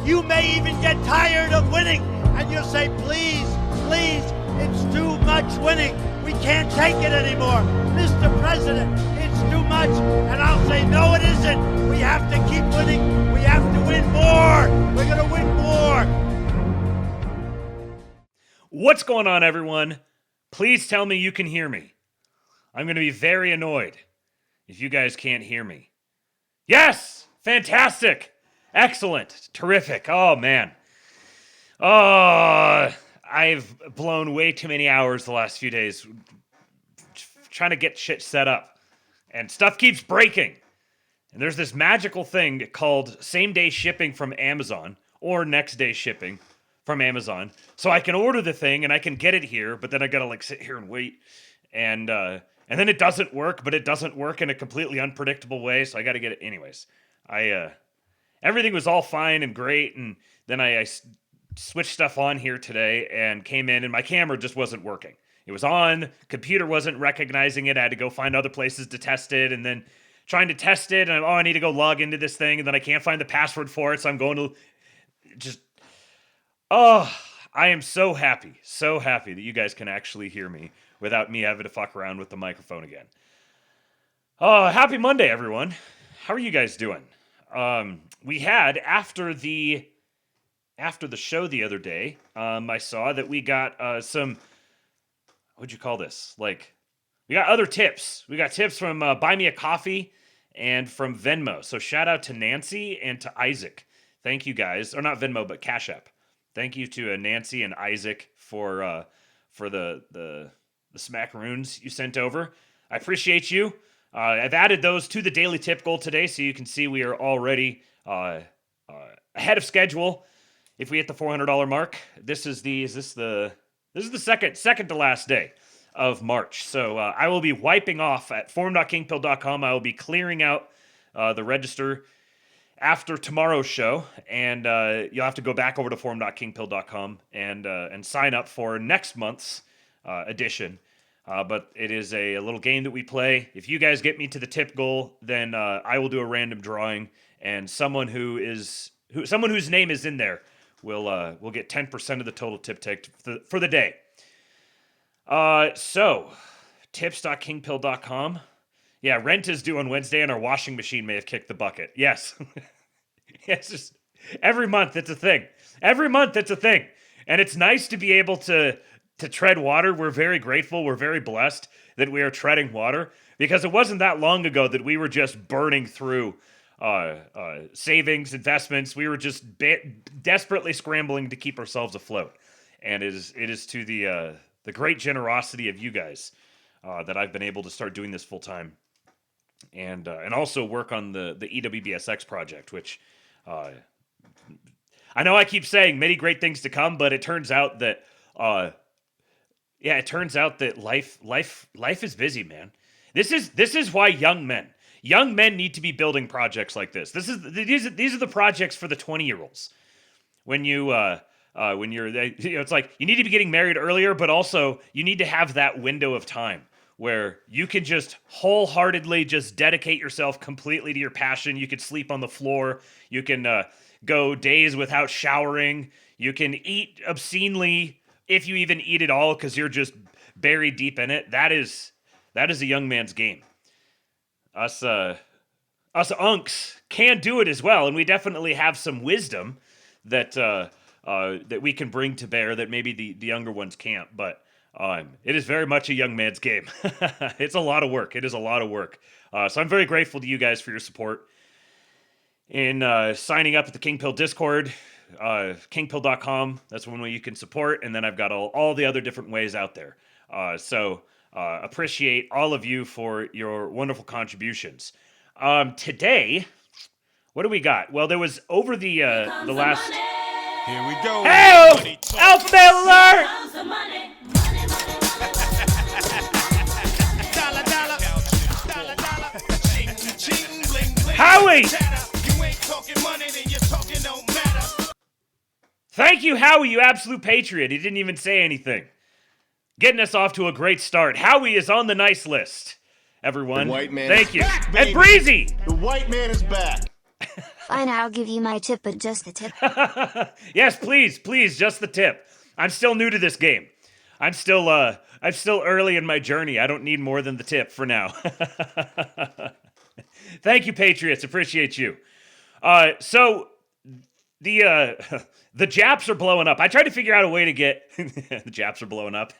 You may even get tired of winning, and you'll say, please, please, it's too much winning. We can't take it anymore. Mr. President, it's too much. And I'll say, no, it isn't. We have to keep winning. We have to win more. We're going to win more. What's going on, everyone? Please tell me you can hear me. I'm going to be very annoyed if you guys can't hear me. Yes! Fantastic! Excellent! Terrific! Oh, man. Oh, I've blown way too many hours the last few days trying to get shit set up. And stuff keeps breaking. And there's this magical thing called same-day shipping from Amazon, or next-day shipping from Amazon. So I can order the thing and I can get it here, but then I gotta like sit here and wait. And then it doesn't work, but it doesn't work in a completely unpredictable way, so I gotta get it anyways. Everything was all fine and great, and then I switched stuff on here today and came in and my camera just wasn't working. It was on, computer wasn't recognizing it, I had to go find other places to test it, and then trying to test it, and I need to go log into this thing, and then I can't find the password for it, so I'm going to just... Oh, I am so happy that you guys can actually hear me without me having to fuck around with the microphone again. Oh, happy Monday, everyone. How are you guys doing? We had, after the show the other day, I saw that we got some, what'd you call this? Like, we got other tips. We got tips from Buy Me a Coffee and from Venmo. So shout out to Nancy and to Isaac. Thank you guys. Or not Venmo, but Cash App. Thank you to Nancy and Isaac for the smackaroons you sent over. I appreciate you. I've added those to the daily tip goal today, so you can see we are already ahead of schedule. If we hit the $400 mark, this is the second to last day of March. So I will be wiping off at forum.kingpill.com. I will be clearing out the register after tomorrow's show, and you'll have to go back over to forum.kingpill.com and sign up for next month's edition. But it is a little game that we play. If you guys get me to the tip goal, then I will do a random drawing, and someone whose name is in there will get 10% of the total tip take for the day. So tips.kingpill.com. Yeah, rent is due on Wednesday, and our washing machine may have kicked the bucket. Yes. Yes, just every month it's a thing. Every month it's a thing. And it's nice to be able to tread water. We're very grateful. We're very blessed that we are treading water, because it wasn't that long ago that we were just burning through savings, investments. We were just desperately scrambling to keep ourselves afloat. And it is to the great generosity of you guys that I've been able to start doing this full time. And also work on the EWBSX project, which I know I keep saying many great things to come, but it turns out that life is busy, man. This is why young men need to be building projects like this. These are the projects for the 20-year-olds. When you're it's like you need to be getting married earlier, but also you need to have that window of time where you can just wholeheartedly just dedicate yourself completely to your passion. You could sleep on the floor. You can go days without showering. You can eat obscenely, if you even eat at all, because you're just buried deep in it. That is a young man's game. Us unks can do it as well, and we definitely have some wisdom that we can bring to bear that maybe the younger ones can't, but it is very much a young man's game. It's a lot of work. It is a lot of work. So I'm very grateful to you guys for your support in signing up at the King Pill Discord, kingpill.com. That's one way you can support. And then I've got all the other different ways out there. So appreciate all of you for your wonderful contributions. Today, what do we got? Well, there was over the last... Here we go. Hey! Alphabet alert! Howie! Thank you, Howie, you absolute patriot. He didn't even say anything. Getting us off to a great start. Howie is on the nice list, everyone. The white man Thank is you. back, And baby. Breezy! The white man is back. Fine, I'll give you my tip, but just the tip. Yes, please, just the tip. I'm still new to this game. I'm still early in my journey. I don't need more than the tip for now. Thank you, Patriots. Appreciate you. So the Japs are blowing up. I tried to figure out a way to get the Japs are blowing up.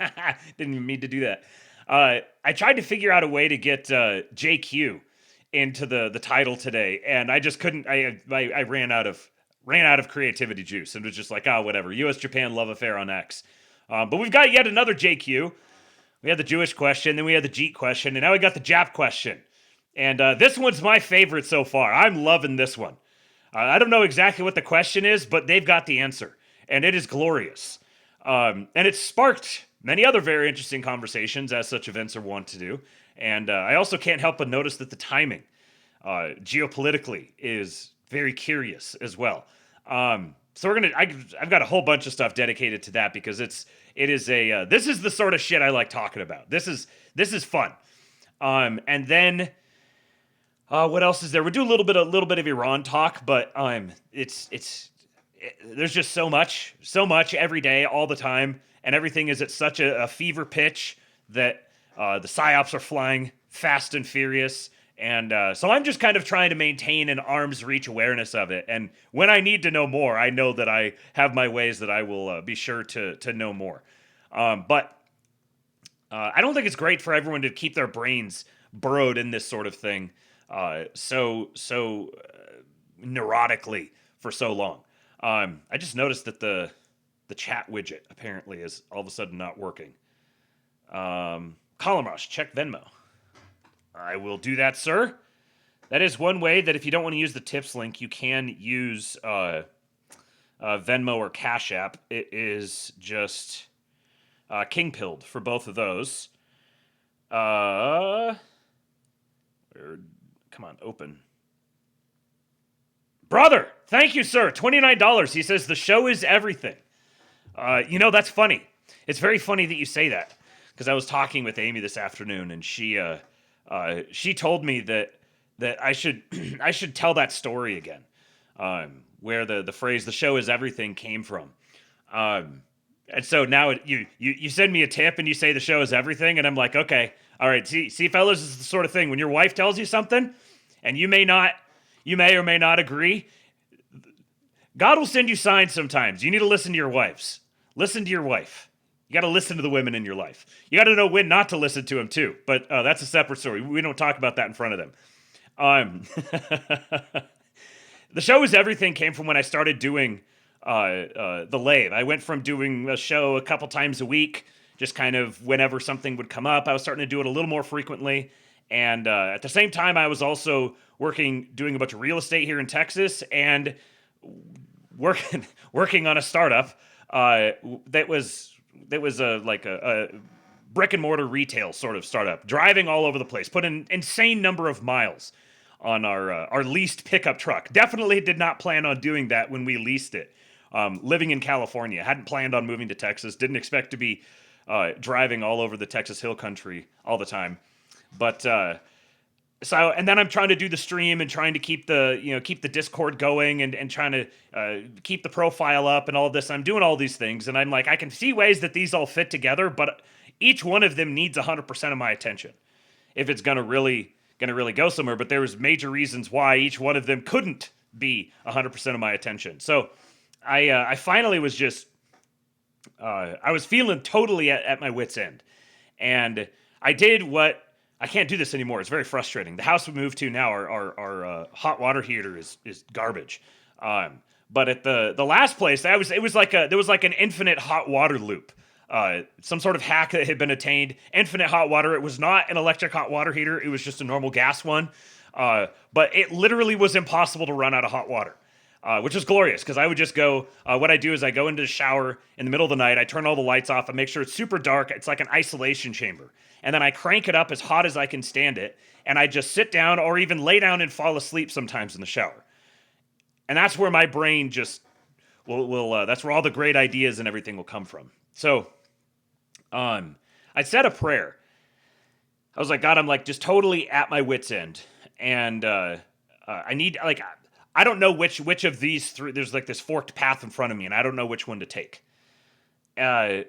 Didn't even mean to do that. I tried to figure out a way to get JQ into the title today, and I just couldn't. I ran out of creativity juice, and was just like, oh, whatever. U.S. Japan love affair on X. But we've got yet another JQ. We had the Jewish question, then we had the Jeet question, and now we got the Jap question. And this one's my favorite so far. I'm loving this one. I don't know exactly what the question is, but they've got the answer, and it is glorious. And it's sparked many other very interesting conversations, as such events are wont to do. And I also can't help but notice that the timing, geopolitically, is very curious as well. So I've got a whole bunch of stuff dedicated to that because this is the sort of shit I like talking about. This is fun. And then. What else is there? We do a little bit of Iran talk, but there's just so much every day, all the time, and everything is at such a fever pitch that the psyops are flying fast and furious, and so I'm just kind of trying to maintain an arm's reach awareness of it. And when I need to know more, I know that I have my ways that I will be sure to know more. But I don't think it's great for everyone to keep their brains burrowed in this sort of thing. So neurotically for so long. I just noticed that the chat widget apparently is all of a sudden not working. Column Rush, check Venmo. I will do that, sir. That is one way that if you don't want to use the tips link, you can use Venmo or Cash App. It is just King-pilled for both of those. Come on, open. Brother, thank you, sir. $29. He says the show is everything. That's funny. It's very funny that you say that because I was talking with Amy this afternoon, and she told me that I should I should tell that story again, where the phrase "the show is everything" came from. And so now you send me a tip and you say the show is everything, and I'm like, okay, all right. See, fellas, this is the sort of thing when your wife tells you something. And you may or may not agree. God will send you signs sometimes. You need to listen to your wives. Listen to your wife. You got to listen to the women in your life. You got to know when not to listen to them too. But that's a separate story. We don't talk about that in front of them. The show is everything came from when I started doing the Lave. I went from doing a show a couple times a week, just kind of whenever something would come up. I was starting to do it a little more frequently. And at the same time, I was also doing a bunch of real estate here in Texas, and working on a startup that was a brick and mortar retail sort of startup, driving all over the place, put an insane number of miles on our leased pickup truck. Definitely did not plan on doing that when we leased it. Living in California, hadn't planned on moving to Texas, didn't expect to be driving all over the Texas Hill Country all the time. But and then I'm trying to do the stream and trying to keep the Discord going and trying to keep the profile up and all of this. I'm doing all these things, and I'm like, I can see ways that these all fit together, but each one of them needs 100% of my attention if it's gonna really go somewhere. But there was major reasons why each one of them couldn't be 100% of my attention. So I finally was just I was feeling totally at my wit's end, and I did what. I can't do this anymore. It's very frustrating. The house we moved to now, our hot water heater is garbage. But at the last place, there was like an infinite hot water loop. Some sort of hack that had been attained. Infinite hot water. It was not an electric hot water heater. It was just a normal gas one. But it literally was impossible to run out of hot water. Which was glorious because I would just go. What I do is I go into the shower in the middle of the night. I turn all the lights off. I make sure it's super dark. It's like an isolation chamber. And then I crank it up as hot as I can stand it. And I just sit down or even lay down and fall asleep sometimes in the shower. And that's where my brain just that's where all the great ideas and everything will come from. So I said a prayer. I was like, God, I'm like just totally at my wit's end. And I need I don't know which of these three. There's like this forked path in front of me, and I don't know which one to take. So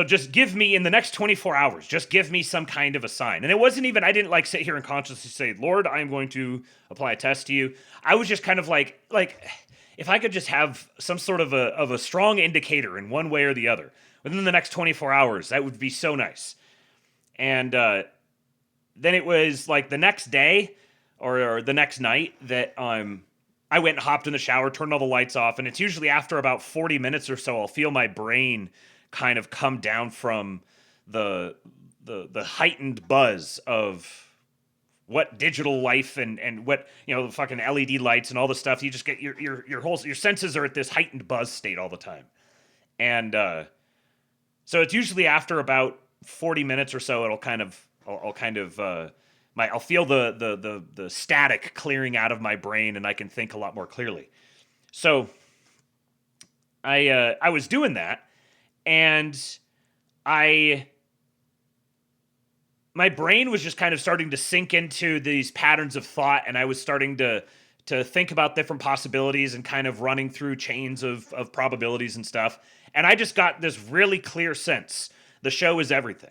just give me, in the next 24 hours, just give me some kind of a sign. And it wasn't even, I didn't like sit here and consciously say, Lord, I'm going to apply a test to you. I was just kind of like if I could just have some sort of a strong indicator in one way or the other within the next 24 hours, that would be so nice. And then it was like the next day or the next night that I went and hopped in the shower, turned all the lights off, and it's usually after about 40 minutes or so, I'll feel my brain kind of come down from the heightened buzz of what digital life and what, the fucking LED lights and all the stuff. You just get your senses are at this heightened buzz state all the time. And so it's usually after about 40 minutes or so, I'll feel the static clearing out of my brain, and I can think a lot more clearly. So I was doing that, and my brain was just kind of starting to sink into these patterns of thought, and I was starting to think about different possibilities and kind of running through chains of probabilities and stuff. And I just got this really clear sense: the show is everything.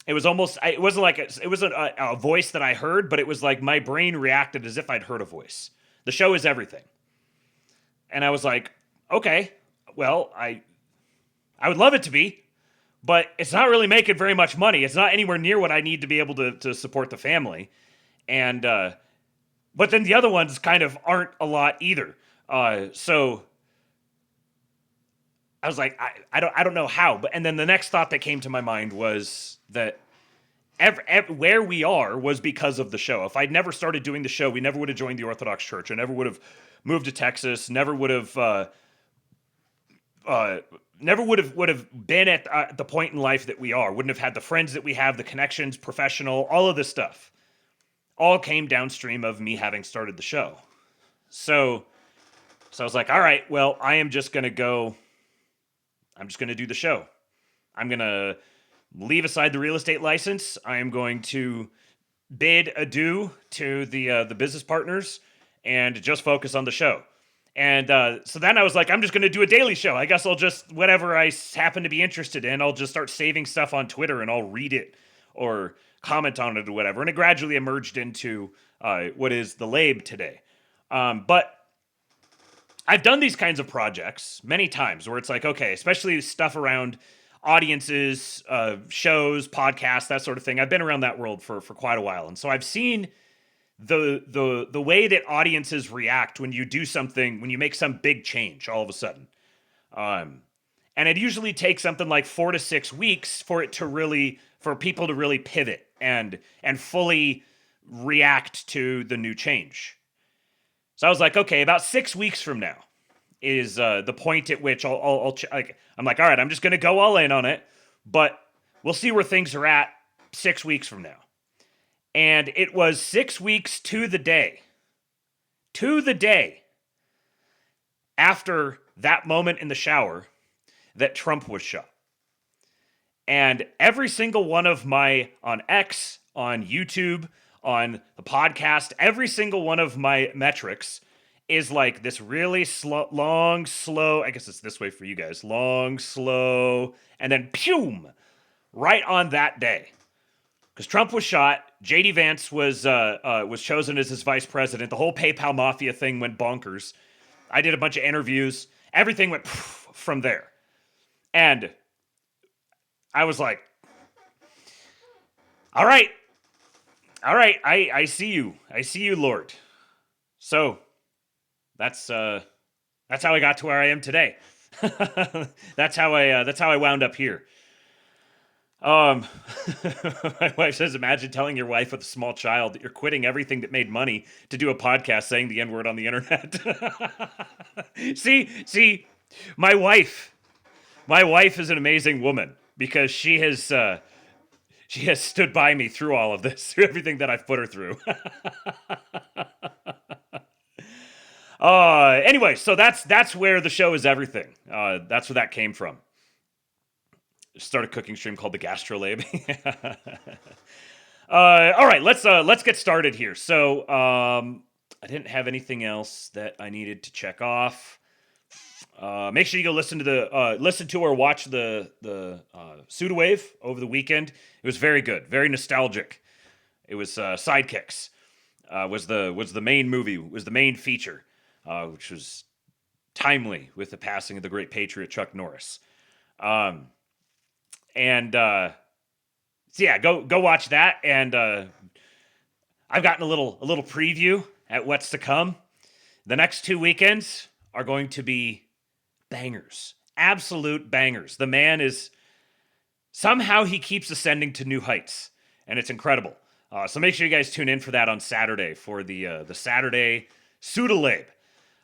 It was almost, it wasn't like it wasn't a voice that I heard, but it was like my brain reacted as if I'd heard a voice. The show is everything. And I was like, okay, well, I would love it to be, but it's not really making very much money. It's not anywhere near what I need to be able to support the family. And, but then the other ones kind of aren't a lot either. So I was like, I don't know how. And then the next thought that came to my mind was that where we are was because of the show. If I'd never started doing the show, we never would have joined the Orthodox Church. I never would have moved to Texas. Never would have been at the point in life that we are. Wouldn't have had the friends that we have, the connections, professional, all of this stuff. All came downstream of me having started the show. So I was like, all right, well, I'm just going to do the show. I'm going to leave aside the real estate license. I am going to bid adieu to the business partners and just focus on the show. And so then I was like, I'm just going to do a daily show. I guess I'll just, whatever I happen to be interested in, I'll just start saving stuff on Twitter and I'll read it or comment on it or whatever. And it gradually emerged into what is the Lab today. But I've done these kinds of projects many times where it's like, okay, especially stuff around audiences, shows, podcasts, that sort of thing. I've been around that world for quite a while. And so I've seen the way that audiences react when you do something, when you make some big change all of a sudden. And it usually takes something like 4 to 6 weeks for people to really pivot and fully react to the new change. So I was like, okay, about 6 weeks from now is the point at which I'm like, all right, I'm just going to go all in on it, but we'll see where things are at 6 weeks from now. And it was 6 weeks to the day after that moment in the shower that Trump was shot. And every single one of on X, on YouTube, on the podcast, every single one of my metrics is like this really long, slow, I guess it's this way for you guys, long, slow, and then pew, right on that day. Because Trump was shot, J.D. Vance was chosen as his vice president. The whole PayPal mafia thing went bonkers. I did a bunch of interviews. Everything went from there. And I was like, all right, I see you. I see you, Lord. So that's how I got to where I am today. That's how I wound up here. My wife says, imagine telling your wife with a small child that you're quitting everything that made money to do a podcast saying the N-word on the internet. See, my wife is an amazing woman because she has stood by me through all of this, through everything that I've put her through. Anyway, so that's where the show is everything. That's where that came from. Start a cooking stream called the ASTROLAB. All right, let's get started here. So I didn't have anything else that I needed to check off. Make sure you go listen to or watch the Sudawave over the weekend. It was very good, very nostalgic. It was Sidekicks was the main movie, was the main feature, which was timely with the passing of the great patriot Chuck Norris. So yeah, go watch that. And I've gotten a little preview at what's to come. The next 2 weekends are going to be bangers, absolute bangers. The man is somehow he keeps ascending to new heights, and it's incredible. So make sure you guys tune in for that on Saturday for the Saturday Sudawave.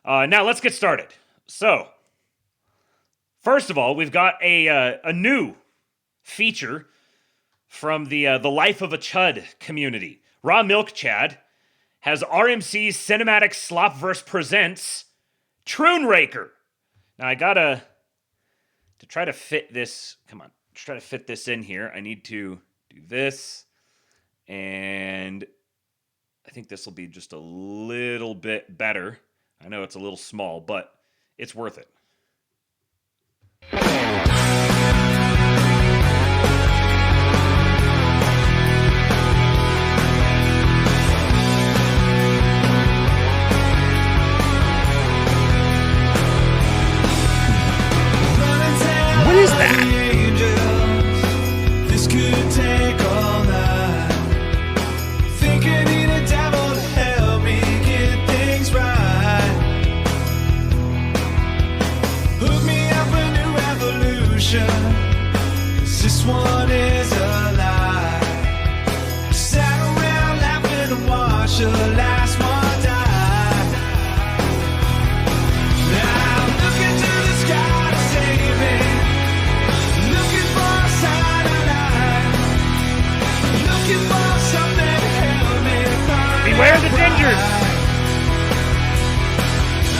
Now let's get started. So first of all, we've got a new feature from the Life of a Chud community. Raw Milk Chad has RMC's Cinematic Slopverse presents Troonraker. Now I gotta try to fit this. Come on, try to fit this in here. I need to do this, and I think this will be just a little bit better. I know it's a little small, but it's worth it. What is that? This could take all night. Think I need a devil to help me get things right. Hook me up a new revolution, 'cause this one is a lie. Sat around laughing and watched the last one die. Now I'm looking to the sky to save me. Looking for a satellite. Looking for something to help me find. Beware the dangers.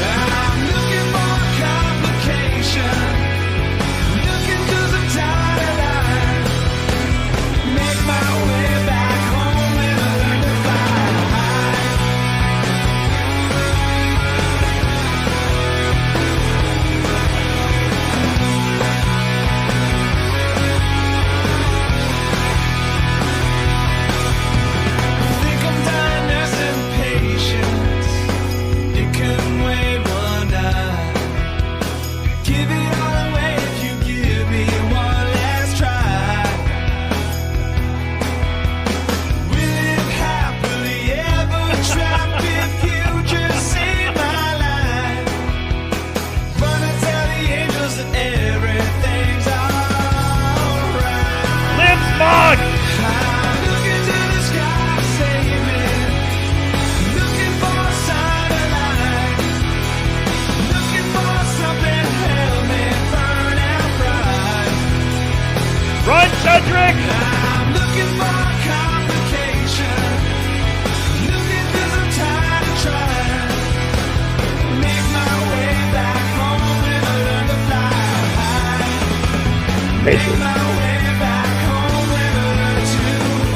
I'm looking for complication. Looking 'cause I'm tired of lying. Make my way back home and learn to fly. Think I'm done nursing patience. It couldn't wait one night. Give it all away if you give me one last try. We live happily ever trapped if you just save my life. Run and tell the angels that everything's alright. Live smog. I'm looking to the sky to save me. Looking for a satellite. Looking for something to help me burn out bright. Run, Cedric. I'm looking for complication. Looking 'cause I'm tired of trying. Make my way back home and learn to fly high. Make my way back home and learn to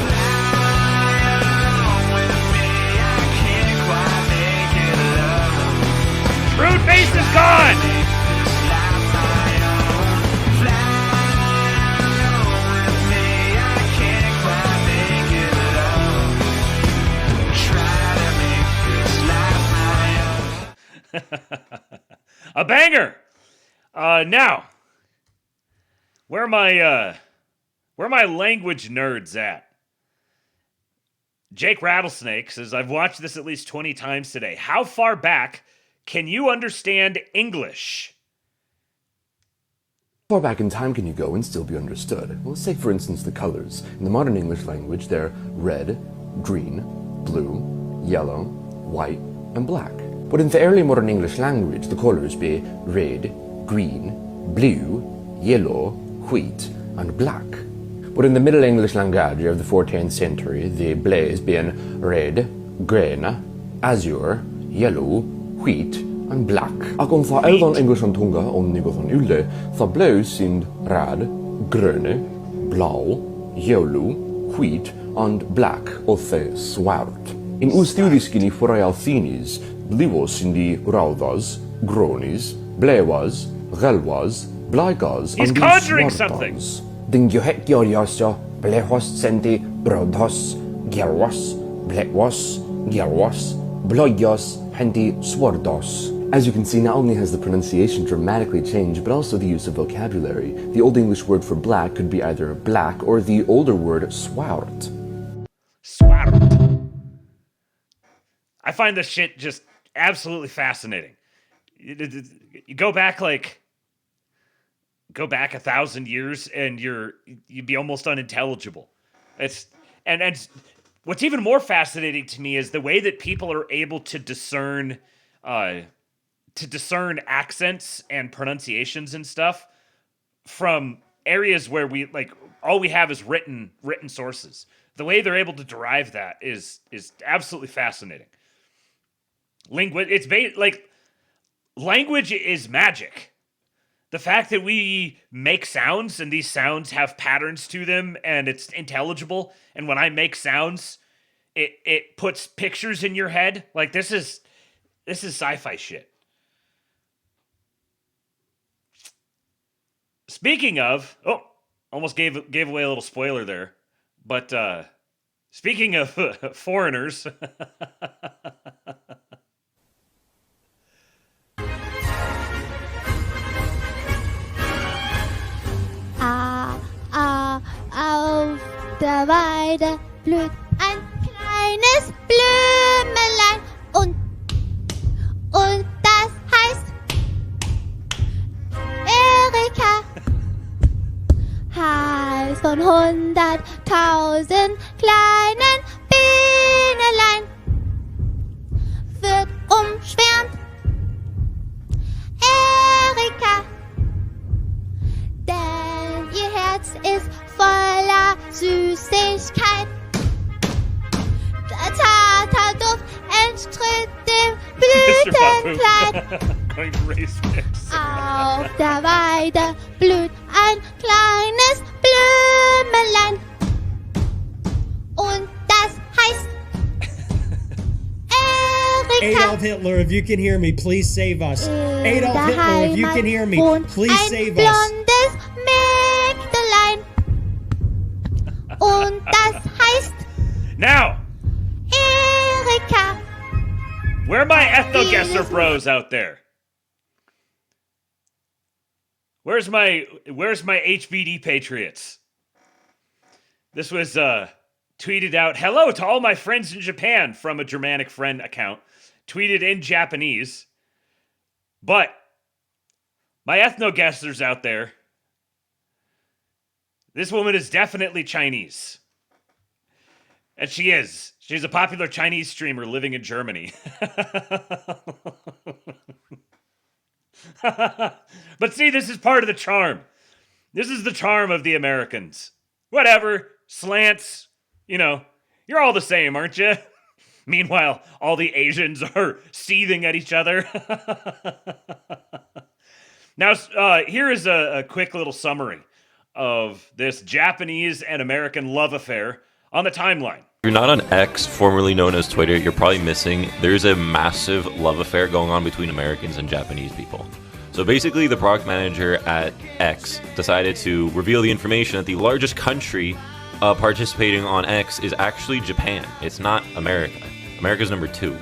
fly. With me, I can't quite make it up. Rude face is gone. Make this life my own. Fly with me, I can't quite make it up. Try to make this life my own. A banger. Now, where are my language nerds at? Jake Rattlesnake says, I've watched this at least 20 times today. How far back can you understand English? How far back in time can you go and still be understood? Well, let's take, for instance, the colors. In the modern English language, they're red, green, blue, yellow, white, and black. But in the early modern English language, the colors be red, green, blue, yellow, white, and black. But in the Middle English language of the 14th century, the blaze being red, green, azure, yellow, white, and black. Och om the eldan englishan tunga om något från ulle, the blue sind red, grön, blå, yellow, white, and black, och the svart. In ustiudiskini foraialthinis, bliwos indi raudas, gronis, blewas, gelwas, blaigas, He's andi conjuring something. swartas. Dingyohet gioriosio, blehos senti, brodhos, gerwas, blekwas, gerwas, bloyos, hendi swardos. As you can see, not only has the pronunciation dramatically changed, but also the use of vocabulary. The Old English word for black could be either black or the older word swart. Swart. I find this shit just absolutely fascinating. You go back 1,000 years and you'd be almost unintelligible. And what's even more fascinating to me is the way that people are able to discern accents and pronunciations and stuff from areas where we all we have is written sources. The way they're able to derive that is absolutely fascinating. Language is magic. The fact that we make sounds and these sounds have patterns to them and it's intelligible, and when I make sounds, it puts pictures in your head. Like this is sci-fi shit. Speaking of, almost gave away a little spoiler there, but speaking of foreigners. Auf der Weide blüht ein kleines Blümelein und das heißt Erika. Heiß von 100.000 kleinen Bienelein wird umschwärmt Erika. Denn ihr Herz ist voller Süßigkeit. Der Tatarduft entströmt dem Blütenkleid. Auf der Weide blüht ein kleines Blümelein. Und das heißt Erika. Adolf Hitler, if you can hear me, please save us. Adolf Hitler, if you can hear me, please save us. Blondes Mägdelein. Und das heißt Now, Erika. where are my ethno-guesser bros out there? Where's my HBD patriots? This was tweeted out. Hello to all my friends in Japan from a Germanic friend account. Tweeted in Japanese. But my ethno-guessers out there, this woman is definitely Chinese. And she is. She's a popular Chinese streamer living in Germany. But see, this is part of the charm. This is the charm of the Americans. Whatever, slants, you're all the same, aren't you? Meanwhile, all the Asians are seething at each other. Now, here is a quick little summary of this Japanese and American love affair on the timeline. If you're not on X, formerly known as Twitter, you're probably missing. There's a massive love affair going on between Americans and Japanese people. So basically, the product manager at X decided to reveal the information that the largest country participating on X is actually Japan. It's not America. America's number 2.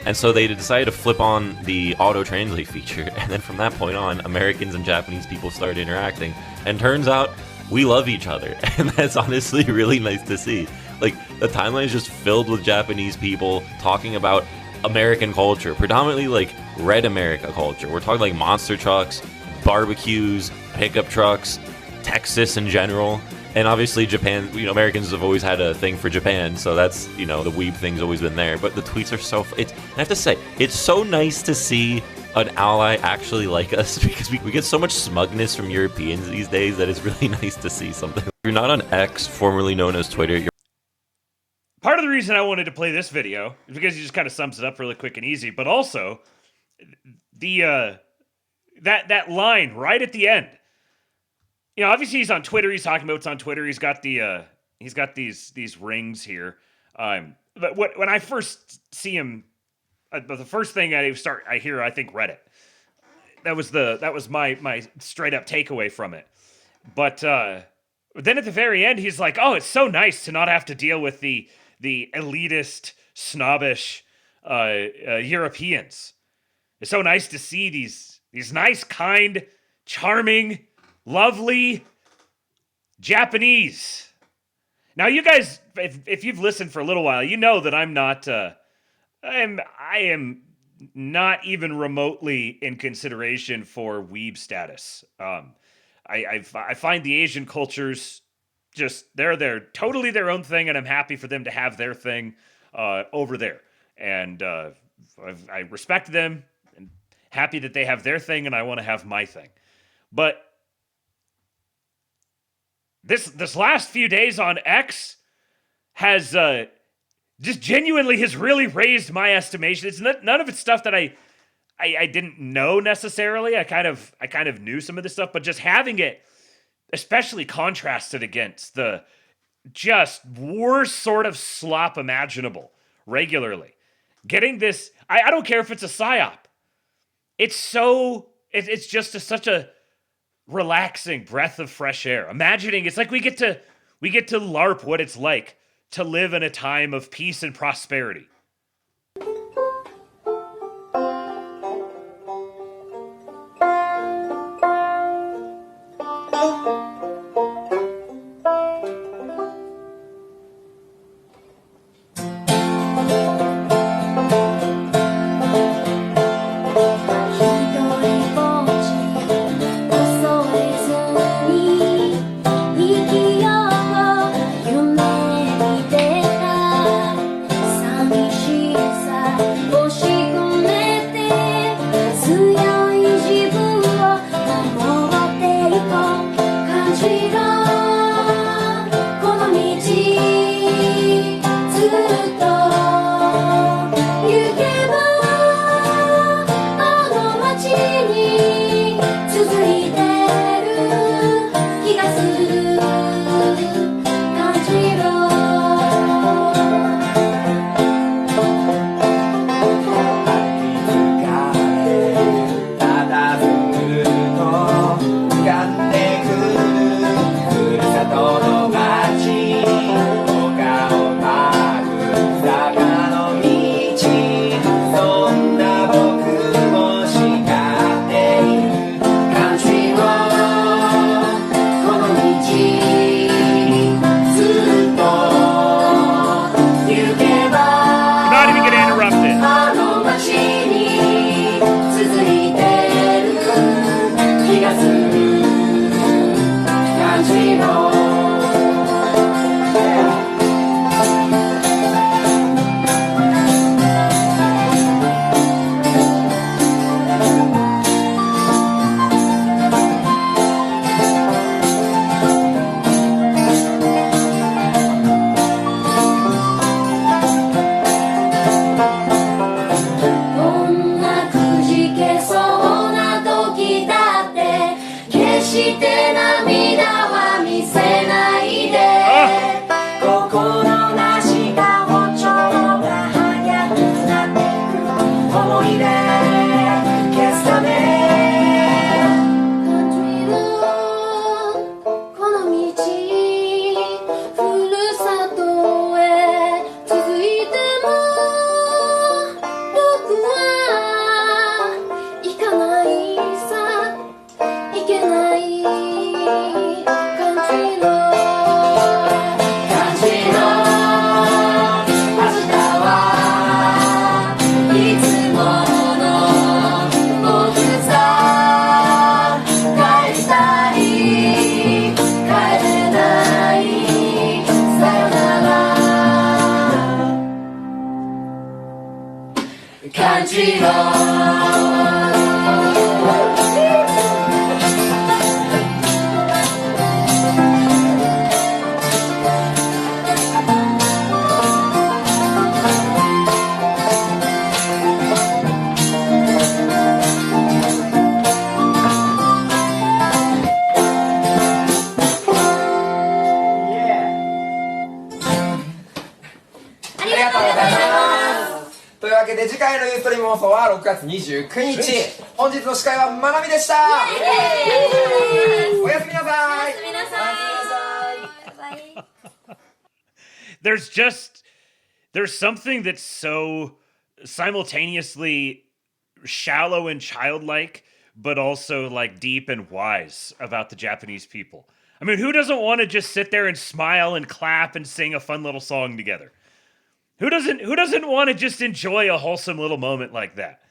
And so they decided to flip on the auto-translate feature, and then from that point on, Americans and Japanese people started interacting. And turns out, we love each other, and that's honestly really nice to see. Like, the timeline is just filled with Japanese people talking about American culture, predominantly like red America culture. We're talking like monster trucks, barbecues, pickup trucks, Texas in general. And obviously Japan, Americans have always had a thing for Japan, so that's, the weeb thing's always been there. But the tweets are I have to say, it's so nice to see an ally actually like us, because we get so much smugness from Europeans these days that it's really nice to see something. If you're not on X, formerly known as Twitter, you're Part of the reason I wanted to play this video is because he just kind of sums it up really quick and easy, but also the that line right at the end. Obviously he's on Twitter. He's talking about what's on Twitter. He's got these rings here. but when I first see him, the first thing I hear, I think Reddit. That was my straight up takeaway from it. But then at the very end, he's like, "Oh, it's so nice to not have to deal with the elitist, snobbish Europeans. It's so nice to see these nice, kind, charming, lovely Japanese." Now, you guys, if you've listened for a little while, you know that I'm not. I am not even remotely in consideration for weeb status. I find the Asian cultures just they're totally their own thing, and I'm happy for them to have their thing over there. And I respect them and happy that they have their thing, and I want to have my thing. But this last few days on X has just genuinely has really raised my estimation. It's none of it's stuff that I didn't know necessarily. I kind of knew some of this stuff, but just having it, especially contrasted against the just worst sort of slop imaginable regularly. Getting this, I don't care if it's a psyop. It's just such a relaxing breath of fresh air. Imagining it's like we get to LARP what it's like to live in a time of peace and prosperity. 次回のユーストリーム放送は6月29日。本日の司会はまなみでした。おやすみなさい。There's something that's so simultaneously shallow and childlike, but also like deep and wise about the Japanese people. I mean, who doesn't want to just sit there and smile and clap and sing a fun little song together? Who doesn't want to just enjoy a wholesome little moment like that?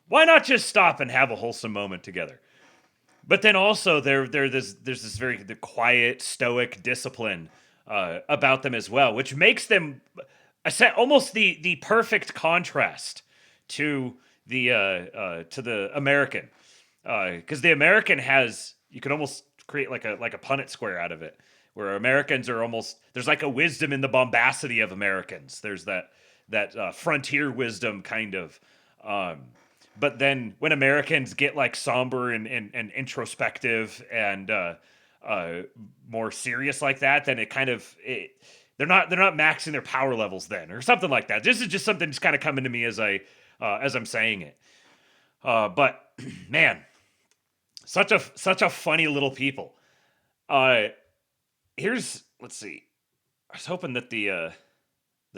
Why not just stop and have a wholesome moment together? But then also there's this very quiet, stoic discipline about them as well, which makes them almost the perfect contrast to the American, because the American you could almost create like a Punnett square out of it, where Americans are there's like a wisdom in the bombacity of Americans. There's that frontier wisdom kind of, but then when Americans get like somber and introspective and more serious like that, then they're not maxing their power levels then, or something like that. This is just something that's kind of coming to me as I'm saying it. But man, such a funny little people. Let's see. I was hoping that the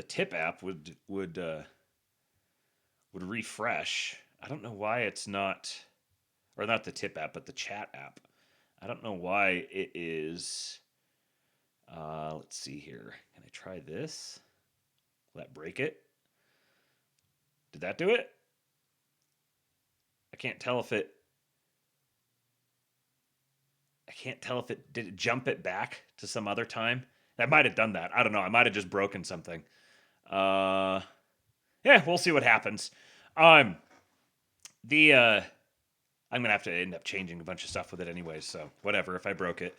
tip app would refresh. I don't know why it's not, or not the tip app, but the chat app. I don't know why it is. Let's see here. Can I try this? Will that break it? Did that do it? I can't tell if it did it jump it back to some other time. That might have done that. I don't know. I might have just broken something. Yeah, we'll see what happens. I'm gonna have to end up changing a bunch of stuff with it anyways, so whatever if I broke it.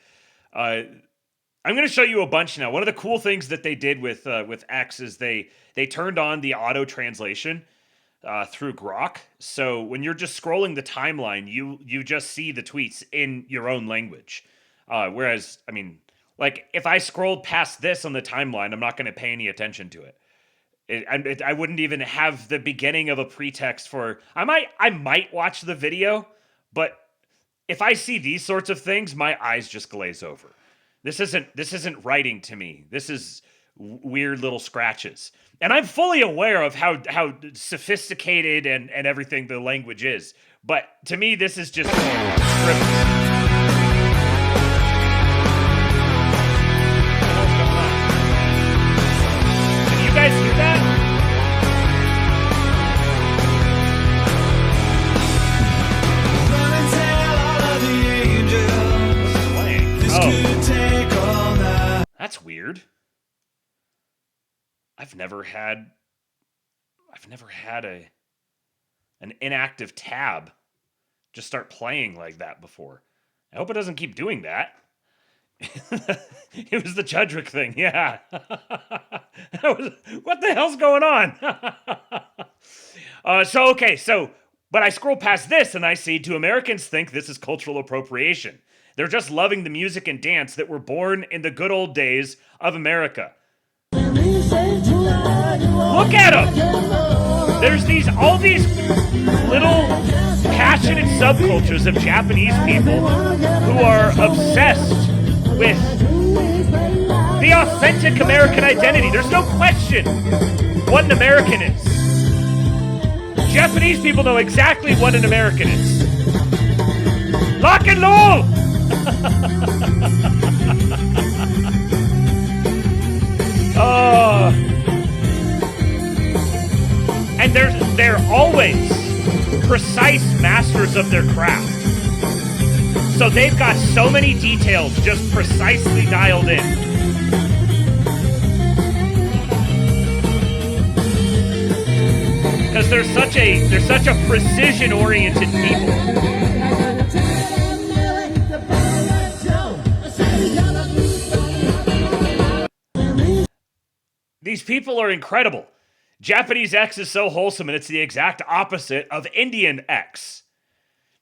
I'm going to show you a bunch now. One of the cool things that they did with X is they turned on the auto translation through Grok. So when you're just scrolling the timeline, you just see the tweets in your own language. Whereas, I mean, like if I scrolled past this on the timeline, I'm not going to pay any attention to it. I wouldn't even have the beginning of a pretext for. I might watch the video, but if I see these sorts of things, my eyes just glaze over. This isn't writing to me. This is weird little scratches. And I'm fully aware of how sophisticated and everything the language is. But to me, this is just script. Can you guys hear that? That's weird. I've never had an inactive tab just start playing like that before. I hope it doesn't keep doing that. It was the Chudrick thing, yeah. What the hell's going on? But I scroll past this and I see, do Americans think this is cultural appropriation? They're just loving the music and dance that were born in the good old days of America. Look at them! There's all these little passionate subcultures of Japanese people who are obsessed with the authentic American identity. There's no question what an American is. Japanese people know exactly what an American is. Lock and roll! And they're always precise masters of their craft. So they've got so many details just precisely dialed in. Because they're such a precision-oriented people. These people are incredible. Japanese X is so wholesome, and it's the exact opposite of Indian X.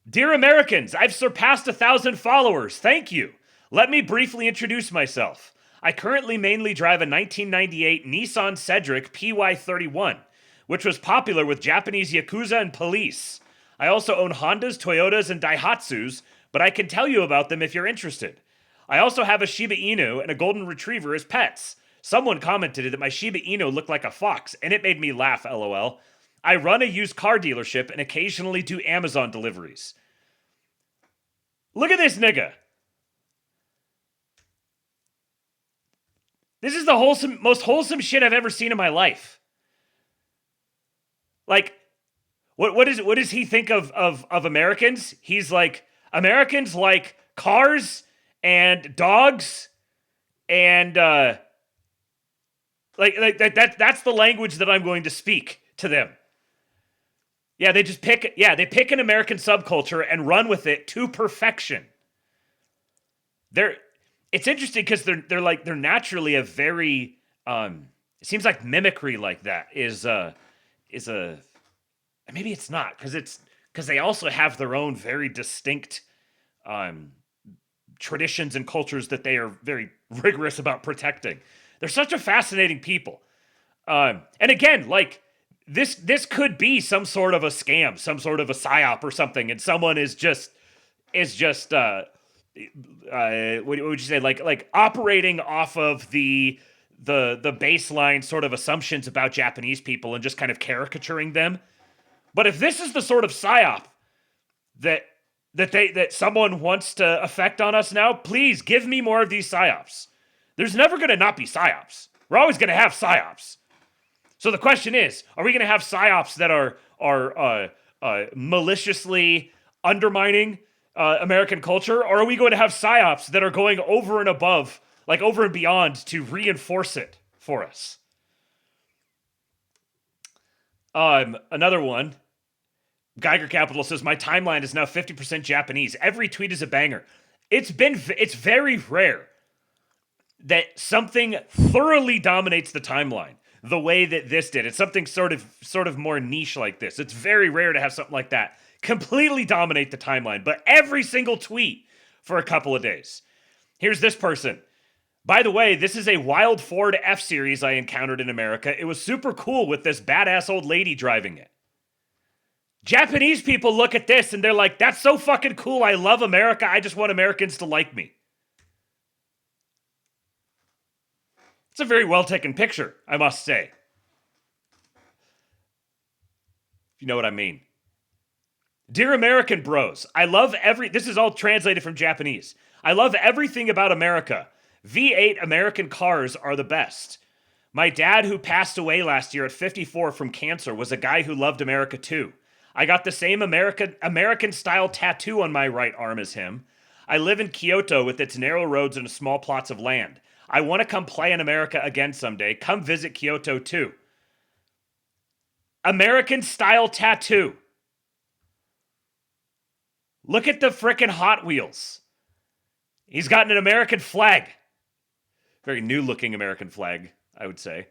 Dear Americans, I've surpassed 1,000 followers. Thank you. Let me briefly introduce myself. I currently mainly drive a 1998 Nissan Cedric PY31, which was popular with Japanese Yakuza and police. I also own Hondas, Toyotas, and Daihatsus, but I can tell you about them if you're interested. I also have a Shiba Inu and a Golden Retriever as pets. Someone commented that my Shiba Inu looked like a fox, and it made me laugh, lol. I run a used car dealership and occasionally do Amazon deliveries. Look at this nigga. This is the most wholesome shit I've ever seen in my life. Like, what does he think of Americans? He's like, Americans like cars and dogs and that's the language that I'm going to speak to them. Yeah, they pick an American subculture and run with it to perfection. It's interesting because they're naturally a very it seems like mimicry like that is a maybe it's not because they also have their own very distinct traditions and cultures that they are very rigorous about protecting. They're such a fascinating people. And again, like this could be some sort of a scam, some sort of a psyop or something, and someone is just what would you say, like operating off of the baseline sort of assumptions about Japanese people and just kind of caricaturing them. But if this is the sort of psyop that someone wants to affect on us now, please give me more of these psyops. There's never going to not be psyops. We're always going to have psyops. So the question is, are we going to have psyops that are maliciously undermining American culture, or are we going to have psyops that are going over and above, like over and beyond, to reinforce it for us? Another one. Geiger Capital says, my timeline is now 50% Japanese. Every tweet is a banger. It's very rare that something thoroughly dominates the timeline the way that this did. It's something sort of more niche like this. It's very rare to have something like that completely dominate the timeline, but every single tweet for a couple of days. Here's this person. By the way, this is a wild Ford F-Series I encountered in America. It was super cool with this badass old lady driving it. Japanese people look at this and they're like, that's so fucking cool. I love America. I just want Americans to like me. It's a very well taken picture, I must say. If you know what I mean. Dear American bros, this is all translated from Japanese. I love everything about America. V8 American cars are the best. My dad, who passed away last year at 54 from cancer, was a guy who loved America too. I got the same American-style tattoo on my right arm as him. I live in Kyoto with its narrow roads and small plots of land. I want to come play in America again someday. Come visit Kyoto too. American-style tattoo. Look at the frickin' Hot Wheels. He's got an American flag. Very new-looking American flag, I would say.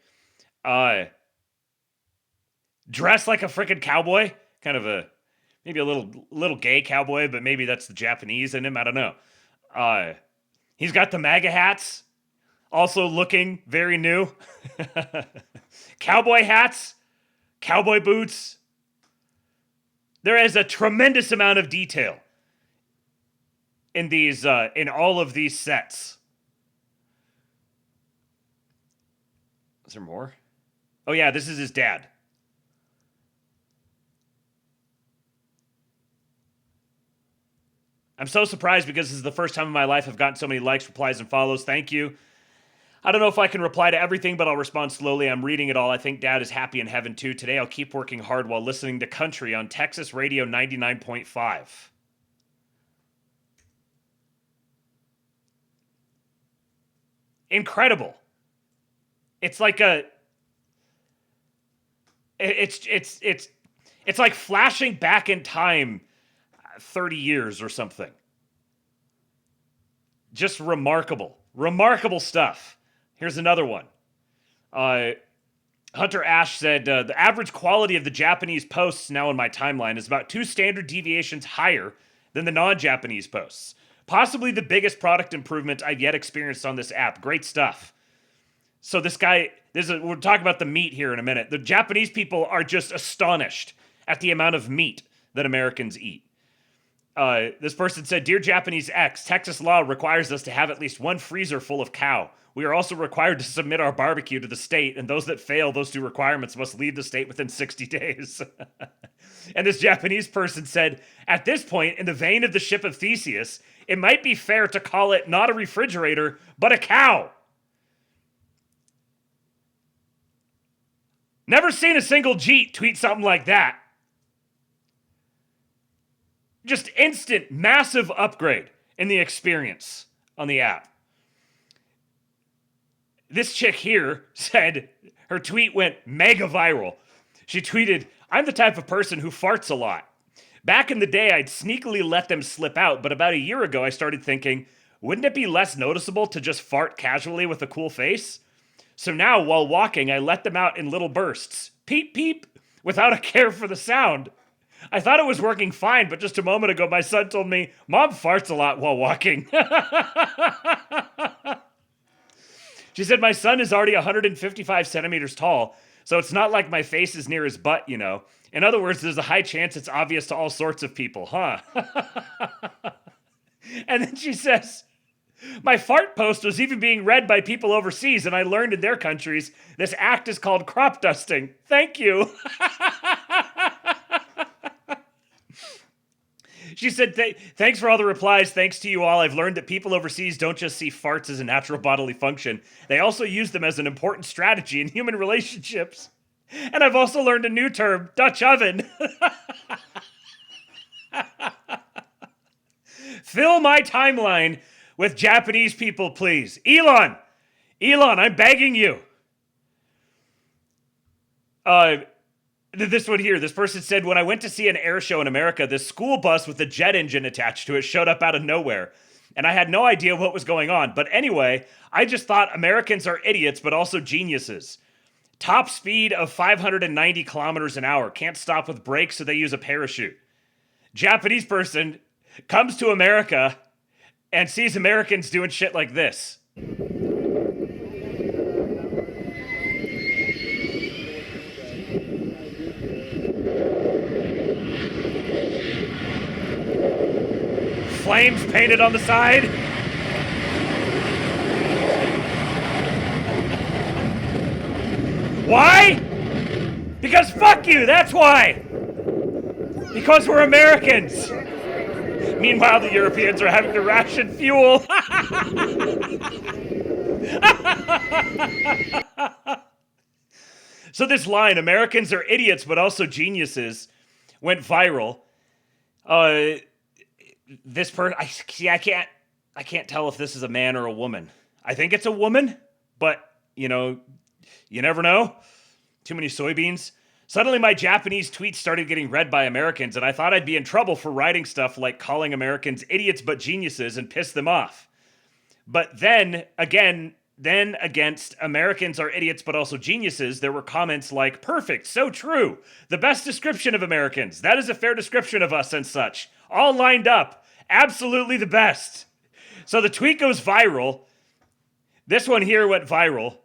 Dressed like a frickin' cowboy. Kind of maybe a little gay cowboy, but maybe that's the Japanese in him. I don't know. He's got the MAGA hats, also looking very new. Cowboy hats, cowboy boots. There is a tremendous amount of detail in in all of these sets. Is there more? Oh yeah, this is his dad. I'm so surprised because this is the first time in my life I've gotten so many likes, replies, and follows. Thank you. I don't know if I can reply to everything, but I'll respond slowly. I'm reading it all. I think Dad is happy in heaven too. Today I'll keep working hard while listening to country on Texas Radio 99.5. Incredible. It's like it's like flashing back in time 30 years or something. Just remarkable. Remarkable stuff. Here's another one. Hunter Ash said, the average quality of the Japanese posts now in my timeline is about 2 standard deviations higher than the non-Japanese posts. Possibly the biggest product improvement I've yet experienced on this app. Great stuff. So this guy, we'll talk about the meat here in a minute. The Japanese people are just astonished at the amount of meat that Americans eat. This person said, "Dear Japanese X, Texas law requires us to have at least one freezer full of cow. We are also required to submit our barbecue to the state, and those that fail those two requirements must leave the state within 60 days. And this Japanese person said, "At this point, in the vein of the ship of Theseus, it might be fair to call it not a refrigerator, but a cow." Never seen a single Jeet tweet something like that. Just instant, massive upgrade in the experience on the app. This chick here said her tweet went mega viral. She tweeted, "I'm the type of person who farts a lot. Back in the day, I'd sneakily let them slip out, but about a year ago, I started thinking, wouldn't it be less noticeable to just fart casually with a cool face? So now, while walking, I let them out in little bursts. Peep, peep, without a care for the sound. I thought it was working fine, but just a moment ago, my son told me, Mom farts a lot while walking." She said, "My son is already 155 centimeters tall, so it's not like my face is near his butt, you know. In other words, there's a high chance it's obvious to all sorts of people, huh?" And then she says, "My fart post was even being read by people overseas, and I learned in their countries this act is called crop dusting. Thank you." She said, "Thanks for all the replies. Thanks to you all, I've learned that people overseas don't just see farts as a natural bodily function. They also use them as an important strategy in human relationships. And I've also learned a new term, Dutch oven." Fill my timeline with Japanese people, please. Elon, I'm begging you. This one here, this person said, "When I went to see an air show in America, this school bus with a jet engine attached to it showed up out of nowhere. And I had no idea what was going on. But anyway, I just thought Americans are idiots, but also geniuses. Top speed of 590 kilometers an hour. Can't stop with brakes, so they use a parachute. Japanese person comes to America and sees Americans doing shit like this. Flames painted on the side. Why? Because fuck you, that's why. Because we're Americans. Meanwhile, the Europeans are having to ration fuel." So this line, "Americans are idiots but also geniuses," went viral. This person, I can't tell if this is a man or a woman. I think it's a woman, but you know, you never know. Too many soybeans. "Suddenly my Japanese tweets started getting read by Americans, and I thought I'd be in trouble for writing stuff like calling Americans idiots but geniuses and piss them off. But then against Americans are idiots but also geniuses, there were comments like, 'Perfect, so true. The best description of Americans. That is a fair description of us and such. All lined up. Absolutely the best.' So the tweet goes viral. This one here went viral.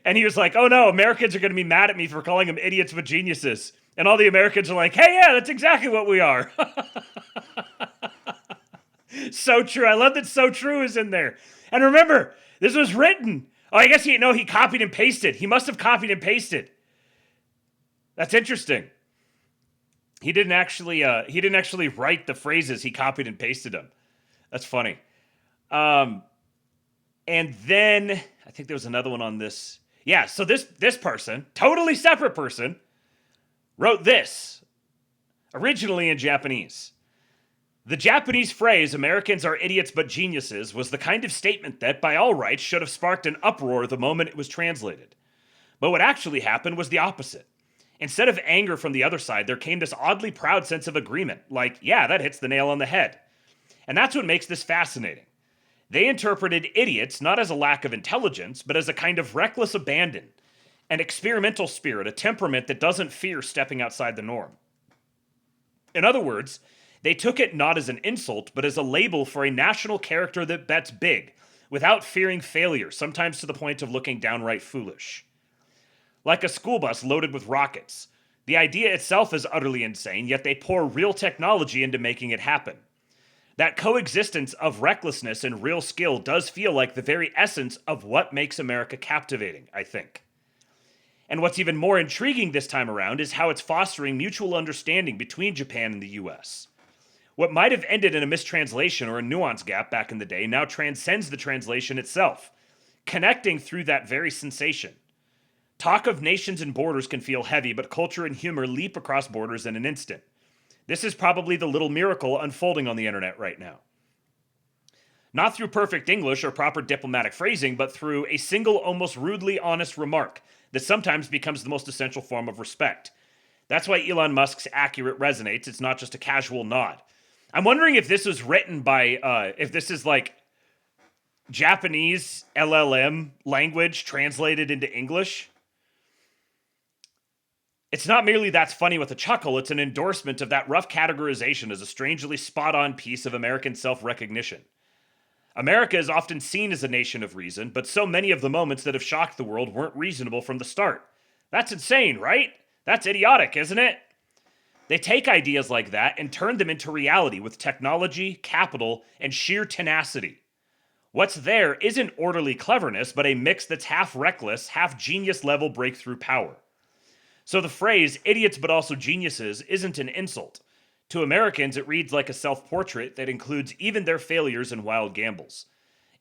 And he was like, 'Oh no, Americans are going to be mad at me for calling them idiots but geniuses.' And all the Americans are like, 'Hey, yeah, that's exactly what we are.'" So true. I love that "so true" is in there. And remember, this was written. Oh, I guess he copied and pasted. He must have copied and pasted. That's interesting. He didn't actually write the phrases. He copied and pasted them. That's funny. And then I think there was another one on this. Yeah, so this person, totally separate person, wrote this, originally in Japanese. "The Japanese phrase, 'Americans are idiots but geniuses,' was the kind of statement that, by all rights, should have sparked an uproar the moment it was translated. But what actually happened was the opposite. Instead of anger from the other side, there came this oddly proud sense of agreement, like, yeah, that hits the nail on the head. And that's what makes this fascinating. They interpreted idiots not as a lack of intelligence, but as a kind of reckless abandon, an experimental spirit, a temperament that doesn't fear stepping outside the norm. In other words, they took it not as an insult, but as a label for a national character that bets big, without fearing failure, sometimes to the point of looking downright foolish. Like a school bus loaded with rockets. The idea itself is utterly insane, yet they pour real technology into making it happen. That coexistence of recklessness and real skill does feel like the very essence of what makes America captivating, I think. And what's even more intriguing this time around is how it's fostering mutual understanding between Japan and the US. What might have ended in a mistranslation or a nuance gap back in the day now transcends the translation itself, connecting through that very sensation. Talk of nations and borders can feel heavy, but culture and humor leap across borders in an instant. This is probably the little miracle unfolding on the internet right now. Not through perfect English or proper diplomatic phrasing, but through a single, almost rudely honest remark that sometimes becomes the most essential form of respect. That's why Elon Musk's accurate resonates. It's not just a casual nod. I'm wondering if this was written by, if this is like Japanese LLM language translated into English. It's not merely that's funny with a chuckle, it's an endorsement of that rough categorization as a strangely spot-on piece of American self-recognition. America is often seen as a nation of reason, but so many of the moments that have shocked the world weren't reasonable from the start. That's insane, right? That's idiotic, isn't it? They take ideas like that and turn them into reality with technology, capital, and sheer tenacity. What's there isn't orderly cleverness, but a mix that's half reckless, half genius-level breakthrough power. So the phrase, idiots but also geniuses, isn't an insult. To Americans, it reads like a self-portrait that includes even their failures and wild gambles.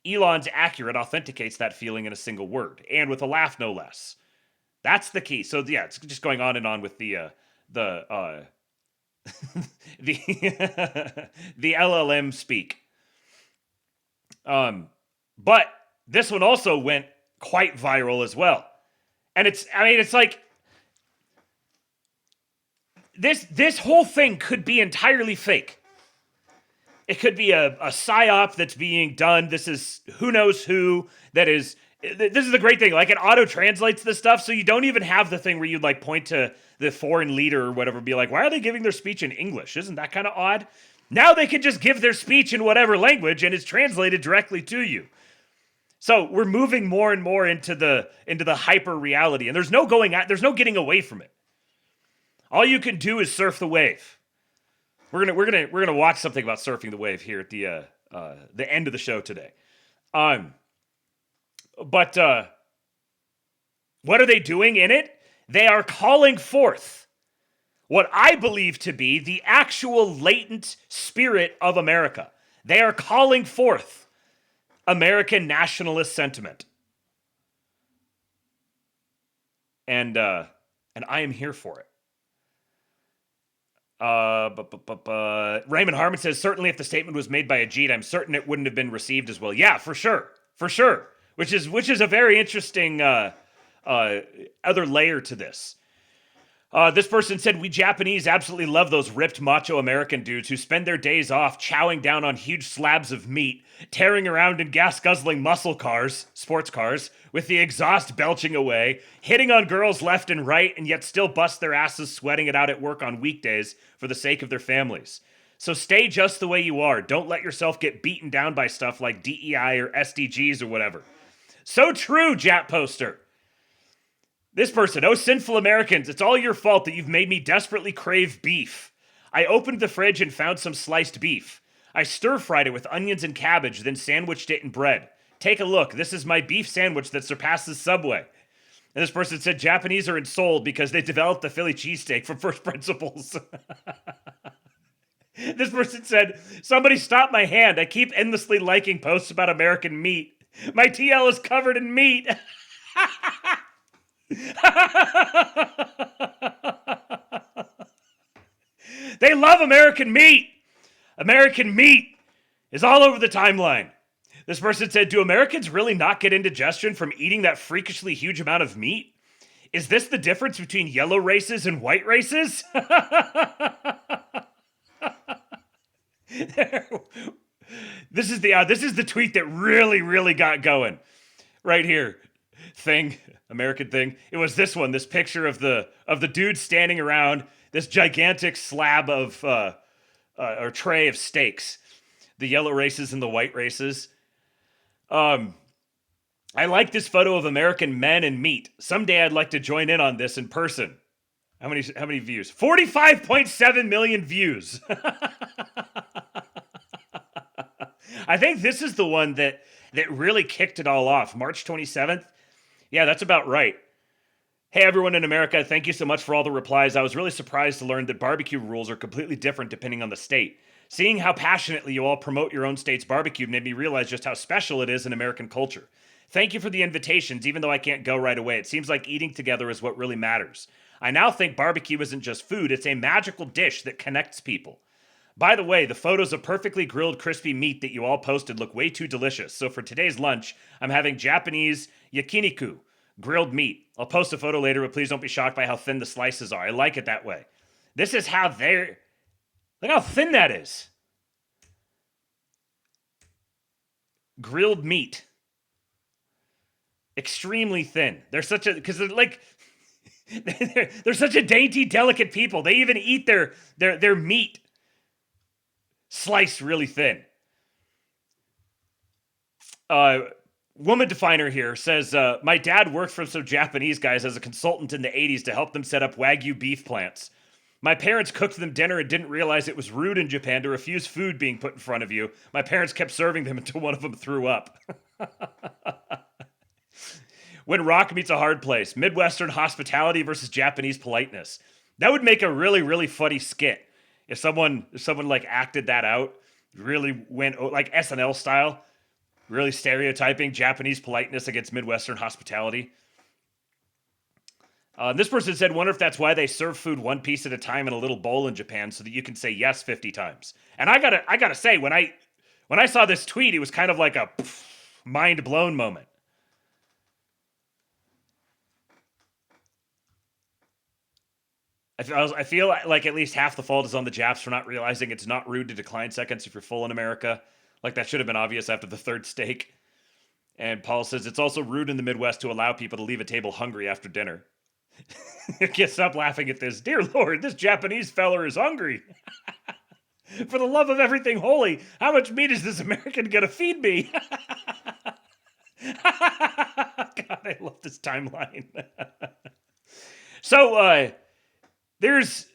Elon's accurate authenticates that feeling in a single word, and with a laugh no less. That's the key. So yeah, it's just going on and on with the the LLM speak. But this one also went quite viral as well. And it's like this whole thing could be entirely fake. It could be a psyop that's being done. This is who knows who that is. This is the great thing. Like, it auto-translates this stuff, so you don't even have the thing where you'd, like, point to the foreign leader or whatever, be like, why are they giving their speech in English? Isn't that kind of odd? Now they can just give their speech in whatever language, and it's translated directly to you. So we're moving more and more into the hyper reality, and there's no getting away from it. All you can do is surf the wave. We're gonna watch something about surfing the wave here at the end of the show today. But what are they doing in it? They are calling forth what I believe to be the actual latent spirit of America. They are calling forth American nationalist sentiment. And I am here for it. Raymond Harmon says, certainly if the statement was made by a Jeet, I'm certain it wouldn't have been received as well. Yeah, for sure. Which is a very interesting other layer to this. This person said, we Japanese absolutely love those ripped macho American dudes who spend their days off chowing down on huge slabs of meat, tearing around in gas-guzzling muscle cars, sports cars, with the exhaust belching away, hitting on girls left and right, and yet still bust their asses sweating it out at work on weekdays for the sake of their families. So stay just the way you are. Don't let yourself get beaten down by stuff like DEI or SDGs or whatever. So true, Jap Poster. This person, oh sinful Americans, it's all your fault that you've made me desperately crave beef. I opened the fridge and found some sliced beef. I stir-fried it with onions and cabbage, then sandwiched it in bread. Take a look, this is my beef sandwich that surpasses Subway. And this person said Japanese are ensouled because they developed the Philly cheesesteak from first principles. This person said, somebody stop my hand. I keep endlessly liking posts about American meat. My TL is covered in meat. They love American meat. American meat is all over the timeline. This person said, do Americans really not get indigestion from eating that freakishly huge amount of meat? Is this the difference between yellow races and white races? This is the tweet that really got going right here. American thing. It was this one, this picture of the dude standing around this gigantic slab of or tray of steaks, the yellow races and the white races. I like this photo of American men and meat. Someday I'd like to join in on this in person. How many views? 45.7 million views. I think this is the one that really kicked it all off. March 27th. Yeah, that's about right. Hey, everyone in America, thank you so much for all the replies. I was really surprised to learn that barbecue rules are completely different depending on the state. Seeing how passionately you all promote your own state's barbecue made me realize just how special it is in American culture. Thank you for the invitations, even though I can't go right away. It seems like eating together is what really matters. I now think barbecue isn't just food, it's a magical dish that connects people. By the way, the photos of perfectly grilled crispy meat that you all posted look way too delicious. So for today's lunch, I'm having Japanese yakiniku, grilled meat. I'll post a photo later, but please don't be shocked by how thin the slices are. I like it that way. This is how they're... Look how thin that is. Grilled meat. Extremely thin. They're such a... Because they're like... they're such a dainty, delicate people. They even eat their meat sliced really thin. Woman Definer here says, my dad worked for some Japanese guys as a consultant in the 80s to help them set up Wagyu beef plants. My parents cooked them dinner and didn't realize it was rude in Japan to refuse food being put in front of you. My parents kept serving them until one of them threw up. When rock meets a hard place, Midwestern hospitality versus Japanese politeness. That would make a really, really funny skit. If someone like acted that out, really went like SNL style, really stereotyping Japanese politeness against Midwestern hospitality. This person said, wonder if that's why they serve food one piece at a time in a little bowl in Japan so that you can say yes 50 times. And I gotta say, when I saw this tweet, it was kind of like a mind blown moment. I feel like at least half the fault is on the Japs for not realizing it's not rude to decline seconds if you're full in America. Like that should have been obvious after the third steak. And Paul says it's also rude in the Midwest to allow people to leave a table hungry after dinner. Can't stop laughing at this. Dear Lord, this Japanese feller is hungry. For the love of everything holy, how much meat is this American gonna feed me? God, I love this timeline. So, there's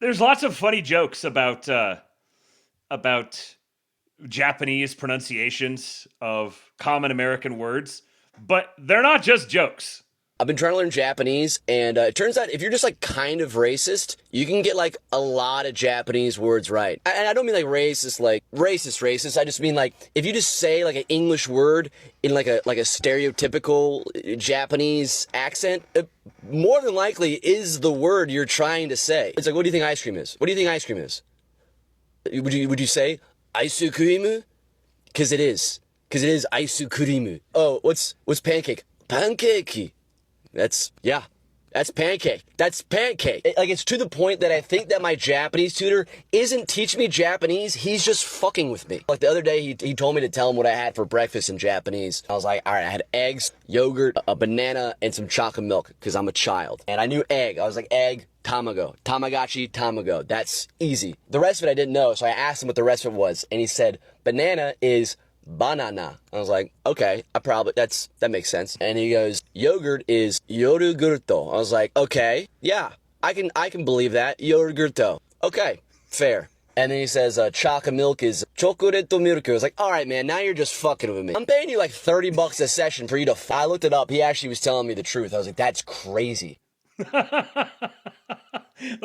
lots of funny jokes about Japanese pronunciations of common American words, but they're not just jokes. I've been trying to learn Japanese, and it turns out if you're just like kind of racist, you can get like a lot of Japanese words right. And I don't mean like racist, like racist. I just mean like if you just say like an English word in like a stereotypical Japanese accent, it more than likely is the word you're trying to say. It's like, what do you think ice cream is? What do you think ice cream is? Would you say ice cream? Because it is ice cream. Oh, what's pancake? Pancake. That's pancake. That's pancake. Like, it's to the point that I think that my Japanese tutor isn't teaching me Japanese. He's just fucking with me. Like the other day, he told me to tell him what I had for breakfast in Japanese. I was like, all right, I had eggs, yogurt, a banana, and some chocolate milk because I'm a child. And I knew egg. I was like, egg, tamago, tamagotchi, tamago. That's easy. The rest of it I didn't know, so I asked him what the rest of it was. And he said, banana is banana. I was like, okay, that makes sense. And he goes, yogurt is yorugurto. I was like, okay, yeah, I can believe that. Yorugurto. Okay, fair. And then he says, chocolate milk is chocoreto milk. I was like, all right, man, now you're just fucking with me. I'm paying you like $30 a session for you to... I looked it up. He actually was telling me the truth. I was like, that's crazy. Look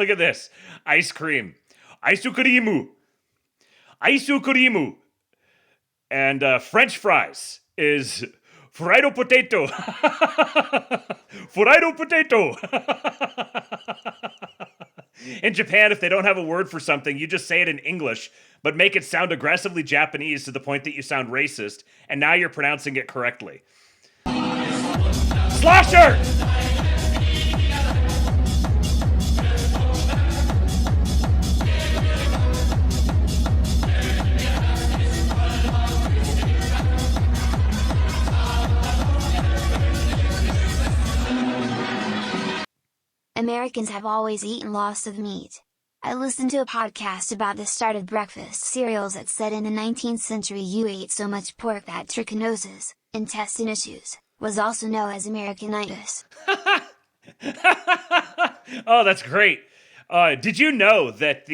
at this. Ice cream. Aisukurimu. Aisukurimu. And French fries is fried potato. Fried potato. In Japan, if they don't have a word for something, you just say it in English, but make it sound aggressively Japanese to the point that you sound racist, and now you're pronouncing it correctly. Slosher! Americans have always eaten lots of meat. I listened to a podcast about the start of breakfast cereals that said in the 19th century you ate so much pork that trichinosis, intestine issues, was also known as Americanitis. Oh, that's great. Did you know that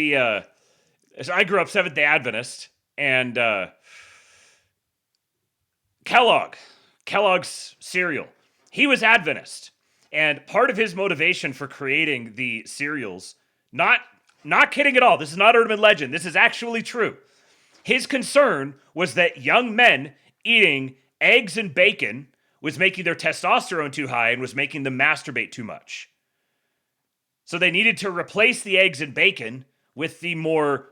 so I grew up Seventh-day Adventist, and Kellogg's cereal, he was Adventist. And part of his motivation for creating the cereals, not kidding at all, this is not urban legend, this is actually true. His concern was that young men eating eggs and bacon was making their testosterone too high and was making them masturbate too much. So they needed to replace the eggs and bacon with the more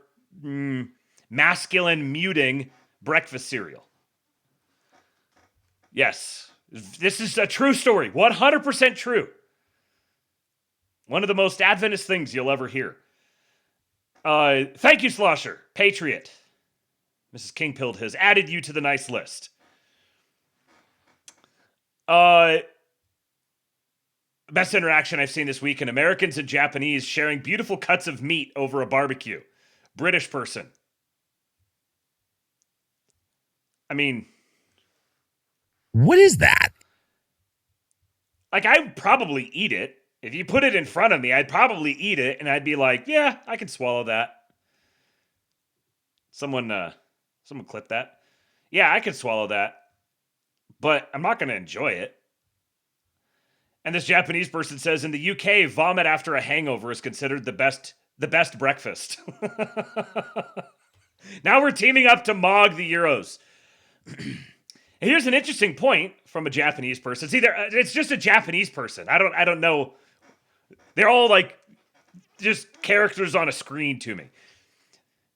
masculine muting breakfast cereal. Yes, this is a true story, 100% true. One of the most Adventist things you'll ever hear. Thank you, Slosher, Patriot. Mrs. Kingpild has added you to the nice list. Best interaction I've seen this weekend, Americans and Japanese sharing beautiful cuts of meat over a barbecue. British person. I mean, what is that? Like, I'd probably eat it. If you put it in front of me, I'd probably eat it, and I'd be like, yeah, I can swallow that. Someone clip that. Yeah, I could swallow that. But I'm not going to enjoy it. And this Japanese person says, in the UK, vomit after a hangover is considered the best breakfast. Now we're teaming up to mog the Euros. Here's an interesting point from a Japanese person. See, it's just a Japanese person. I don't know. They're all like just characters on a screen to me.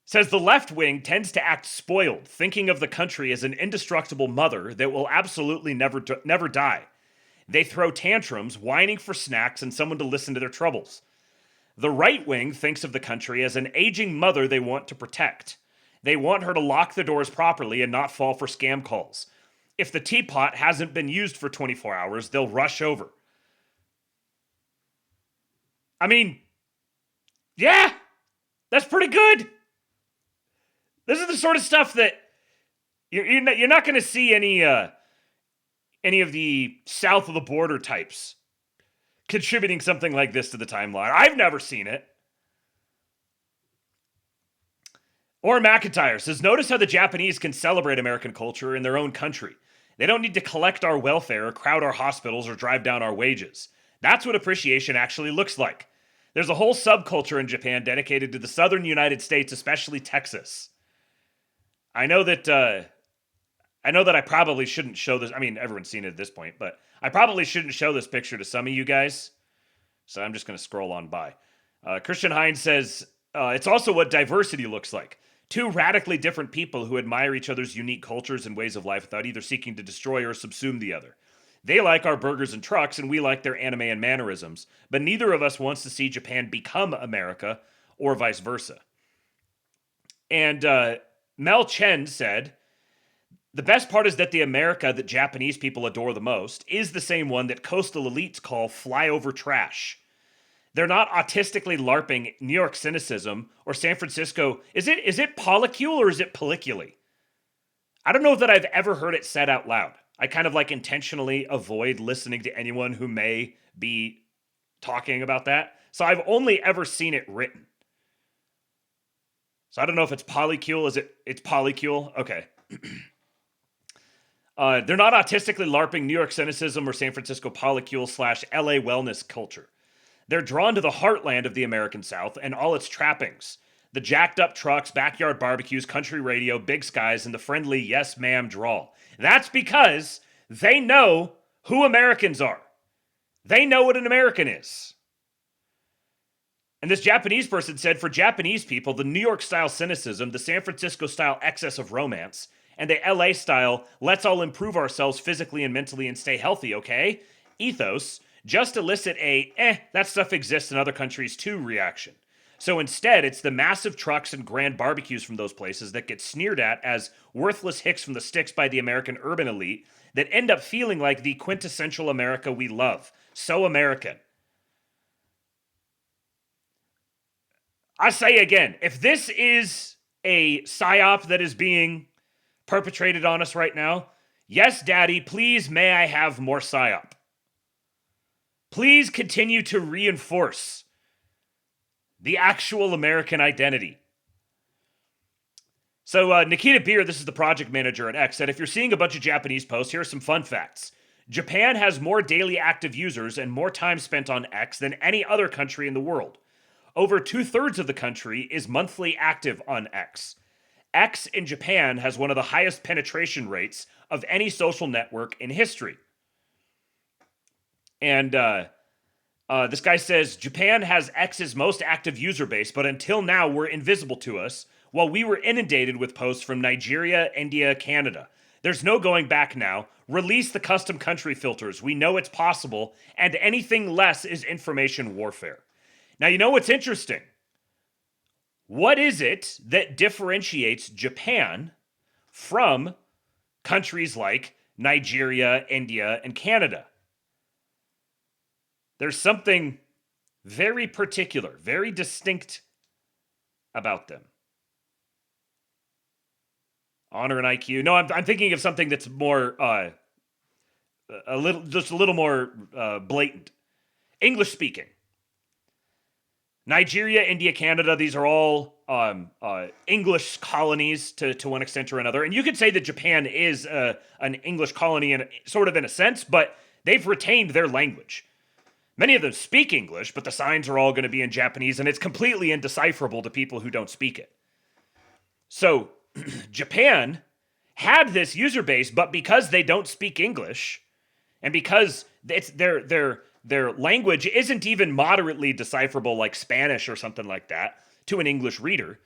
Says the left wing tends to act spoiled, thinking of the country as an indestructible mother that will absolutely never die. They throw tantrums, whining for snacks and someone to listen to their troubles. The right wing thinks of the country as an aging mother they want to protect. They want her to lock the doors properly and not fall for scam calls. If the teapot hasn't been used for 24 hours, they'll rush over. I mean, yeah, that's pretty good. This is the sort of stuff that you're not going to see any of the south of the border types contributing something like this to the timeline. I've never seen it. Or McIntyre says, notice how the Japanese can celebrate American culture in their own country. They don't need to collect our welfare, crowd our hospitals, or drive down our wages. That's what appreciation actually looks like. There's a whole subculture in Japan dedicated to the southern United States, especially Texas. I know that I probably shouldn't show this. I mean, everyone's seen it at this point, but I probably shouldn't show this picture to some of you guys. So I'm just going to scroll on by. Christian Hines says, it's also what diversity looks like. Two radically different people who admire each other's unique cultures and ways of life without either seeking to destroy or subsume the other. They like our burgers and trucks, and we like their anime and mannerisms, but neither of us wants to see Japan become America, or vice versa. And Mel Chen said, the best part is that the America that Japanese people adore the most is the same one that coastal elites call flyover trash. They're not autistically LARPing New York cynicism or San Francisco. Is it polycule or is it polycule? I don't know that I've ever heard it said out loud. I kind of like intentionally avoid listening to anyone who may be talking about that. So I've only ever seen it written. So I don't know if it's polycule. It's polycule? Okay. They're not autistically LARPing New York cynicism or San Francisco polycule / LA wellness culture. They're drawn to the heartland of the American South and all its trappings. The jacked up trucks, backyard barbecues, country radio, big skies, and the friendly yes ma'am drawl. That's because they know who Americans are. They know what an American is. And this Japanese person said, for Japanese people, the New York style cynicism, the San Francisco style excess of romance, and the LA style, let's all improve ourselves physically and mentally and stay healthy, okay? Ethos, just elicit a, that stuff exists in other countries too reaction. So instead, it's the massive trucks and grand barbecues from those places that get sneered at as worthless hicks from the sticks by the American urban elite that end up feeling like the quintessential America we love. So American. I say again, if this is a psyop that is being perpetrated on us right now, Yes, Daddy, please may I have more PSYOP. Please continue to reinforce the actual American identity. So Nikita Beer, this is the project manager at X, said, if you're seeing a bunch of Japanese posts, here are some fun facts. Japan has more daily active users and more time spent on X than any other country in the world. Over 2/3 of the country is monthly active on X. X in Japan has one of the highest penetration rates of any social network in history. And this guy says, Japan has X's most active user base, but until now were invisible to us, while we were inundated with posts from Nigeria, India, Canada. There's no going back now. Release the custom country filters. We know it's possible, and anything less is information warfare. Now, you know what's interesting? What is it that differentiates Japan from countries like Nigeria, India, and Canada? There's something very particular, very distinct about them. Honor and IQ. No, I'm thinking of something that's more, a little more blatant. English speaking. Nigeria, India, Canada, these are all English colonies to one extent or another. And you could say that Japan is an English colony in a sense, but they've retained their language. Many of them speak English, but the signs are all going to be in Japanese, and it's completely indecipherable to people who don't speak it. So Japan had this user base, but because they don't speak English, and because it's their language isn't even moderately decipherable like Spanish or something like that to an English reader,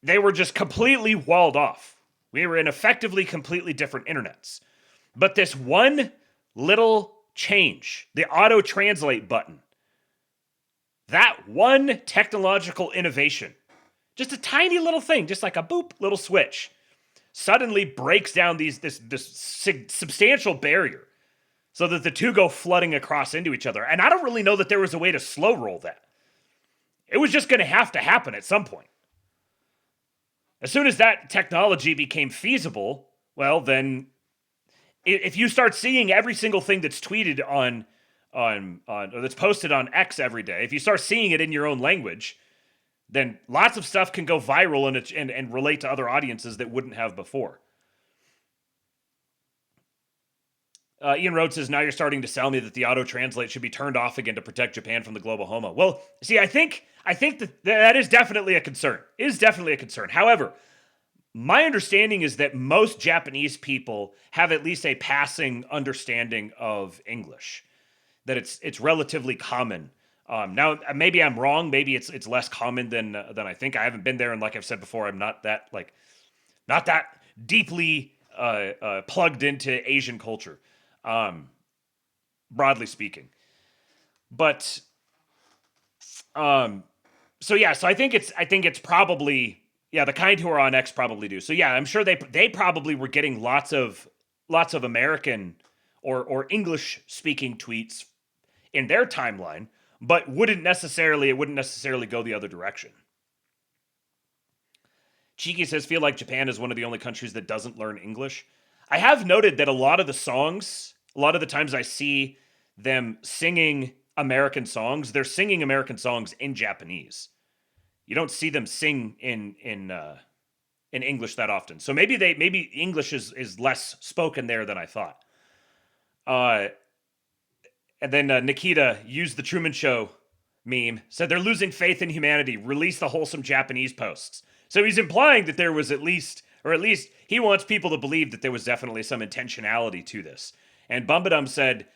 they were just completely walled off. We were in effectively completely different internets. But this one little change, the auto-translate button, that one technological innovation, just a tiny little thing, just like a boop little switch, suddenly breaks down this substantial barrier so that the two go flooding across into each other. And I don't really know that there was a way to slow roll that. It was just going to have to happen at some point. As soon as that technology became feasible, well, then if you start seeing every single thing that's tweeted or that's posted on X every day, if you start seeing it in your own language, then lots of stuff can go viral and relate to other audiences that wouldn't have before. Ian Rhodes says, now you're starting to sell me that the auto-translate should be turned off again to protect Japan from the global homo. Well, see, I think that is definitely a concern. It is definitely a concern. However, my understanding is that most Japanese people have at least a passing understanding of English, that it's relatively common. Now, maybe I'm wrong. Maybe it's less common than I think. I haven't been there, and like I've said before, I'm not that deeply plugged into Asian culture, broadly speaking. But so I think it's probably. Yeah, the kind who are on X probably do. So yeah, I'm sure they probably were getting lots of American or English speaking tweets in their timeline, but it wouldn't necessarily go the other direction. Cheeky says, feel like Japan is one of the only countries that doesn't learn English. I have noted that a lot of the times I see them singing American songs, they're singing American songs in Japanese. You don't see them sing in English that often. So maybe English is less spoken there than I thought. And then Nikita used the Truman Show meme, said they're losing faith in humanity. Release the wholesome Japanese posts. So he's implying that there was at least he wants people to believe that there was definitely some intentionality to this. And Bumbadum said,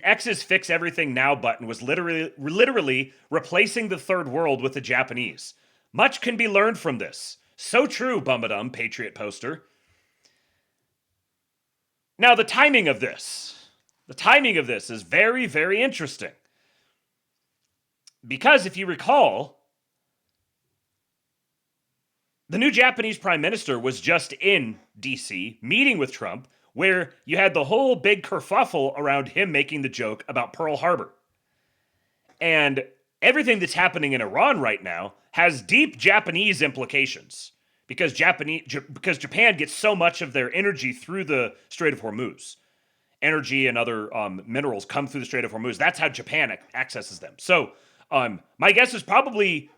X's Fix Everything Now button was literally replacing the third world with the Japanese. Much can be learned from this. So true, Bumbadum, Patriot poster. Now, the timing of this is very, very interesting. Because if you recall, the new Japanese prime minister was just in DC meeting with Trump, where you had the whole big kerfuffle around him making the joke about Pearl Harbor. And everything that's happening in Iran right now has deep Japanese implications. because Japan gets so much of their energy through the Strait of Hormuz. Energy and other minerals come through the Strait of Hormuz. That's how Japan accesses them. So my guess is probably,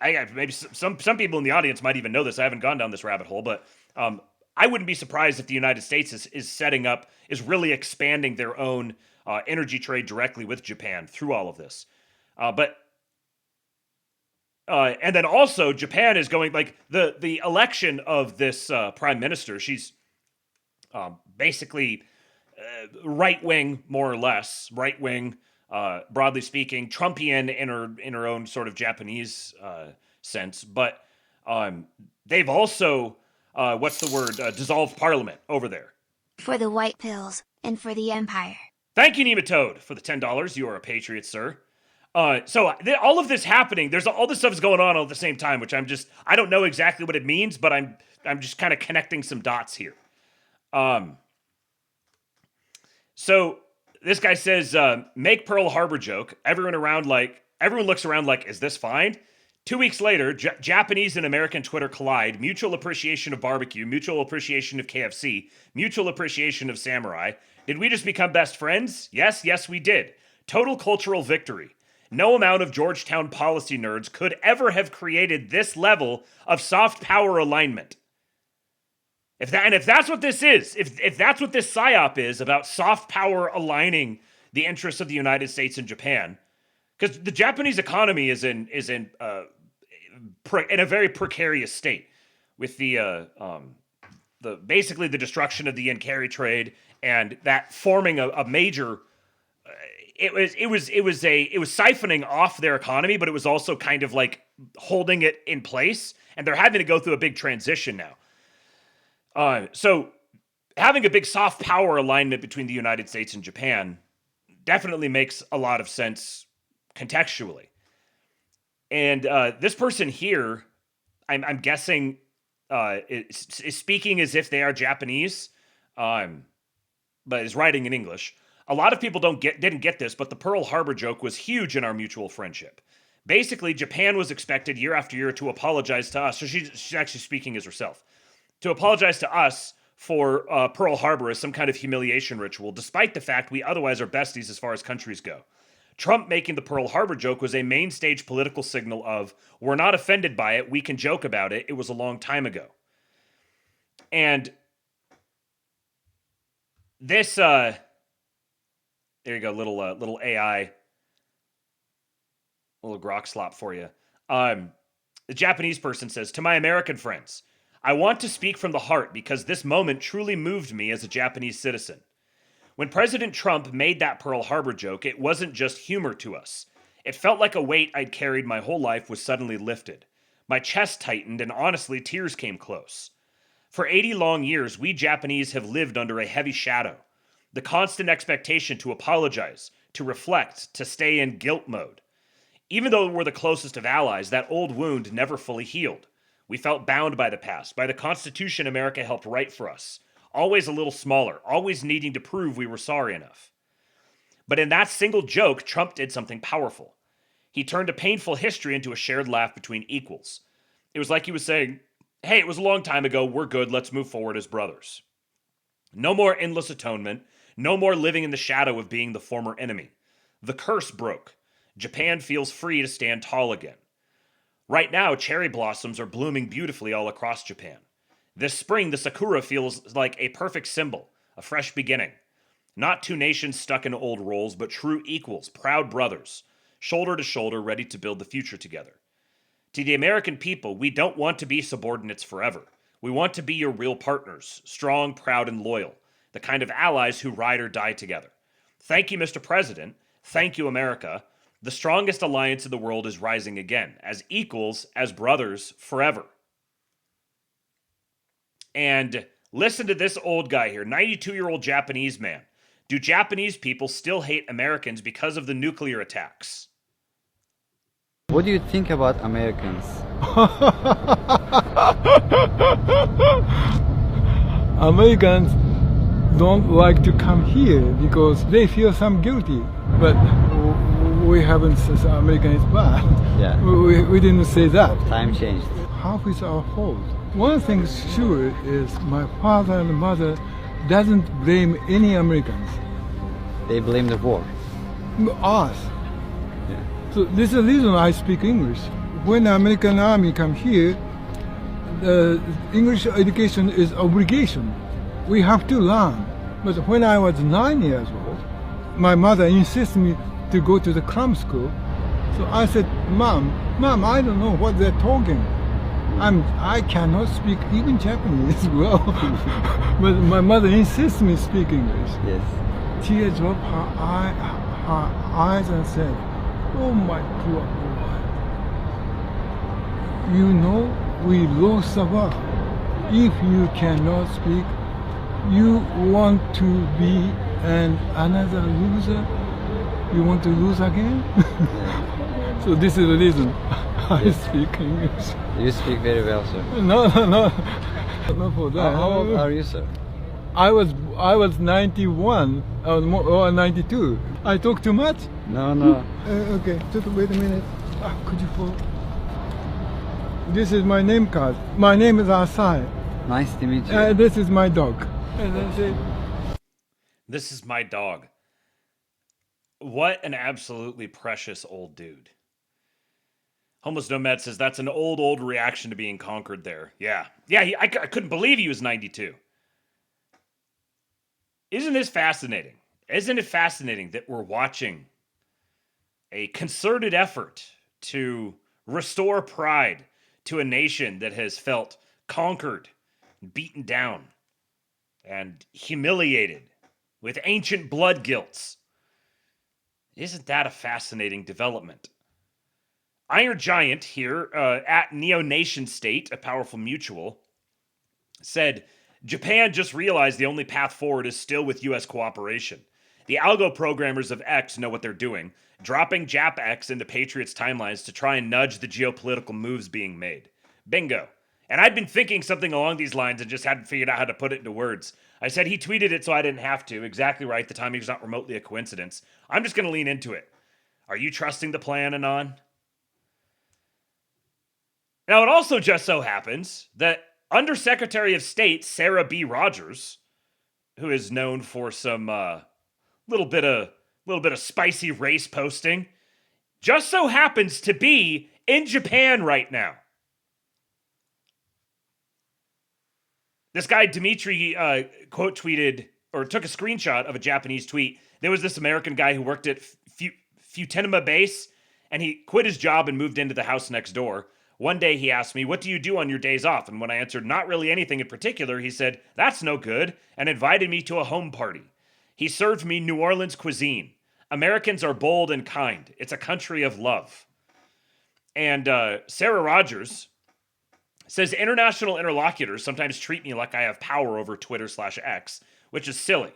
maybe some people in the audience might even know this. I haven't gone down this rabbit hole, but I wouldn't be surprised if the United States is really expanding their own energy trade directly with Japan through all of this. And then also Japan is going, like, the election of this prime minister. She's basically right-wing, more or less, right-wing, broadly speaking, Trumpian in her own sort of Japanese sense. But they've also, dissolved parliament over there. For the white pills, and for the empire. Thank you, Nematode, for the $10. You are a patriot, sir. So all of this happening, there's all this stuff is going on all at the same time, which I don't know exactly what it means, but I'm just kind of connecting some dots here. So this guy says, make Pearl Harbor joke. Everyone looks around like, is this fine? 2 weeks later, Japanese and American Twitter collide. Mutual appreciation of barbecue, mutual appreciation of KFC, mutual appreciation of samurai. Did we just become best friends? Yes, we did. Total cultural victory. No amount of Georgetown policy nerds could ever have created this level of soft power alignment. If that's what this is, if that's what this psyop is about soft power aligning the interests of the United States and Japan, because the Japanese economy is in a very precarious state with basically the destruction of the yen carry trade and that forming a major. It was siphoning off their economy, but it was also kind of like holding it in place, and they're having to go through a big transition now. So having a big soft power alignment between the United States and Japan definitely makes a lot of sense contextually. And this person here, I'm guessing, is speaking as if they are Japanese, but is writing in English. A lot of people didn't get this, but the Pearl Harbor joke was huge in our mutual friendship. Basically, Japan was expected year after year to apologize to us. So she's actually speaking as herself. To apologize to us for Pearl Harbor as some kind of humiliation ritual, despite the fact we otherwise are besties as far as countries go. Trump making the Pearl Harbor joke was a main stage political signal of, we're not offended by it, we can joke about it, it was a long time ago. And this, there you go, little AI, little grok slop for you. The Japanese person says, to my American friends, I want to speak from the heart because this moment truly moved me as a Japanese citizen. When President Trump made that Pearl Harbor joke, it wasn't just humor to us. It felt like a weight I'd carried my whole life was suddenly lifted. My chest tightened and honestly tears came close. For 80 long years, we Japanese have lived under a heavy shadow. The constant expectation to apologize, to reflect, to stay in guilt mode. Even though we're the closest of allies, that old wound never fully healed. We felt bound by the past, by the Constitution America helped write for us. Always a little smaller, always needing to prove we were sorry enough. But in that single joke, Trump did something powerful. He turned a painful history into a shared laugh between equals. It was like he was saying, hey, it was a long time ago, we're good, let's move forward as brothers. No more endless atonement, no more living in the shadow of being the former enemy. The curse broke. Japan feels free to stand tall again. Right now, cherry blossoms are blooming beautifully all across Japan. This spring, the sakura feels like a perfect symbol, a fresh beginning. Not two nations stuck in old roles, but true equals, proud brothers, shoulder to shoulder, ready to build the future together. To the American people, we don't want to be subordinates forever. We want to be your real partners, strong, proud, and loyal, the kind of allies who ride or die together. Thank you, Mr. President. Thank you, America. The strongest alliance in the world is rising again, as equals, as brothers, forever. And listen to this old guy here, 92-year-old Japanese man. Do Japanese people still hate Americans because of the nuclear attacks? What do you think about Americans? Americans don't like to come here because they feel some guilty. But we haven't said American is bad. Yeah. We didn't say that. Time changed. half is our fault. One thing sure is my father and mother doesn't blame any Americans. They blame the war. Us. So this is the reason I speak English. When the American army come here, English education is obligation. We have to learn. But when I was 9 years old, my mother insisted me to go to the cram school. So I said, Mom, I don't know what they're talking. I cannot speak even Japanese well. But my mother insists me speak English. Yes. Tears dropped her eyes and said, oh my poor boy. You know, we lost the war. If you cannot speak, you want to be another loser? You want to lose again? So this is the reason I speak English. You speak very well, sir. No. Not for that. How old are you, sir? I was 91. I was more 92. I talk too much? No. Okay, just wait a minute. Could you follow? This is my name card. My name is Asai. Nice to meet you. This is my dog. And that's it. This is my dog. What an absolutely precious old dude. Homeless Nomad says that's an old reaction to being conquered there. Yeah, I couldn't believe he was 92. Isn't this fascinating? Isn't it fascinating that we're watching a concerted effort to restore pride to a nation that has felt conquered, beaten down, and humiliated with ancient blood guilts? Isn't that a fascinating development? Iron Giant here at Neo Nation State, a powerful mutual, said, Japan just realized the only path forward is still with U.S. cooperation. The algo programmers of X know what they're doing, dropping JapX into Patriots timelines to try and nudge the geopolitical moves being made. Bingo. And I'd been thinking something along these lines and just hadn't figured out how to put it into words. I said he tweeted it so I didn't have to. Exactly right. The timing was not remotely a coincidence. I'm just going to lean into it. Are you trusting the plan, Anon? Now, it also just so happens that Undersecretary of State Sarah B. Rogers, who is known for some little bit of spicy race posting, just so happens to be in Japan right now. This guy Dimitri quote tweeted or took a screenshot of a Japanese tweet. There was this American guy who worked at Futenma Base, and he quit his job and moved into the house next door. One day he asked me, what do you do on your days off? And when I answered, not really anything in particular, he said, that's no good, and invited me to a home party. He served me New Orleans cuisine. Americans are bold and kind. It's a country of love. And Sarah Rogers says, international interlocutors sometimes treat me like I have power over Twitter/X, which is silly.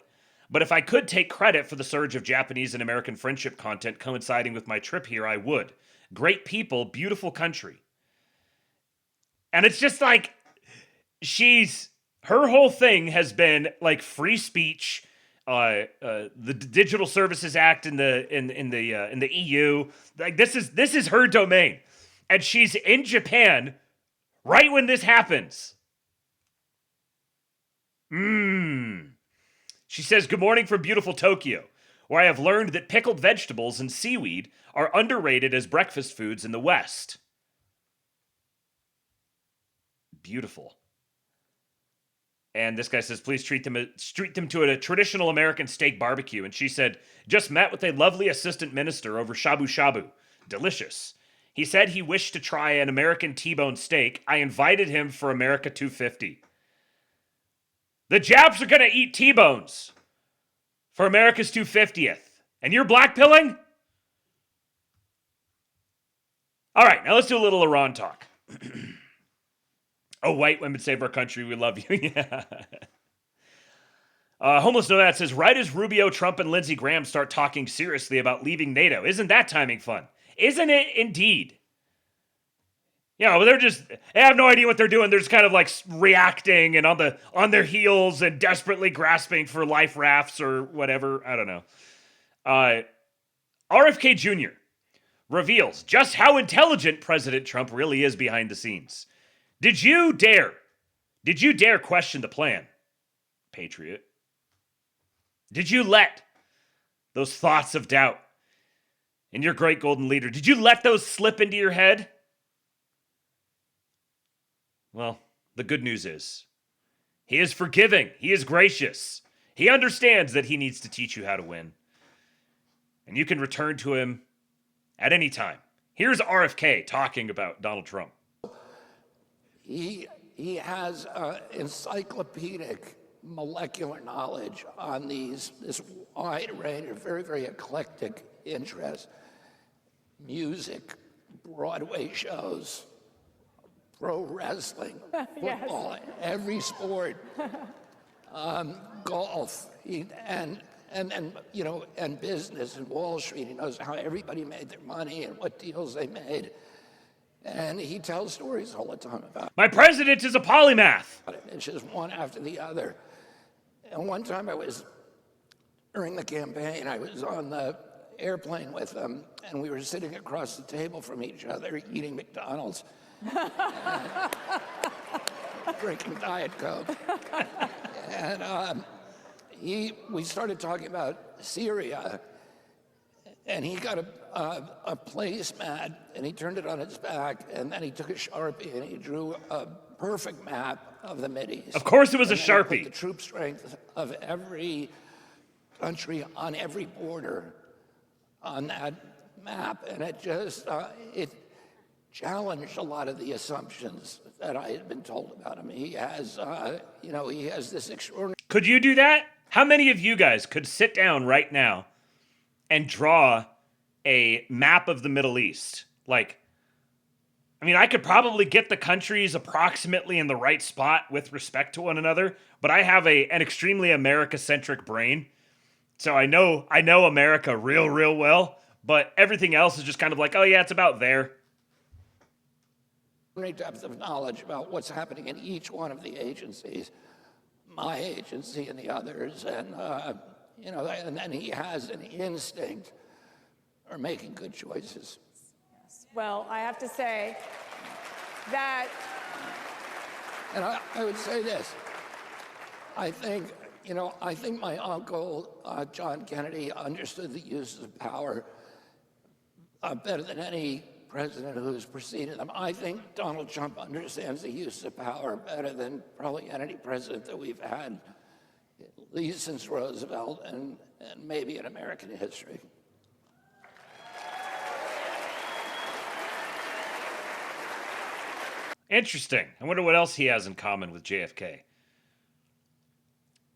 But if I could take credit for the surge of Japanese and American friendship content coinciding with my trip here, I would. Great people, beautiful country. And it's just like, her whole thing has been like free speech, the Digital Services Act in the EU. Like this is her domain, and she's in Japan right when this happens. She says, good morning from beautiful Tokyo, where I have learned that pickled vegetables and seaweed are underrated as breakfast foods in the West. Beautiful. And this guy says, please treat them to a traditional American steak barbecue. And she said, just met with a lovely assistant minister over shabu shabu. Delicious. He said he wished to try an American T-bone steak. I invited him for America 250. The Japs are going to eat T-bones for America's 250th. And you're blackpilling? All right, now let's do a little Iran talk. Oh, white women save our country. We love you. Yeah. Homeless Nomad says, right as Rubio, Trump, and Lindsey Graham start talking seriously about leaving NATO. Isn't that timing fun? Isn't it indeed? You know, they have no idea what they're doing. They're just kind of like reacting and on their heels and desperately grasping for life rafts or whatever. I don't know. RFK Jr. reveals just how intelligent President Trump really is behind the scenes. Did you dare question the plan, patriot? Did you let those thoughts of doubt in your great golden leader, did you let those slip into your head? Well, the good news is, he is forgiving. He is gracious. He understands that he needs to teach you how to win. And you can return to him at any time. Here's RFK talking about Donald Trump. He has encyclopedic molecular knowledge on this wide range of very, very eclectic interests. Music, Broadway shows, pro wrestling, football, every sport, golf, and business and Wall Street. He knows how everybody made their money and what deals they made. And he tells stories all the time about it. My president is a polymath. It's just one after the other. And one time during the campaign, I was on the airplane with him, and we were sitting across the table from each other, eating McDonald's, drinking Diet Coke. And we started talking about Syria, and he got a placemat, and he turned it on its back, and then he took a Sharpie, and he drew a perfect map of the Mideast. Of course it was a And then he put Sharpie. the troop strength of every country on every border on that map, and it just, it challenged a lot of the assumptions that I had been told about him. He has, he has this extraordinary... Could you do that? How many of you guys could sit down right now and draw a map of the Middle East? I could probably get the countries approximately in the right spot with respect to one another, but I have an extremely America-centric brain. So I know America real well, but everything else is just kind of like, oh yeah, it's about there. Great depth of knowledge about what's happening in each one of the agencies, my agency and the others, and and then he has an instinct for making good choices. Well, I have to say that... And I would say this. I think my uncle, John Kennedy, understood the uses of power better than any president who's preceded them. I think Donald Trump understands the use of power better than probably any president that we've had, at least since Roosevelt and maybe in American history. Interesting. I wonder what else he has in common with JFK.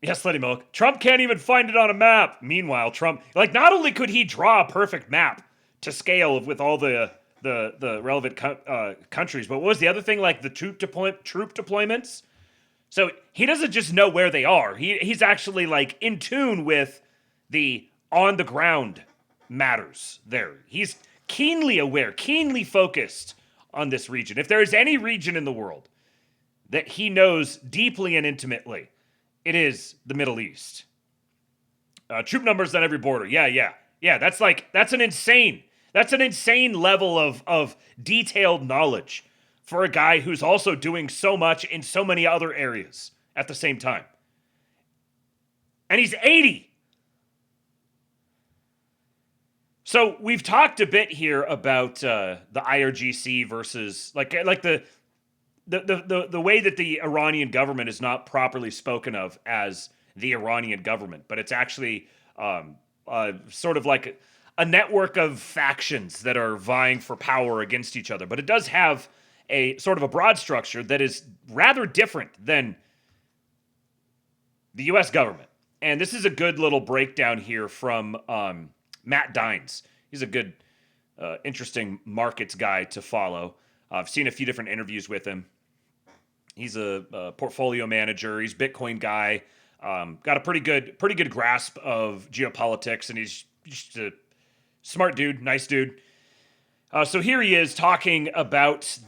Yes, Letty Milk. Trump can't even find it on a map. Meanwhile, Trump, not only could he draw a perfect map to scale with all the relevant countries, but what was the other thing, like the troop deployments? So he doesn't just know where they are. He's actually in tune with the on the ground matters there. He's keenly aware, keenly focused on this region. If there is any region in the world that he knows deeply and intimately, it is the Middle East. Troop numbers on every border. Yeah. That's an insane level of detailed knowledge for a guy who's also doing so much in so many other areas at the same time. And he's 80. So we've talked a bit here about the IRGC versus the way that the Iranian government is not properly spoken of as the Iranian government, but it's actually sort of like a network of factions that are vying for power against each other. But it does have a sort of a broad structure that is rather different than the U.S. government. And this is a good little breakdown here from Matt Dines. He's a good, interesting markets guy to follow. I've seen a few different interviews with him. He's a portfolio manager. He's a Bitcoin guy. Got a pretty good grasp of geopolitics, and he's just a smart dude, nice dude. So here he is talking about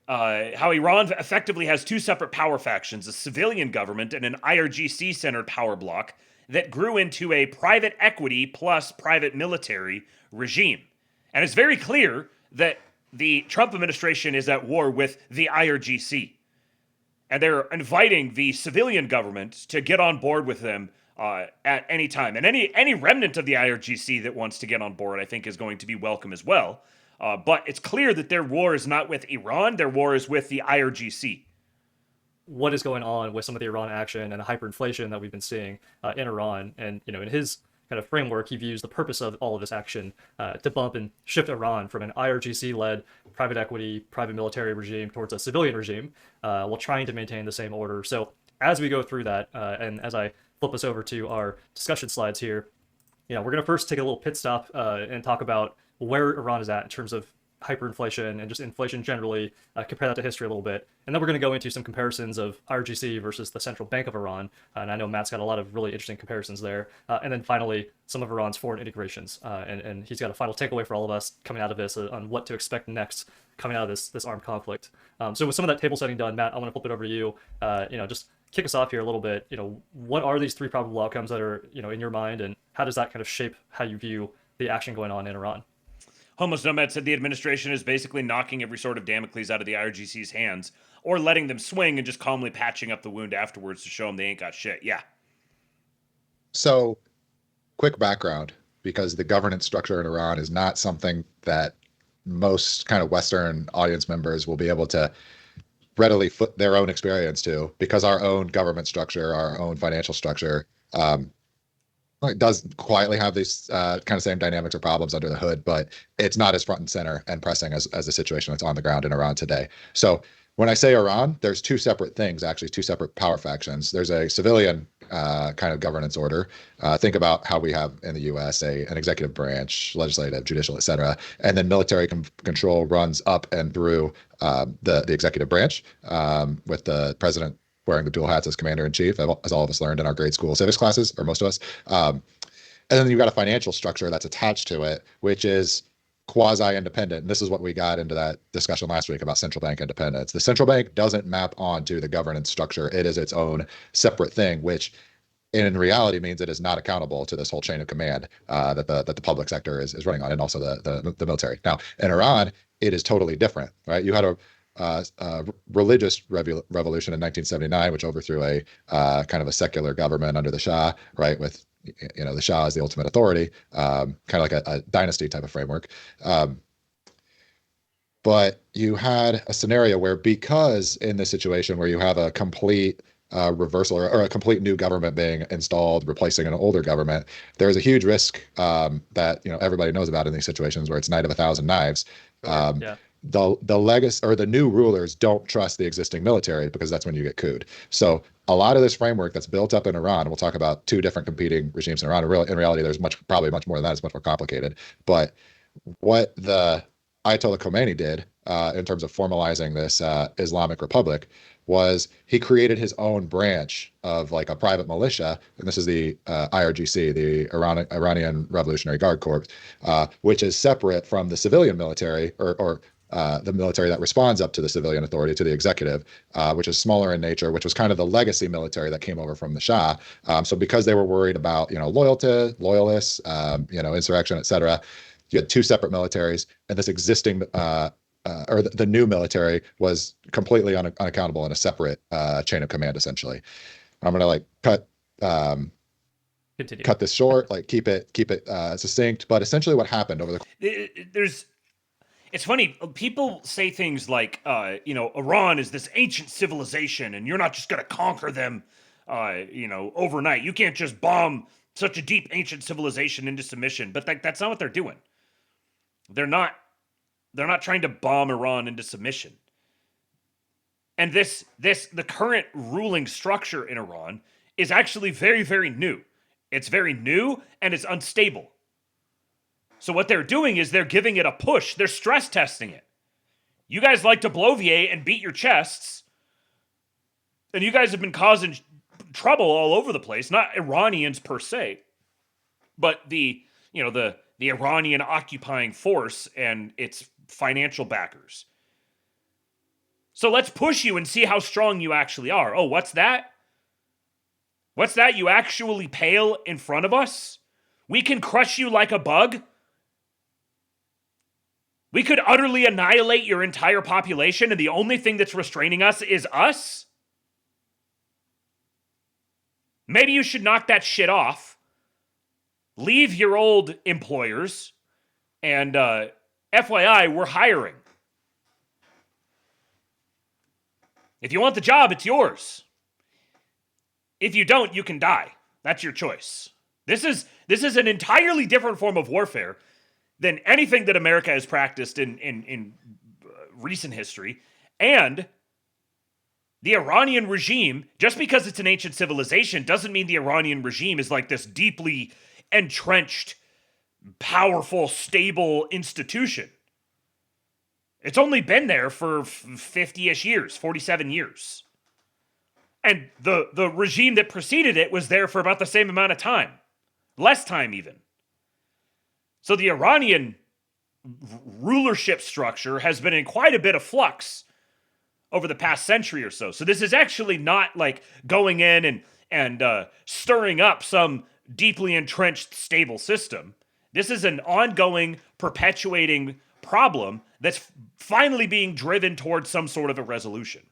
how Iran effectively has two separate power factions, a civilian government and an IRGC-centered power bloc that grew into a private equity plus private military regime. And it's very clear that the Trump administration is at war with the IRGC. And they're inviting the civilian government to get on board with them at any time. And any remnant of the IRGC that wants to get on board, I think, is going to be welcome as well. But it's clear that their war is not with Iran. Their war is with the IRGC. What is going on with some of the Iran action and the hyperinflation that we've been seeing in Iran? And, in his kind of framework, he views the purpose of all of this action to bump and shift Iran from an IRGC-led private equity, private military regime towards a civilian regime while trying to maintain the same order. So as we go through that, and as I flip us over to our discussion slides here, we're going to first take a little pit stop and talk about where Iran is at in terms of hyperinflation and just inflation generally, compare that to history a little bit. And then we're going to go into some comparisons of IRGC versus the Central Bank of Iran. And I know Matt's got a lot of really interesting comparisons there. And then finally, some of Iran's foreign integrations. And he's got a final takeaway for all of us coming out of this on what to expect next coming out of this armed conflict. So with some of that table setting done, Matt, I want to flip it over to you. Just kick us off here a little bit. What are these three probable outcomes that are, in your mind, and how does that kind of shape how you view the action going on in Iran? Homeless Nomad said the administration is basically knocking every sort of Damocles out of the IRGC's hands, or letting them swing and just calmly patching up the wound afterwards to show them they ain't got shit. Yeah. So, quick background, because the governance structure in Iran is not something that most kind of Western audience members will be able to readily foot their own experience to, because our own government structure, our own financial structure, it does quietly have these kind of same dynamics or problems under the hood, but it's not as front and center and pressing as the situation that's on the ground in Iran today. So when I say Iran, there's two separate things, actually, two separate power factions. There's a civilian kind of governance order. Think about how we have in the U.S. An executive branch, legislative, judicial, et cetera, and then military control runs up and through the executive branch with the president wearing the dual hats as commander-in-chief, as all of us learned in our grade school civics classes, or most of us. And then you've got a financial structure that's attached to it, which is quasi-independent. And this is what we got into that discussion last week about central bank independence. The central bank doesn't map onto the governance structure. It is its own separate thing, which in reality means it is not accountable to this whole chain of command that the public sector is running on, and also the military. Now, in Iran, it is totally different, right? You had a religious revolution in 1979, which overthrew a kind of a secular government under the Shah, right? With the Shah as the ultimate authority, kind of like a dynasty type of framework. But you had a scenario where, because in this situation where you have a complete reversal or a complete new government being installed, replacing an older government, there is a huge risk that everybody knows about in these situations where it's Night of a Thousand Knives. The legacy or the new rulers don't trust the existing military, because that's when you get couped. So a lot of this framework that's built up in Iran, we'll talk about two different competing regimes in Iran. In reality, there's probably much more than that. It's much more complicated. But what the Ayatollah Khomeini did in terms of formalizing this Islamic Republic was he created his own branch of like a private militia, and this is the IRGC, the Iranian Revolutionary Guard Corps, which is separate from the civilian military or the military that responds up to the civilian authority, to the executive, which is smaller in nature, which was kind of the legacy military that came over from the Shah. So because they were worried about loyalists, insurrection, et cetera, you had two separate militaries, and this existing or the new military was completely unaccountable in a separate chain of command, essentially. I'm gonna cut this short, keep it succinct. But essentially, what happened over it's funny. People say things like, Iran is this ancient civilization, and you're not just gonna conquer them, overnight. You can't just bomb such a deep ancient civilization into submission. But that's not what they're doing. They're not trying to bomb Iran into submission. And the current ruling structure in Iran is actually very, very new. It's very new, and it's unstable. So what they're doing is they're giving it a push. They're stress testing it. You guys like to bloviate and beat your chests, and you guys have been causing trouble all over the place. Not Iranians per se, but the Iranian occupying force and its financial backers. So let's push you and see how strong you actually are. Oh, what's that? What's that? You actually pale in front of us? We can crush you like a bug? We could utterly annihilate your entire population, and the only thing that's restraining us is us? Maybe you should knock that shit off. Leave your old employers, and FYI, we're hiring. If you want the job, it's yours. If you don't, you can die. That's your choice. This is an entirely different form of warfare than anything that America has practiced in recent history. And the Iranian regime, just because it's an ancient civilization, doesn't mean the Iranian regime is like this deeply entrenched, powerful, stable institution. It's only been there for 50-ish years, 47 years. And the regime that preceded it was there for about the same amount of time. Less time, even. So the Iranian rulership structure has been in quite a bit of flux over the past century or so. So this is actually not like going in and stirring up some deeply entrenched, stable system. This is an ongoing, perpetuating problem that's finally being driven towards some sort of a resolution.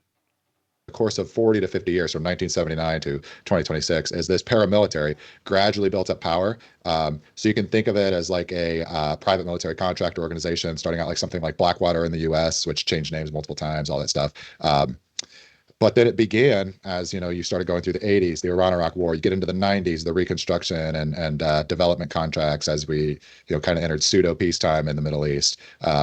The course of 40 to 50 years from 1979 to 2026 is this paramilitary gradually built up power. So you can think of it as like a private military contractor organization, starting out like something like Blackwater in the US, which changed names multiple times, all that stuff. But then it began as, you started going through the 80s, the Iran-Iraq War, you get into the 90s, the reconstruction and development contracts as we, kind of entered pseudo peacetime in the Middle East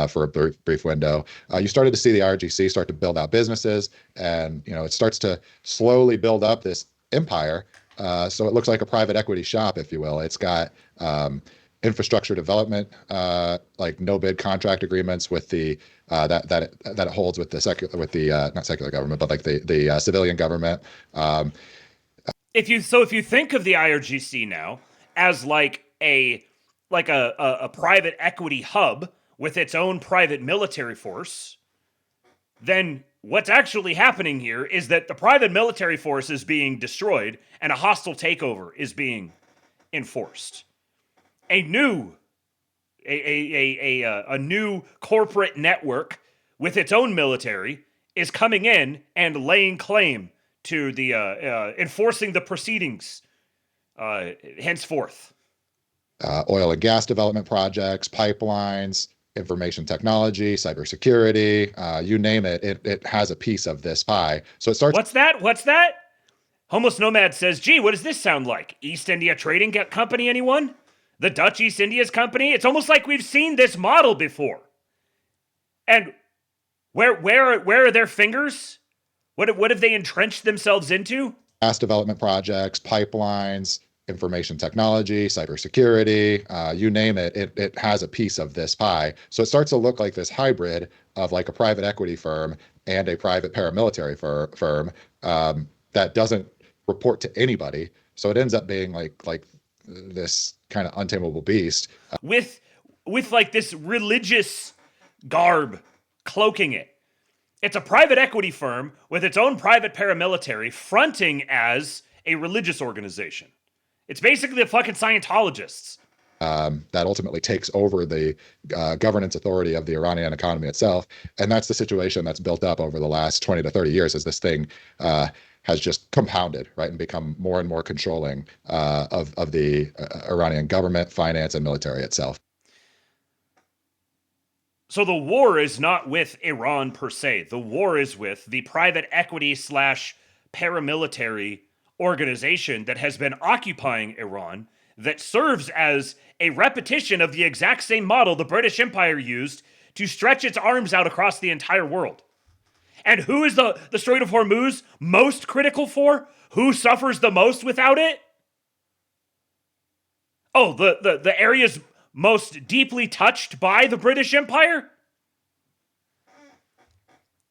for a brief window. You started to see the IRGC start to build out businesses, and, it starts to slowly build up this empire. So it looks like a private equity shop, if you will. It's got infrastructure development, like no bid contract agreements with the that it holds with the not secular government, but like the civilian government. If you think of the IRGC now as like a private equity hub with its own private military force, then what's actually happening here is that the private military force is being destroyed and a hostile takeover is being enforced. A new corporate network with its own military is coming in and laying claim to the enforcing the proceedings henceforth. Oil and gas development projects, pipelines, information technology, cybersecurity, you name it, it has a piece of this pie. So it starts. What's that? Homeless Nomad says, gee, what does this sound like? East India Trading Company, anyone? The Dutch East India's Company? It's almost like we've seen this model before. And where are their fingers? What have they entrenched themselves into? Gas development projects, pipelines, information technology, cybersecurity, you name it, it has a piece of this pie. So it starts to look like this hybrid of like a private equity firm and a private paramilitary firm that doesn't report to anybody. So it ends up being like this kind of untamable beast. With like this religious garb cloaking it. It's a private equity firm with its own private paramilitary fronting as a religious organization. It's basically the fucking Scientologists. That ultimately takes over the governance authority of the Iranian economy itself. And that's the situation that's built up over the last 20 to 30 years as this thing has just compounded, right, and become more and more controlling of the Iranian government, finance, and military itself. So the war is not with Iran per se. The war is with the private equity / paramilitary organization that has been occupying Iran, that serves as a repetition of the exact same model the British Empire used to stretch its arms out across the entire world. And who is the Strait of Hormuz most critical for? Who suffers the most without it? Oh, the areas most deeply touched by the British Empire?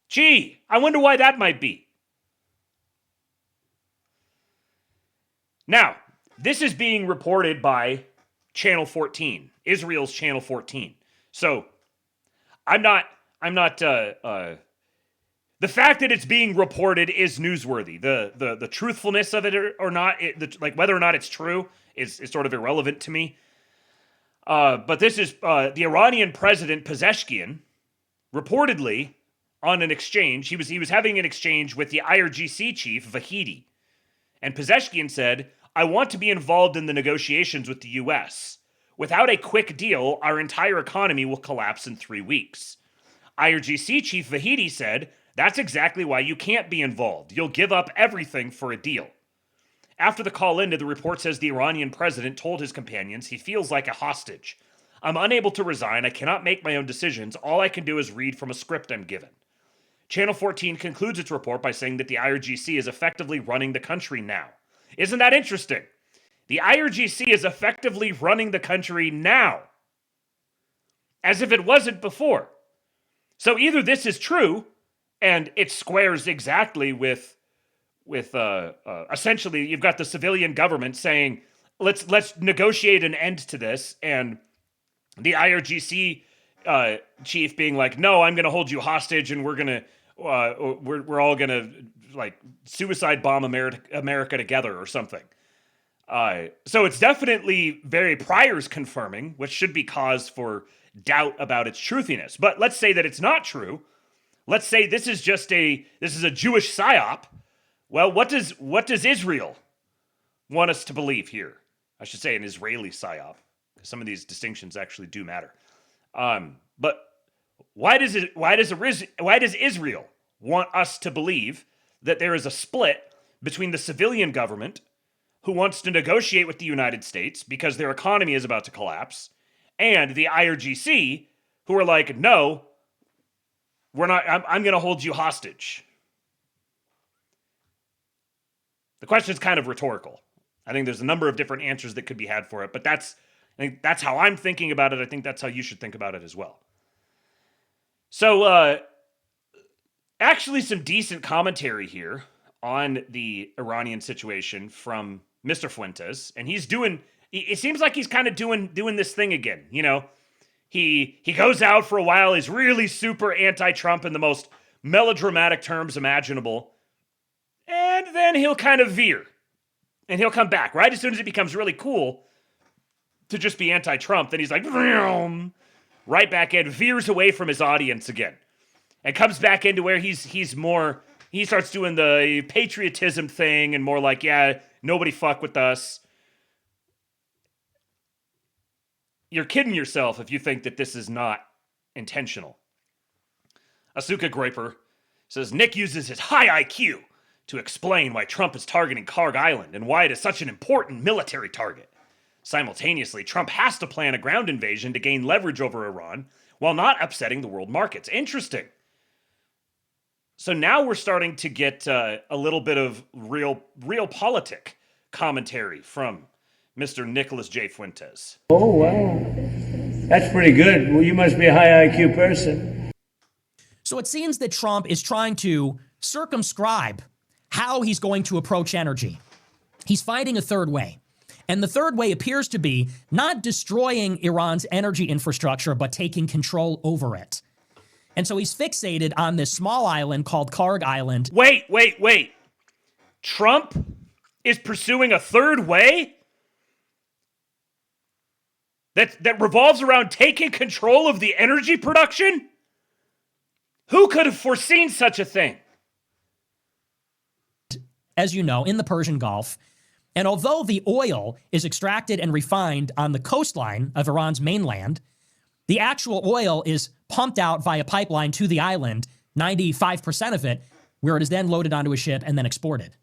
Gee, I wonder why that might be. Now, this is being reported by Channel 14, Israel's Channel 14. So, I'm not the fact that it's being reported is newsworthy. The truthfulness of it or not, like whether or not it's true is sort of irrelevant to me. But this is the Iranian president Pezeshkian reportedly on an exchange. He was having an exchange with the IRGC chief Vahidi, and Pezeshkian said, "I want to be involved in the negotiations with the U.S. Without a quick deal, our entire economy will collapse in 3 weeks." IRGC chief Vahidi said, "That's exactly why you can't be involved. You'll give up everything for a deal." After the call ended, the report says the Iranian president told his companions he feels like a hostage. "I'm unable to resign. I cannot make my own decisions. All I can do is read from a script I'm given." Channel 14 concludes its report by saying that the IRGC is effectively running the country now. Isn't that interesting? The IRGC is effectively running the country now, as if it wasn't before. So either this is true, and it squares exactly with essentially you've got the civilian government saying, let's negotiate an end to this, and the IRGC chief being like, "No, I'm going to hold you hostage, and we're all going to like suicide bomb America together or something." So it's definitely very priors confirming, which should be cause for doubt about its truthiness. But let's say that it's not true. Let's say this is a Jewish psyop. Well, what does Israel want us to believe here? I should say an Israeli psyop. Some of these distinctions actually do matter. But why does Israel want us to believe that there is a split between the civilian government, who wants to negotiate with the United States because their economy is about to collapse, and the IRGC, who are like, "No, we're not. I'm going to hold you hostage"? The question is kind of rhetorical. I think there's a number of different answers that could be had for it, but I think that's how I'm thinking about it. I think that's how you should think about it as well. So, actually some decent commentary here on the Iranian situation from Mr. Fuentes, and it seems like he's kind of doing this thing again, you know? He goes out for a while, he's really super anti-Trump in the most melodramatic terms imaginable, and then he'll kind of veer, and he'll come back, right? As soon as it becomes really cool to just be anti-Trump, then he's like, right back in, veers away from his audience again, and comes back into where he starts doing the patriotism thing, and more like, yeah, nobody fuck with us. You're kidding yourself if you think that this is not intentional. Asuka Groiper says, Nick uses his high IQ to explain why Trump is targeting Karg Island and why it is such an important military target. Simultaneously, Trump has to plan a ground invasion to gain leverage over Iran while not upsetting the world markets. Interesting. So now we're starting to get a little bit of realpolitik commentary from Mr. Nicholas J. Fuentes. Oh, wow. That's pretty good. Well, you must be a high IQ person. So it seems that Trump is trying to circumscribe how he's going to approach energy. He's finding a third way. And the third way appears to be not destroying Iran's energy infrastructure, but taking control over it. And so he's fixated on this small island called Karg Island. Wait. Trump is pursuing a third way? That revolves around taking control of the energy production? Who could have foreseen such a thing? As you know, in the Persian Gulf. And although the oil is extracted and refined on the coastline of Iran's mainland, the actual oil is pumped out via pipeline to the island, 95% of it, where it is then loaded onto a ship and then exported.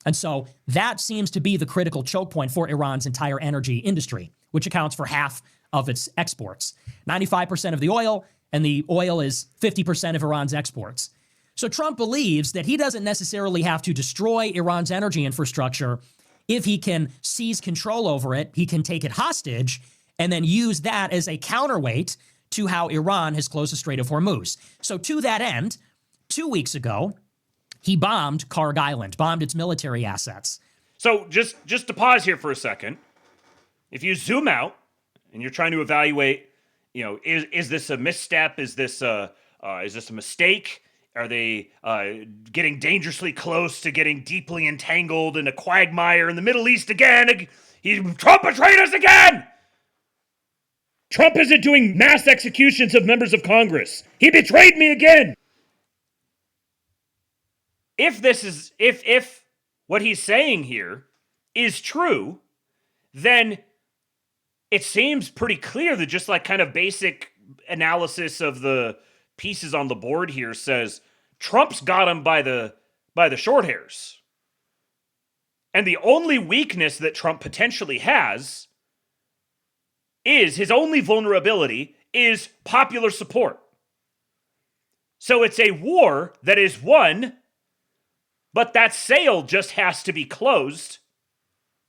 And so that seems to be the critical choke point for Iran's entire energy industry, which accounts for half of its exports. 95% of the oil, and the oil is 50% of Iran's exports. So Trump believes that he doesn't necessarily have to destroy Iran's energy infrastructure. If he can seize control over it, he can take it hostage and then use that as a counterweight to how Iran has closed the Strait of Hormuz. So to that end, 2 weeks ago, he bombed Karg Island, bombed its military assets. So just to pause here for a second, if you zoom out and you're trying to evaluate, you know, is this a misstep? Is this a mistake? Are they getting dangerously close to getting deeply entangled in a quagmire in the Middle East again? Trump betrayed us again! Trump isn't doing mass executions of members of Congress. He betrayed me again. If what he's saying here is true, then it seems pretty clear that just like kind of basic analysis of the pieces on the board here says Trump's got him by the short hairs. And the only weakness that Trump potentially has is his only vulnerability is popular support. So it's a war that is won, but that sale just has to be closed,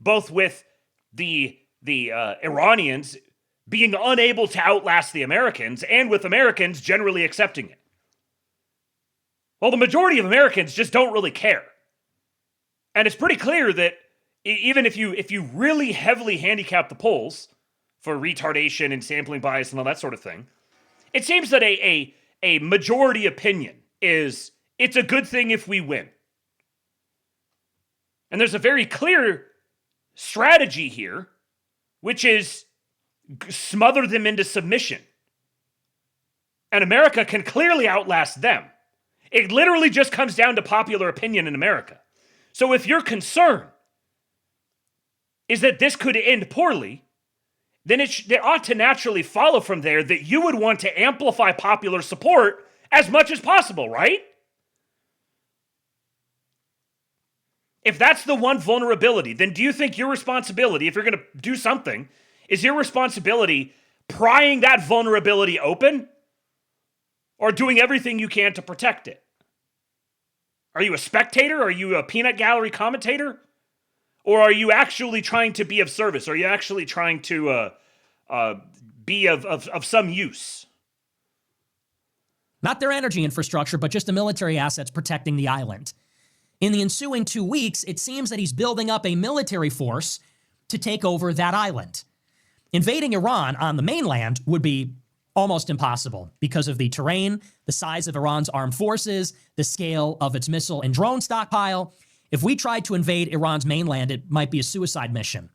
both with the Iranians being unable to outlast the Americans and with Americans generally accepting it. Well, the majority of Americans just don't really care. And it's pretty clear that even if you really heavily handicap the polls for retardation and sampling bias and all that sort of thing, it seems that a majority opinion is it's a good thing if we win. And there's a very clear strategy here, which is smother them into submission. And America can clearly outlast them. It literally just comes down to popular opinion in America. So if your concern is that this could end poorly, then it ought to naturally follow from there that you would want to amplify popular support as much as possible, right? If that's the one vulnerability, then do you think your responsibility, if you're going to do something, is your responsibility prying that vulnerability open or doing everything you can to protect it? Are you a spectator? Are you a peanut gallery commentator? Or are you actually trying to be of service? Are you actually trying to be of some use? Not their energy infrastructure, but just the military assets protecting the island. In the ensuing 2 weeks, it seems that he's building up a military force to take over that island. Invading Iran on the mainland would be almost impossible because of the terrain, the size of Iran's armed forces, the scale of its missile and drone stockpile. If we tried to invade Iran's mainland, it might be a suicide mission.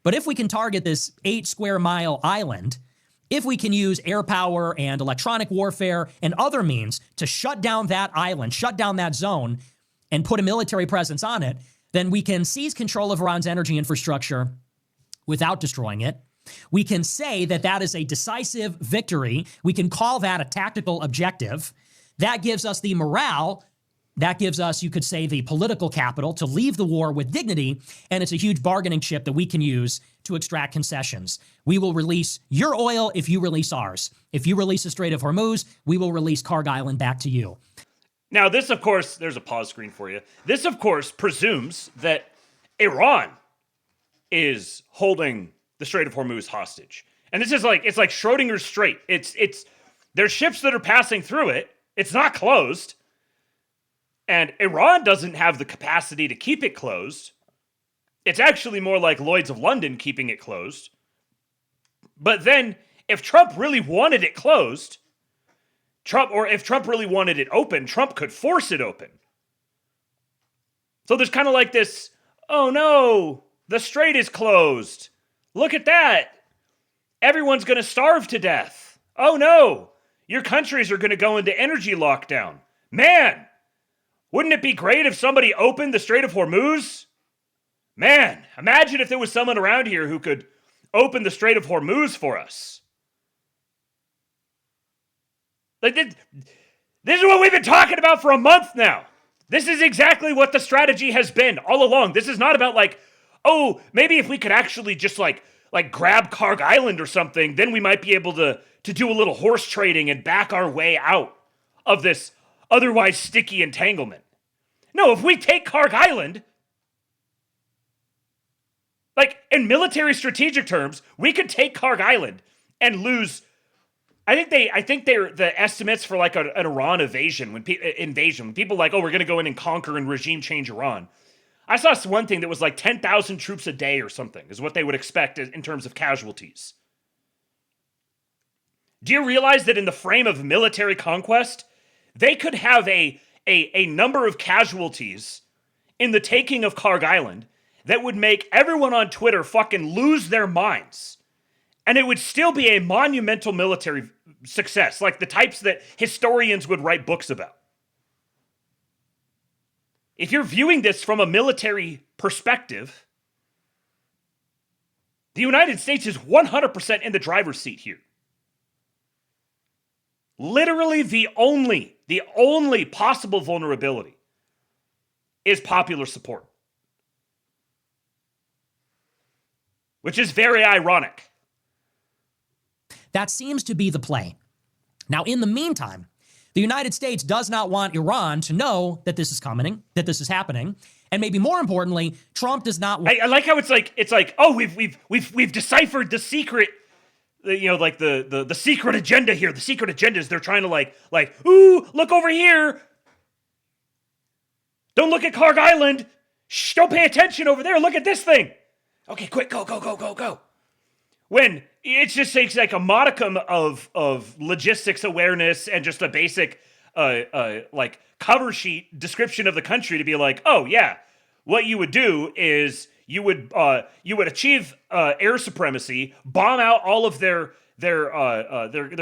But if we can target this 8 square mile island, if we can use air power and electronic warfare and other means to shut down that island, shut down that zone, and put a military presence on it, then we can seize control of Iran's energy infrastructure without destroying it. We can say that that is a decisive victory. We can call that a tactical objective. That gives us the morale. That gives us, you could say, the political capital to leave the war with dignity, and it's a huge bargaining chip that we can use to extract concessions. We will release your oil if you release ours. If you release the Strait of Hormuz, we will release Karg Island back to you. Now, this, of course, there's a pause screen for you. This, of course, presumes that Iran is holding the Strait of Hormuz hostage. And this is like, it's like Schrodinger's Strait. There's ships that are passing through it. It's not closed. And Iran doesn't have the capacity to keep it closed. It's actually more like Lloyd's of London keeping it closed. But then, if Trump really wanted it closed, if Trump really wanted it open, Trump could force it open. So there's kind of like this, oh no, the strait is closed. Look at that. Everyone's going to starve to death. Oh no, your countries are going to go into energy lockdown. Man, wouldn't it be great if somebody opened the Strait of Hormuz? Man, imagine if there was someone around here who could open the Strait of Hormuz for us. Like this is what we've been talking about for a month now. This is exactly what the strategy has been all along. This is not about like, oh, maybe if we could actually just like grab Karg Island or something, then we might be able to do a little horse trading and back our way out of this otherwise sticky entanglement. No, if we take Karg Island, like in military strategic terms, we could take Karg Island and lose. I think they're the estimates for like an Iran invasion when people like, oh, we're going to go in and conquer and regime change Iran. I saw one thing that was like 10,000 troops a day or something is what they would expect in terms of casualties. Do you realize that in the frame of military conquest, they could have a number of casualties in the taking of Karg Island that would make everyone on Twitter fucking lose their minds. And it would still be a monumental military success, like the types that historians would write books about. If you're viewing this from a military perspective, the United States is 100% in the driver's seat here. Literally the only possible vulnerability is popular support. Which is very ironic. That seems to be the play. Now, in the meantime, the United States does not want Iran to know that this is coming, that this is happening, and maybe more importantly, Trump does not want. I like how it's like, oh, we've deciphered the secret, the secret agenda here. The secret agenda is they're trying to like, ooh, look over here. Don't look at Clark Island. Shh, don't pay attention over there. Look at this thing. Okay, quick, go. When it just takes like a modicum of logistics awareness and just a basic like cover sheet description of the country to be like, oh yeah, what you would do is you would achieve air supremacy, bomb out all of their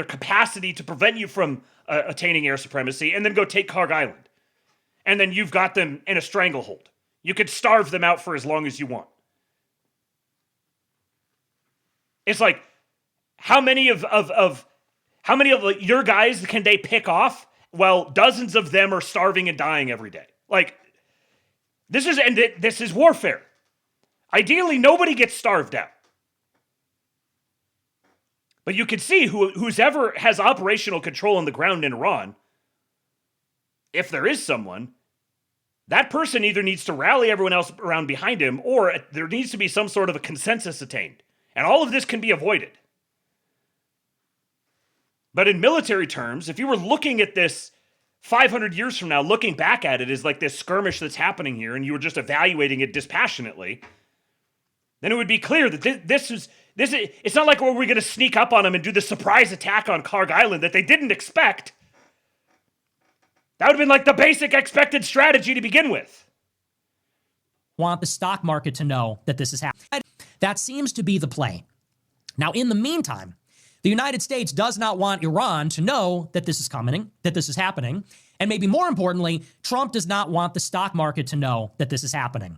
capacity to prevent you from attaining air supremacy, and then go take Clark Island, and then you've got them in a stranglehold. You could starve them out for as long as you want. It's like, how many of your guys can they pick off? Well, dozens of them are starving and dying every day. Like, this is warfare. Ideally, nobody gets starved out. But you can see who's ever has operational control on the ground in Iran, if there is someone, that person either needs to rally everyone else around behind him, or there needs to be some sort of a consensus attained. And all of this can be avoided. But in military terms, if you were looking at this 500 years from now, looking back at it as like this skirmish that's happening here, and you were just evaluating it dispassionately, then it would be clear that this is it's not like we're going to sneak up on them and do the surprise attack on Clark Island that they didn't expect. That would have been like the basic expected strategy to begin with. Want the stock market to know that this is happening. That seems to be the play. Now, in the meantime, the United States does not want Iran to know that this is coming, that this is happening, and maybe more importantly, Trump does not want the stock market to know that this is happening.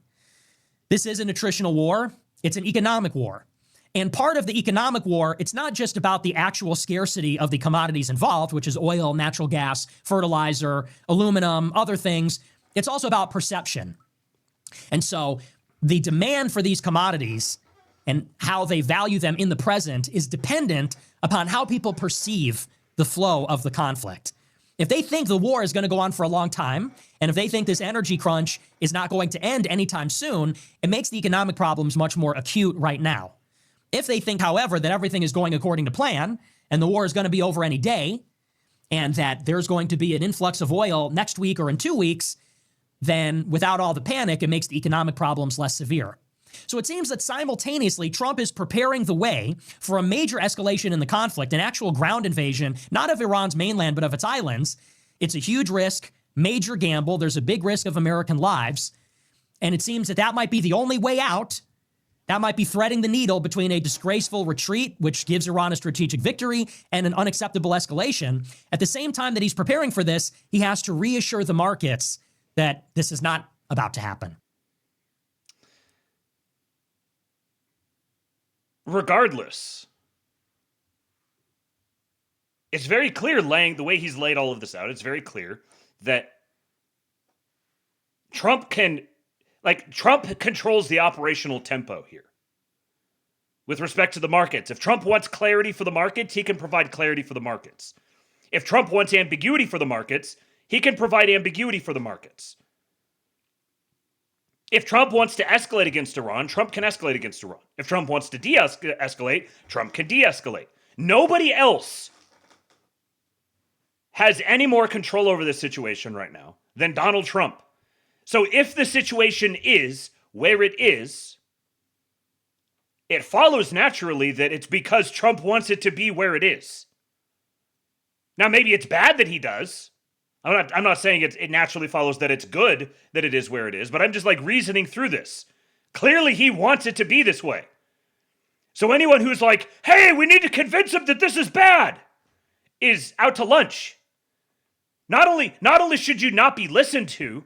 This is an attritional war. It's an economic war. And part of the economic war, it's not just about the actual scarcity of the commodities involved, which is oil, natural gas, fertilizer, aluminum, other things. It's also about perception. And so the demand for these commodities and how they value them in the present is dependent upon how people perceive the flow of the conflict. If they think the war is going to go on for a long time, and if they think this energy crunch is not going to end anytime soon, it makes the economic problems much more acute right now. If they think, however, that everything is going according to plan, and the war is going to be over any day, and that there's going to be an influx of oil next week or in 2 weeks, then without all the panic, it makes the economic problems less severe. So it seems that simultaneously, Trump is preparing the way for a major escalation in the conflict, an actual ground invasion, not of Iran's mainland, but of its islands. It's a huge risk, major gamble. There's a big risk of American lives. And it seems that that might be the only way out. That might be threading the needle between a disgraceful retreat, which gives Iran a strategic victory, and an unacceptable escalation. At the same time that he's preparing for this, he has to reassure the markets that this is not about to happen. Regardless, it's very clear the way he's laid all of this out, it's very clear that Trump controls the operational tempo here with respect to the markets. If Trump wants clarity for the markets, he can provide clarity for the markets. If Trump wants ambiguity for the markets, he can provide ambiguity for the markets. If Trump wants to escalate against Iran, Trump can escalate against Iran. If Trump wants to de-escalate, Trump can de-escalate. Nobody else has any more control over this situation right now than Donald Trump. So if the situation is where it is, it follows naturally that it's because Trump wants it to be where it is. Now, maybe it's bad that he does. I'm not saying it naturally follows that it's good that it is where it is, but I'm just like reasoning through this. Clearly, he wants it to be this way. So anyone who's like, hey, we need to convince him that this is bad, is out to lunch. Not only should you not be listened to,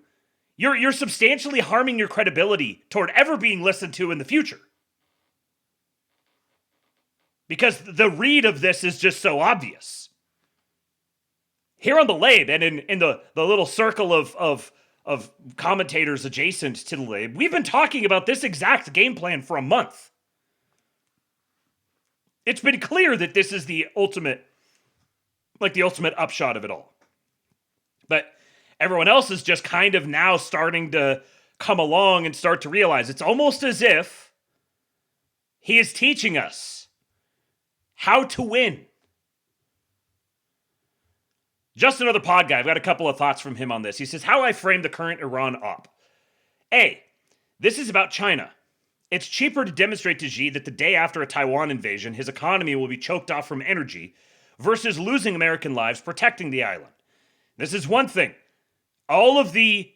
you're substantially harming your credibility toward ever being listened to in the future. Because the read of this is just so obvious. Here on the Lab and in the little circle of commentators adjacent to the Lab, we've been talking about this exact game plan for a month. It's been clear that this is the ultimate upshot of it all. But everyone else is just kind of now starting to come along and start to realize it's almost as if he is teaching us how to win. Just another pod guy. I've got a couple of thoughts from him on this. He says, how I frame the current Iran op. A, this is about China. It's cheaper to demonstrate to Xi that the day after a Taiwan invasion, his economy will be choked off from energy versus losing American lives protecting the island. This is one thing. All of the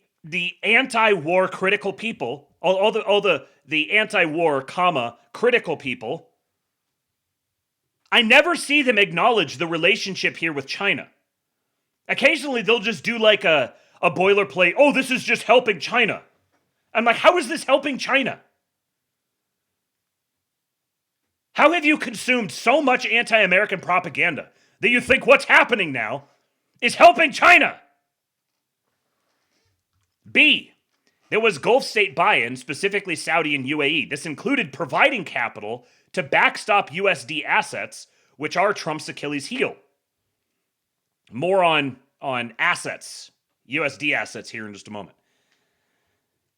anti-war critical people, all the anti-war, critical people, I never see them acknowledge the relationship here with China. Occasionally, they'll just do like a boilerplate, oh, this is just helping China. I'm like, how is this helping China? How have you consumed so much anti-American propaganda that you think what's happening now is helping China? B, there was Gulf state buy-in, specifically Saudi and UAE. This included providing capital to backstop USD assets, which are Trump's Achilles heel. More on assets, USD assets here in just a moment.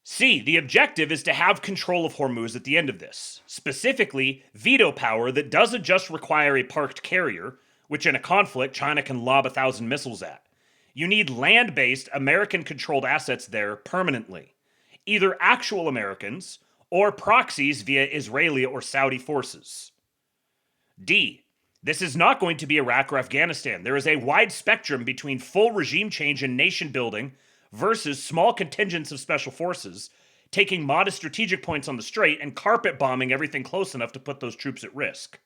C, the objective is to have control of Hormuz at the end of this. Specifically, veto power that doesn't just require a parked carrier, which in a conflict China can lob 1,000 missiles at. You need land-based, American-controlled assets there permanently. Either actual Americans or proxies via Israeli or Saudi forces. D, this is not going to be Iraq or Afghanistan. There is a wide spectrum between full regime change and nation building versus small contingents of special forces, taking modest strategic points on the strait and carpet bombing everything close enough to put those troops at risk.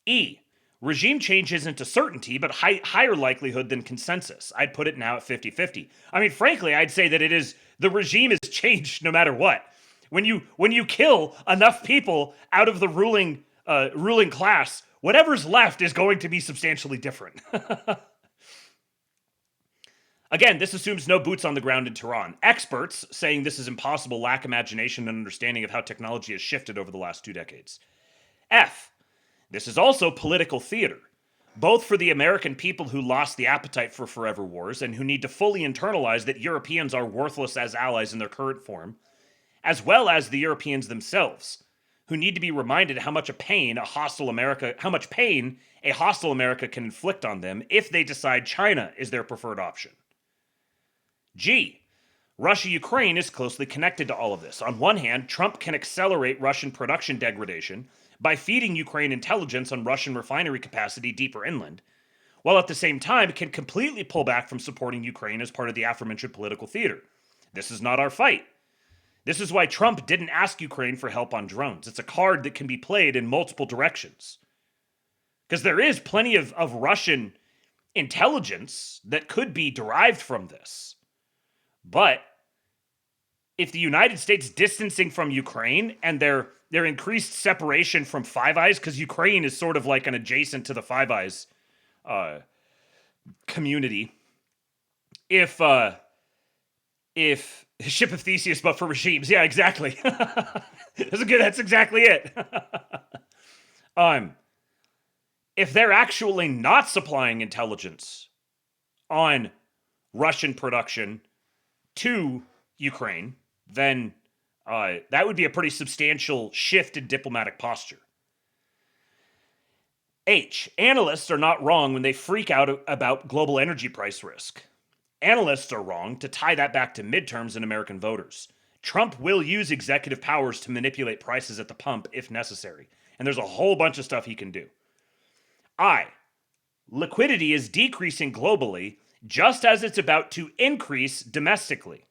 E, regime change isn't a certainty, but higher likelihood than consensus. I'd put it now at 50-50. I mean, frankly, I'd say that the regime is changed no matter what. When you kill enough people out of the ruling class, whatever's left is going to be substantially different. Again, this assumes no boots on the ground in Tehran. Experts saying this is impossible lack imagination and understanding of how technology has shifted over the last 2 decades. F, this is also political theater, both for the American people who lost the appetite for forever wars and who need to fully internalize that Europeans are worthless as allies in their current form, as well as the Europeans themselves, who need to be reminded how much pain a hostile America can inflict on them if they decide China is their preferred option. G, Russia-Ukraine is closely connected to all of this. On one hand, Trump can accelerate Russian production degradation by feeding Ukraine intelligence on Russian refinery capacity deeper inland, while at the same time can completely pull back from supporting Ukraine as part of the aforementioned political theater. This is not our fight. This is why Trump didn't ask Ukraine for help on drones. It's a card that can be played in multiple directions. Because there is plenty of Russian intelligence that could be derived from this. But if the United States distancing from Ukraine and their increased separation from Five Eyes, because Ukraine is sort of like an adjacent to the Five Eyes community, if Ship of Theseus, but for regimes, yeah, exactly. That's exactly it. If they're actually not supplying intelligence on Russian production to Ukraine, then that would be a pretty substantial shift in diplomatic posture. H, analysts are not wrong when they freak out about global energy price risk. Analysts are wrong to tie that back to midterms and American voters. Trump will use executive powers to manipulate prices at the pump if necessary, and there's a whole bunch of stuff he can do. I, liquidity is decreasing globally just as it's about to increase domestically.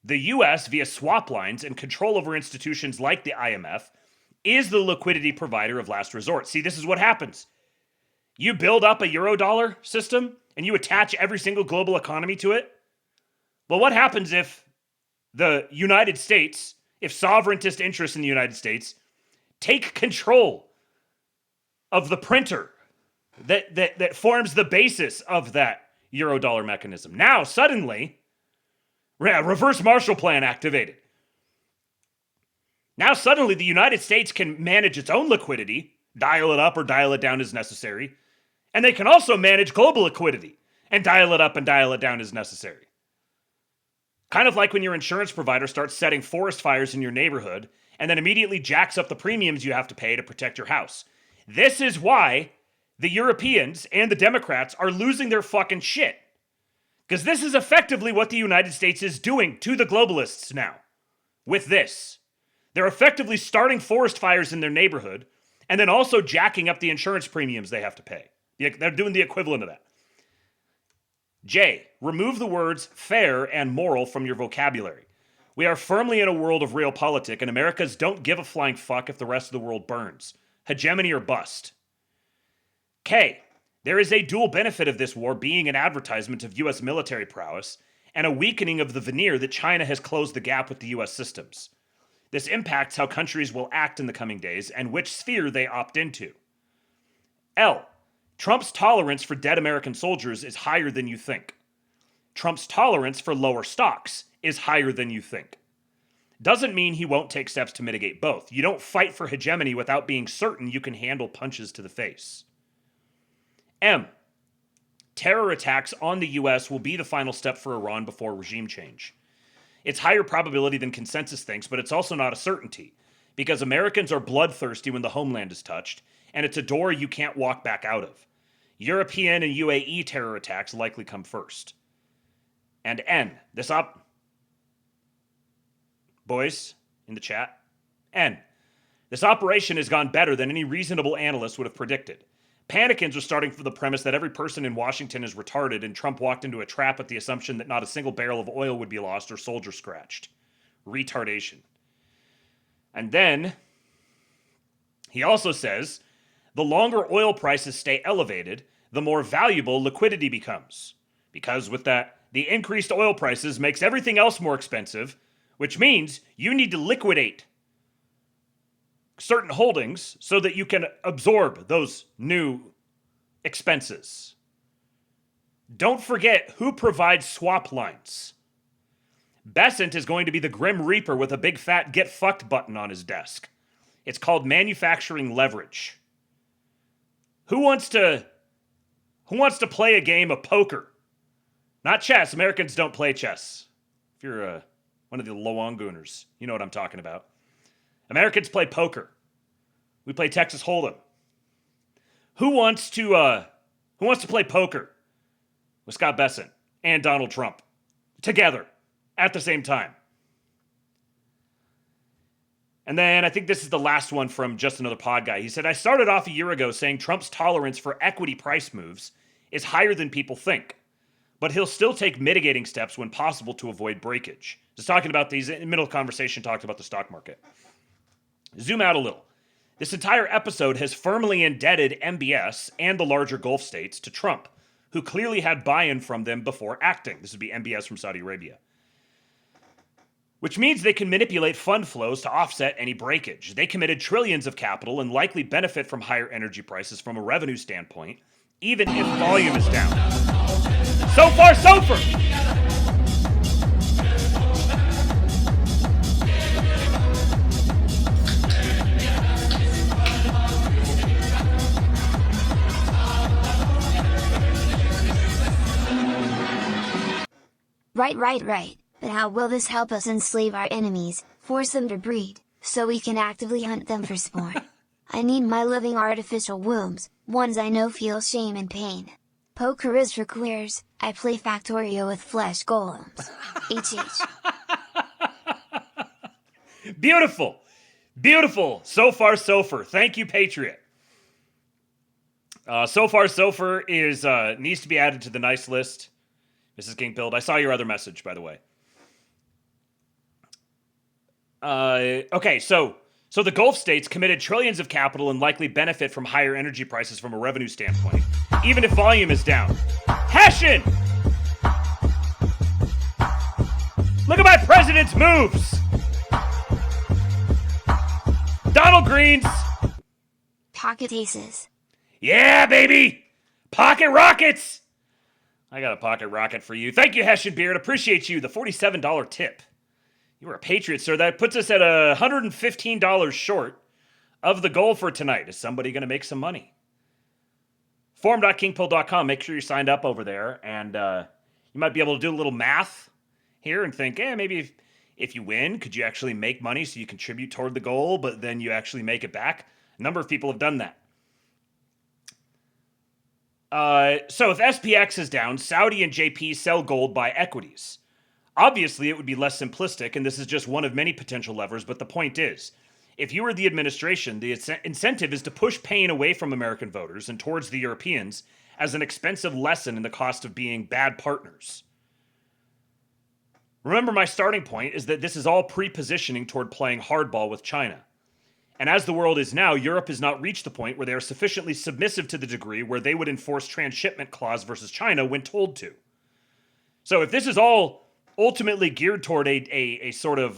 The U.S., via swap lines and control over institutions like the IMF, is the liquidity provider of last resort. See, this is what happens. You build up a Eurodollar system and you attach every single global economy to it. Well, what happens if the United States, if sovereigntist interests in the United States take control of the printer that forms the basis of that Eurodollar mechanism? Now, suddenly, reverse Marshall Plan activated. Now, suddenly, the United States can manage its own liquidity, dial it up or dial it down as necessary, and they can also manage global liquidity and dial it up and dial it down as necessary. Kind of like when your insurance provider starts setting forest fires in your neighborhood and then immediately jacks up the premiums you have to pay to protect your house. This is why the Europeans and the Democrats are losing their fucking shit. Because this is effectively what the United States is doing to the globalists now. With this. They're effectively starting forest fires in their neighborhood and then also jacking up the insurance premiums they have to pay. They're doing the equivalent of that. J, remove the words fair and moral from your vocabulary. We are firmly in a world of realpolitik, and Americans don't give a flying fuck if the rest of the world burns. Hegemony or bust. K, there is a dual benefit of this war being an advertisement of U.S. military prowess and a weakening of the veneer that China has closed the gap with the U.S. systems. This impacts how countries will act in the coming days and which sphere they opt into. L, Trump's tolerance for dead American soldiers is higher than you think. Trump's tolerance for lower stocks is higher than you think. Doesn't mean he won't take steps to mitigate both. You don't fight for hegemony without being certain you can handle punches to the face. M, terror attacks on the U.S. will be the final step for Iran before regime change. It's higher probability than consensus thinks, but it's also not a certainty, because Americans are bloodthirsty when the homeland is touched, and it's a door you can't walk back out of. European and UAE terror attacks likely come first. And N, boys in the chat, N, this operation has gone better than any reasonable analyst would have predicted. Panicans are starting from the premise that every person in Washington is retarded, and Trump walked into a trap with the assumption that not a single barrel of oil would be lost or soldier scratched. Retardation. And then he also says, the longer oil prices stay elevated, the more valuable liquidity becomes. Because with that, the increased oil prices makes everything else more expensive, which means you need to liquidate certain holdings so that you can absorb those new expenses. Don't forget who provides swap lines. Besant is going to be the Grim Reaper with a big fat get fucked button on his desk. It's called manufacturing leverage. Who wants to play a game of poker? Not chess. Americans don't play chess. If you're one of the Loangooners, you know what I'm talking about. Americans play poker. We play Texas Hold'em. Who wants to play poker with Scott Bessent and Donald Trump together at the same time? And then I think this is the last one from Just Another Pod Guy. He said, I started off a year ago saying Trump's tolerance for equity price moves is higher than people think, but he'll still take mitigating steps when possible to avoid breakage. Just talking about these, in the middle of the conversation, talked about the stock market. Zoom out a little. This entire episode has firmly indebted MBS and the larger Gulf states to Trump, who clearly had buy-in from them before acting. This would be MBS from Saudi Arabia. Which means they can manipulate fund flows to offset any breakage. They committed trillions of capital and likely benefit from higher energy prices from a revenue standpoint, even if volume is down. So far, SOFR! Right. But how will this help us enslave our enemies, force them to breed, so we can actively hunt them for spawn? I need my living artificial wombs, ones I know feel shame and pain. Poker is for queers, I play Factorio with flesh golems. HH. Beautiful! Beautiful! So far, SOFR. Thank you, Patriot. So far, SOFR is needs to be added to the nice list. Mrs. King Pilled. I saw your other message, by the way. Okay, so So the Gulf states committed trillions of capital and likely benefit from higher energy prices from a revenue standpoint, even if volume is down. Hessian! Look at my president's moves! Donald Green's. Pocket aces. Yeah, baby! Pocket rockets! I got a pocket rocket for you. Thank you, Hessian Beard. Appreciate you. The $47 tip. You were a patriot, sir. That puts us at $115 short of the goal for tonight. Is somebody going to make some money? Forum.kingpill.com. Make sure you're signed up over there. And you might be able to do a little math here and think, maybe if you win, could you actually make money so you contribute toward the goal, but then you actually make it back? A number of people have done that. So if SPX is down, Saudi and JP sell gold, buy equities. Obviously, it would be less simplistic, and this is just one of many potential levers, but the point is, if you were the administration, the incentive is to push pain away from American voters and towards the Europeans as an expensive lesson in the cost of being bad partners. Remember, my starting point is that this is all pre-positioning toward playing hardball with China. And as the world is now, Europe has not reached the point where they are sufficiently submissive to the degree where they would enforce transshipment clause versus China when told to. So if this is all ultimately geared toward a sort of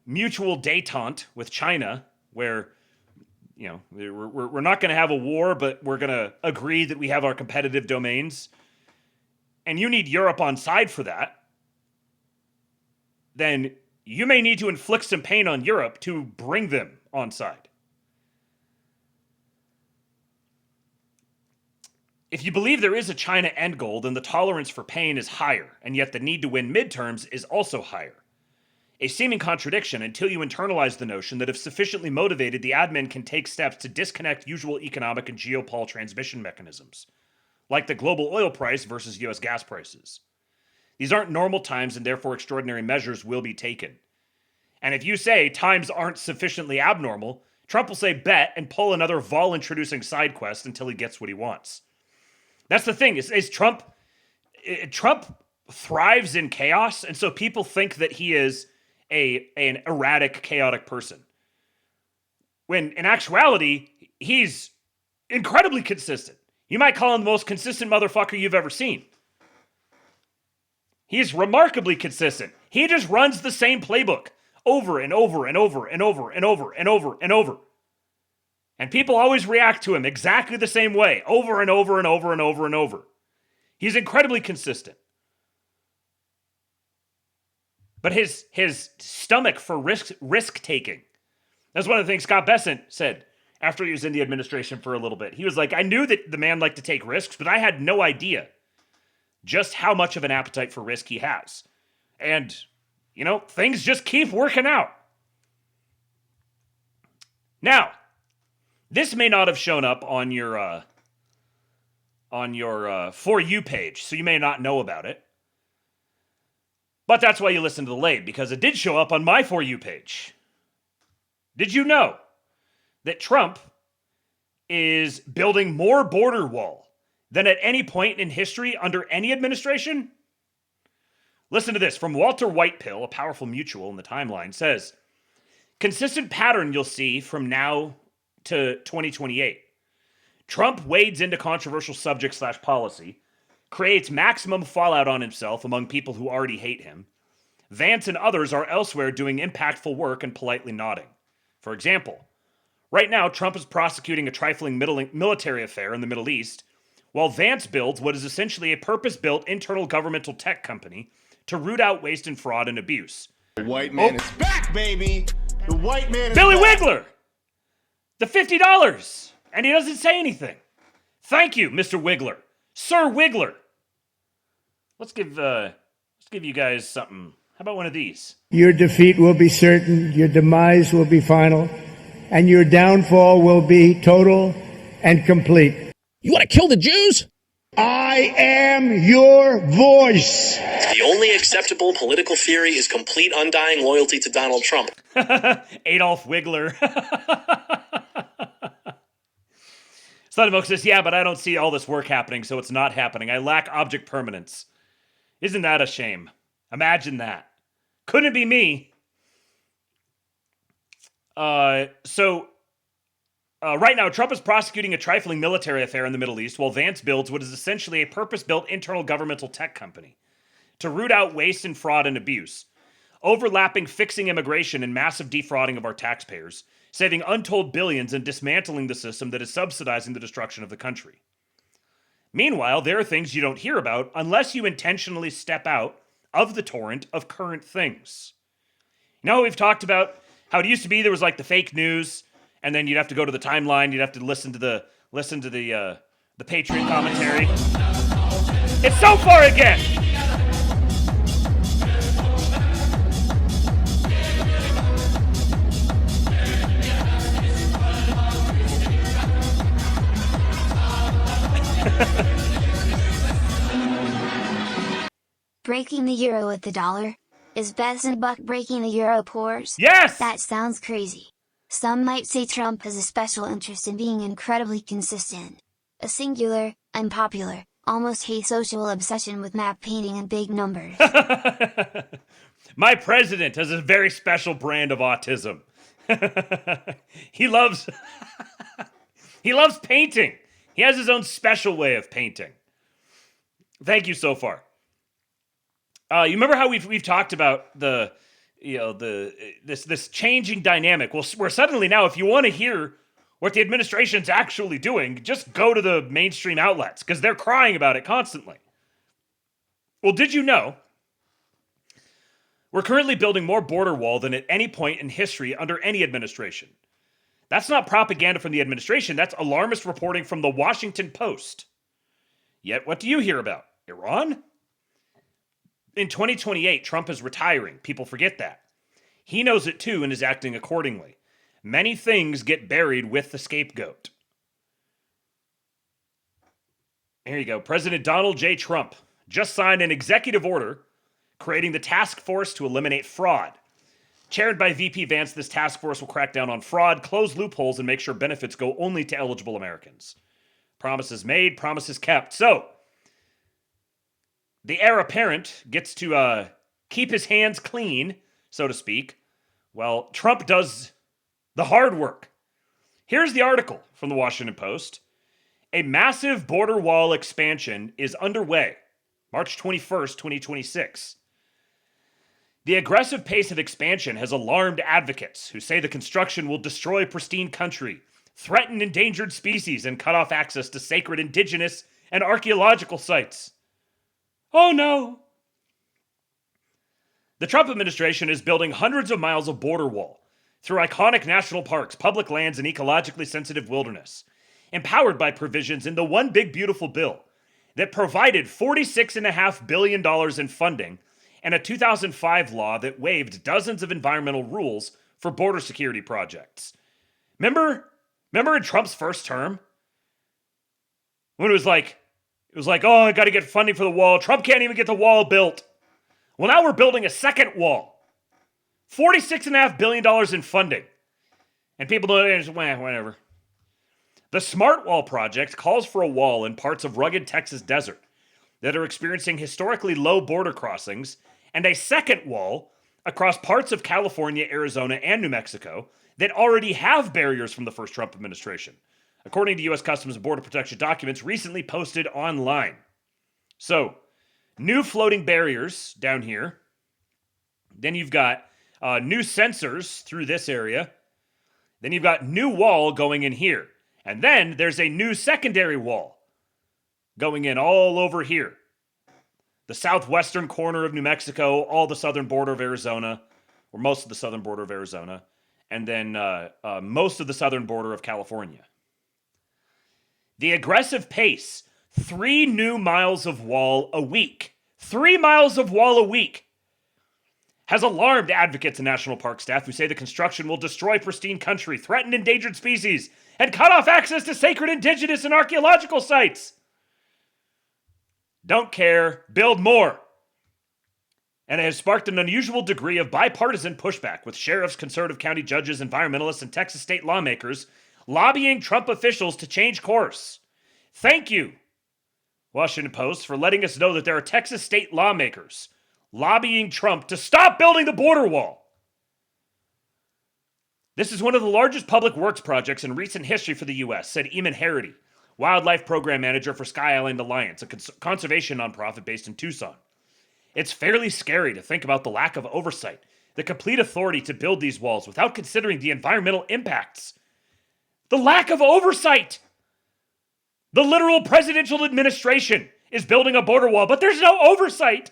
mutual détente with China, where we're not going to have a war, but we're going to agree that we have our competitive domains, and you need Europe on side for that, then you may need to inflict some pain on Europe to bring them on side. If you believe there is a China end goal, then the tolerance for pain is higher, and yet the need to win midterms is also higher. A seeming contradiction until you internalize the notion that if sufficiently motivated, the admin can take steps to disconnect usual economic and geopolitical transmission mechanisms, like the global oil price versus US gas prices. These aren't normal times, and therefore extraordinary measures will be taken. And if you say times aren't sufficiently abnormal, Trump will say bet and pull another vol-introducing side quest until he gets what he wants. That's the thing, is Trump thrives in chaos, and so people think that he is an erratic, chaotic person. When in actuality, he's incredibly consistent. You might call him the most consistent motherfucker you've ever seen. He's remarkably consistent. He just runs the same playbook over and over and over and over and over and over and over. And people always react to him exactly the same way, over and over and over and over and over. He's incredibly consistent. But his stomach for risk-taking. That's one of the things Scott Bessent said after he was in the administration for a little bit. He was like, I knew that the man liked to take risks, but I had no idea just how much of an appetite for risk he has. And, things just keep working out. Now, this may not have shown up on your For You page, so you may not know about it. But that's why you listen to the Late, because it did show up on my For You page. Did you know that Trump is building more border wall than at any point in history under any administration? Listen to this from Walter Whitepill, a powerful mutual in the timeline, says, consistent pattern you'll see from now to 2028. Trump wades into controversial subject/policy, creates maximum fallout on himself among people who already hate him. Vance and others are elsewhere doing impactful work and politely nodding. For example, right now Trump is prosecuting a trifling military affair in the Middle East, while Vance builds what is essentially a purpose-built internal governmental tech company to root out waste and fraud and abuse. The white man is back, baby! The white man is Billy back! Wiggler! The $50! And he doesn't say anything. Thank you, Mr. Wiggler. Sir Wiggler. Let's give you guys something. How about one of these? Your defeat will be certain, your demise will be final, and your downfall will be total and complete. You want to kill the Jews? I am your voice. The only acceptable political theory is complete undying loyalty to Donald Trump. Adolf Wiggler. Sluttermilk says, yeah, but I don't see all this work happening, so it's not happening. I lack object permanence. Isn't that a shame? Imagine that. Couldn't it be me? Right now, Trump is prosecuting a trifling military affair in the Middle East, while Vance builds what is essentially a purpose-built internal governmental tech company to root out waste and fraud and abuse, overlapping fixing immigration and massive defrauding of our taxpayers, saving untold billions and dismantling the system that is subsidizing the destruction of the country. Meanwhile, there are things you don't hear about unless you intentionally step out of the torrent of current things. You know, we've talked about how it used to be there was like the fake news, and then you'd have to go to the timeline, you'd have to listen to the Patriot commentary. It's so far again! Breaking the euro with the dollar? Is Buck breaking the euro pores? Yes! That sounds crazy. Some might say Trump has a special interest in being incredibly consistent. A singular, unpopular, almost asocial obsession with map painting and big numbers. My president has a very special brand of autism. He loves painting. He has his own special way of painting. Thank you so far. You remember how we've talked about this changing dynamic? Well, where suddenly now, if you want to hear what the administration's actually doing, just go to the mainstream outlets because they're crying about it constantly. Well, did you know we're currently building more border wall than at any point in history under any administration? That's not propaganda from the administration. That's alarmist reporting from the Washington Post. Yet, what do you hear about? Iran? In 2028, Trump is retiring. People forget that. He knows it too and is acting accordingly. Many things get buried with the scapegoat. Here you go. President Donald J. Trump just signed an executive order creating the task force to eliminate fraud. Chaired by VP Vance, this task force will crack down on fraud, close loopholes, and make sure benefits go only to eligible Americans. Promises made, promises kept. So, the heir apparent gets to keep his hands clean, so to speak, while Trump does the hard work. Here's the article from the Washington Post. A massive border wall expansion is underway, March 21st, 2026. The aggressive pace of expansion has alarmed advocates who say the construction will destroy pristine country, threaten endangered species, and cut off access to sacred indigenous and archaeological sites. Oh no! The Trump administration is building hundreds of miles of border wall through iconic national parks, public lands, and ecologically sensitive wilderness, empowered by provisions in the One Big Beautiful Bill that provided $46.5 billion in funding and a 2005 law that waived dozens of environmental rules for border security projects. Remember in Trump's first term? When it was like, oh, I got to get funding for the wall. Trump can't even get the wall built. Well, now we're building a second wall. $46.5 billion in funding. And people don't, whatever. The Smart Wall project calls for a wall in parts of rugged Texas desert that are experiencing historically low border crossings, and a second wall across parts of California, Arizona, and New Mexico that already have barriers from the first Trump administration, according to U.S. Customs and Border Protection documents recently posted online. So, new floating barriers down here. Then you've got new sensors through this area. Then you've got new wall going in here. And then there's a new secondary wall going in all over here. The southwestern corner of New Mexico, all the southern border of Arizona, or most of the southern border of Arizona, and then most of the southern border of California. The aggressive pace, 3 new miles of wall a week. 3 miles of wall a week has alarmed advocates and national park staff who say the construction will destroy pristine country, threaten endangered species, and cut off access to sacred indigenous and archaeological sites. Don't care, build more. And it has sparked an unusual degree of bipartisan pushback, with sheriffs, conservative county judges, environmentalists, and Texas state lawmakers lobbying Trump officials to change course. Thank you, Washington Post, for letting us know that there are Texas state lawmakers lobbying Trump to stop building the border wall. This is one of the largest public works projects in recent history for the U.S., said Eamon Harity, Wildlife Program Manager for Sky Island Alliance, a conservation nonprofit based in Tucson. It's fairly scary to think about the lack of oversight, the complete authority to build these walls without considering the environmental impacts. The lack of oversight! The literal presidential administration is building a border wall, but there's no oversight!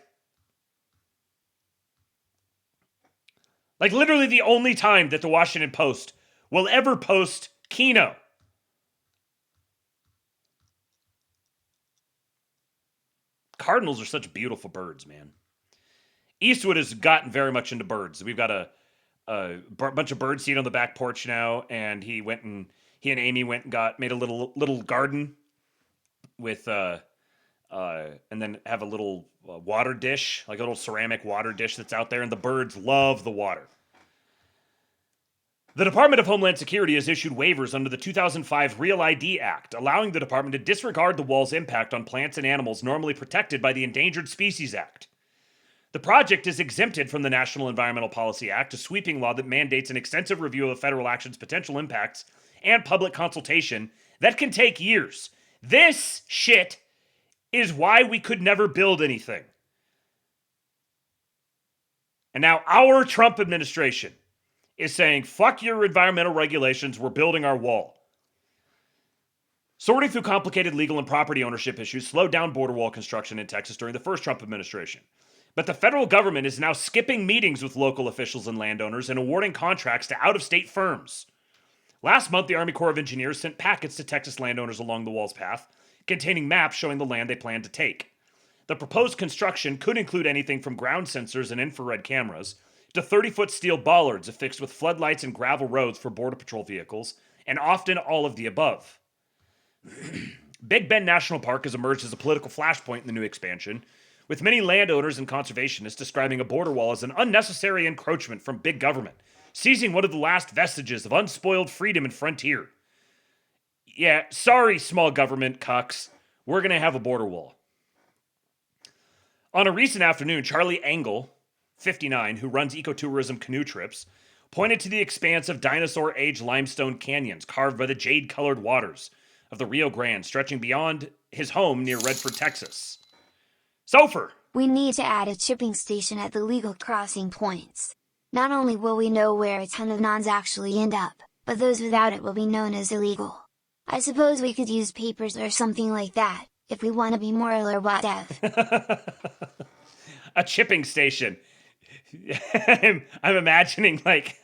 Like literally the only time that the Washington Post will ever post Kino. Cardinals are such beautiful birds, man. Eastwood has gotten very much into birds. We've got a bunch of bird seed on the back porch now, and he and Amy went and made a little garden with and then have a little water dish, like a little ceramic water dish that's out there, and the birds love the water. The Department of Homeland Security has issued waivers under the 2005 Real ID Act, allowing the department to disregard the wall's impact on plants and animals normally protected by the Endangered Species Act. The project is exempted from the National Environmental Policy Act, a sweeping law that mandates an extensive review of federal action's potential impacts and public consultation that can take years. This shit is why we could never build anything. And now our Trump administration is saying, fuck your environmental regulations, we're building our wall. Sorting through complicated legal and property ownership issues slowed down border wall construction in Texas during the first Trump administration. But the federal government is now skipping meetings with local officials and landowners and awarding contracts to out-of-state firms. Last month, the Army Corps of Engineers sent packets to Texas landowners along the wall's path, containing maps showing the land they plan to take. The proposed construction could include anything from ground sensors and infrared cameras to 30-foot steel bollards affixed with floodlights and gravel roads for Border Patrol vehicles, and often all of the above. Big Bend National Park has emerged as a political flashpoint in the new expansion, with many landowners and conservationists describing a border wall as an unnecessary encroachment from big government, seizing one of the last vestiges of unspoiled freedom and frontier. Yeah, sorry, small government cucks. We're going to have a border wall. On a recent afternoon, Charlie Engel, 59, who runs ecotourism canoe trips, pointed to the expanse of dinosaur-age limestone canyons carved by the jade-colored waters of the Rio Grande, stretching beyond his home near Redford, Texas. Sofer! We need to add a chipping station at the legal crossing points. Not only will we know where a ton of nons actually end up, but those without it will be known as illegal. I suppose we could use papers or something like that, if we want to be moral or whatever. A chipping station. I'm imagining like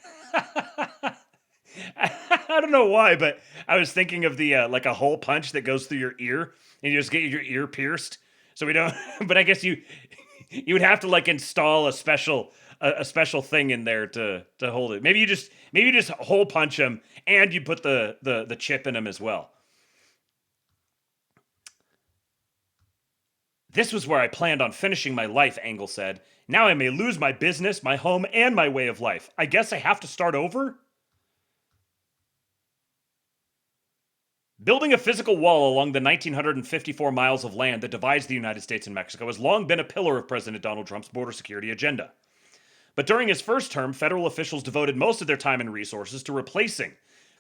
I don't know why, but I was thinking of the like a hole punch that goes through your ear and you just get your ear pierced. So we don't. But I guess you would have to like install a special thing in there to hold it. Maybe you just hole punch them and you put the chip in them as well. This was where I planned on finishing my life, Engel said. Now I may lose my business, my home, and my way of life. I guess I have to start over? Building a physical wall along the 1,954 miles of land that divides the United States and Mexico has long been a pillar of President Donald Trump's border security agenda. But during his first term, federal officials devoted most of their time and resources to replacing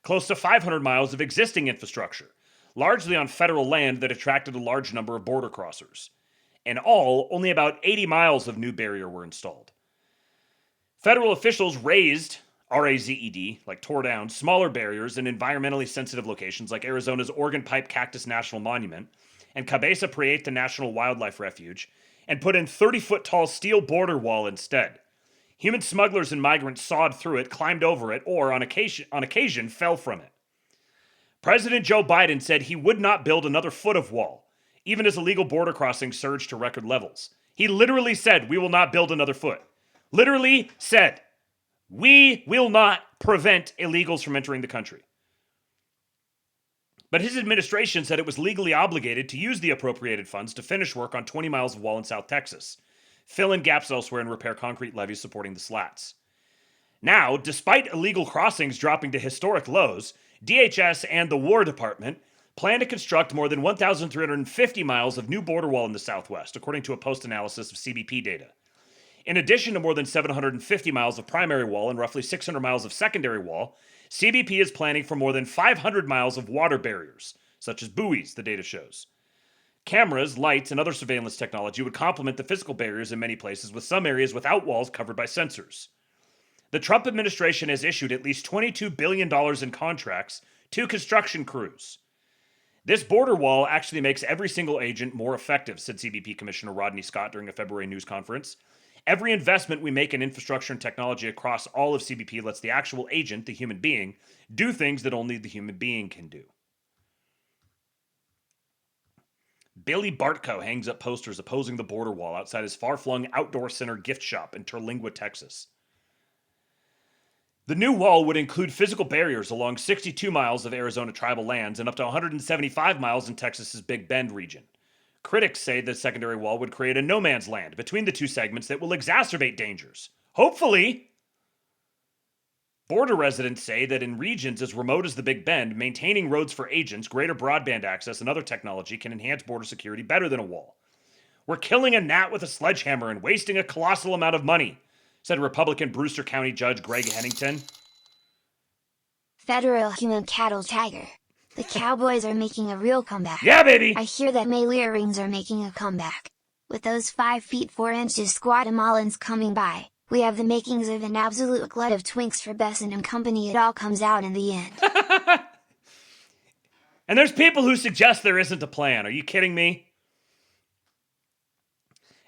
close to 500 miles of existing infrastructure, largely on federal land that attracted a large number of border crossers. In all, only about 80 miles of new barrier were installed. Federal officials raised, RAZED, like tore down, smaller barriers in environmentally sensitive locations like Arizona's Organ Pipe Cactus National Monument and Cabeza Prieta National Wildlife Refuge, and put in 30-foot tall steel border wall instead. Human smugglers and migrants sawed through it, climbed over it, or on occasion fell from it. President Joe Biden said he would not build another foot of wall, even as illegal border crossings surged to record levels. He literally said, we will not build another foot. Literally said, we will not prevent illegals from entering the country. But his administration said it was legally obligated to use the appropriated funds to finish work on 20 miles of wall in South Texas, fill in gaps elsewhere, and repair concrete levees supporting the slats. Now, despite illegal crossings dropping to historic lows, DHS and the War Department plan to construct more than 1,350 miles of new border wall in the Southwest, according to a post-analysis of CBP data. In addition to more than 750 miles of primary wall and roughly 600 miles of secondary wall, CBP is planning for more than 500 miles of water barriers, such as buoys, the data shows. Cameras, lights, and other surveillance technology would complement the physical barriers in many places, with some areas without walls covered by sensors. The Trump administration has issued at least $22 billion in contracts to construction crews. This border wall actually makes every single agent more effective, said CBP Commissioner Rodney Scott during a February news conference. Every investment we make in infrastructure and technology across all of CBP lets the actual agent, the human being, do things that only the human being can do. Billy Bartko hangs up posters opposing the border wall outside his far-flung outdoor center gift shop in Terlingua, Texas. The new wall would include physical barriers along 62 miles of Arizona tribal lands and up to 175 miles in Texas's Big Bend region. Critics say the secondary wall would create a no man's land between the two segments that will exacerbate dangers. Hopefully! Border residents say that in regions as remote as the Big Bend, maintaining roads for agents, greater broadband access, and other technology can enhance border security better than a wall. We're killing a gnat with a sledgehammer and wasting a colossal amount of money, said Republican Brewster County Judge Greg Hennington. Federal human cattle tiger. The Cowboys are making a real comeback. Yeah, baby! I hear that Malia rings are making a comeback. With those 5 feet 4 inches Guatemalans coming by, we have the makings of an absolute glut of twinks for Besson and company. It all comes out in the end. And there's people who suggest there isn't a plan. Are you kidding me?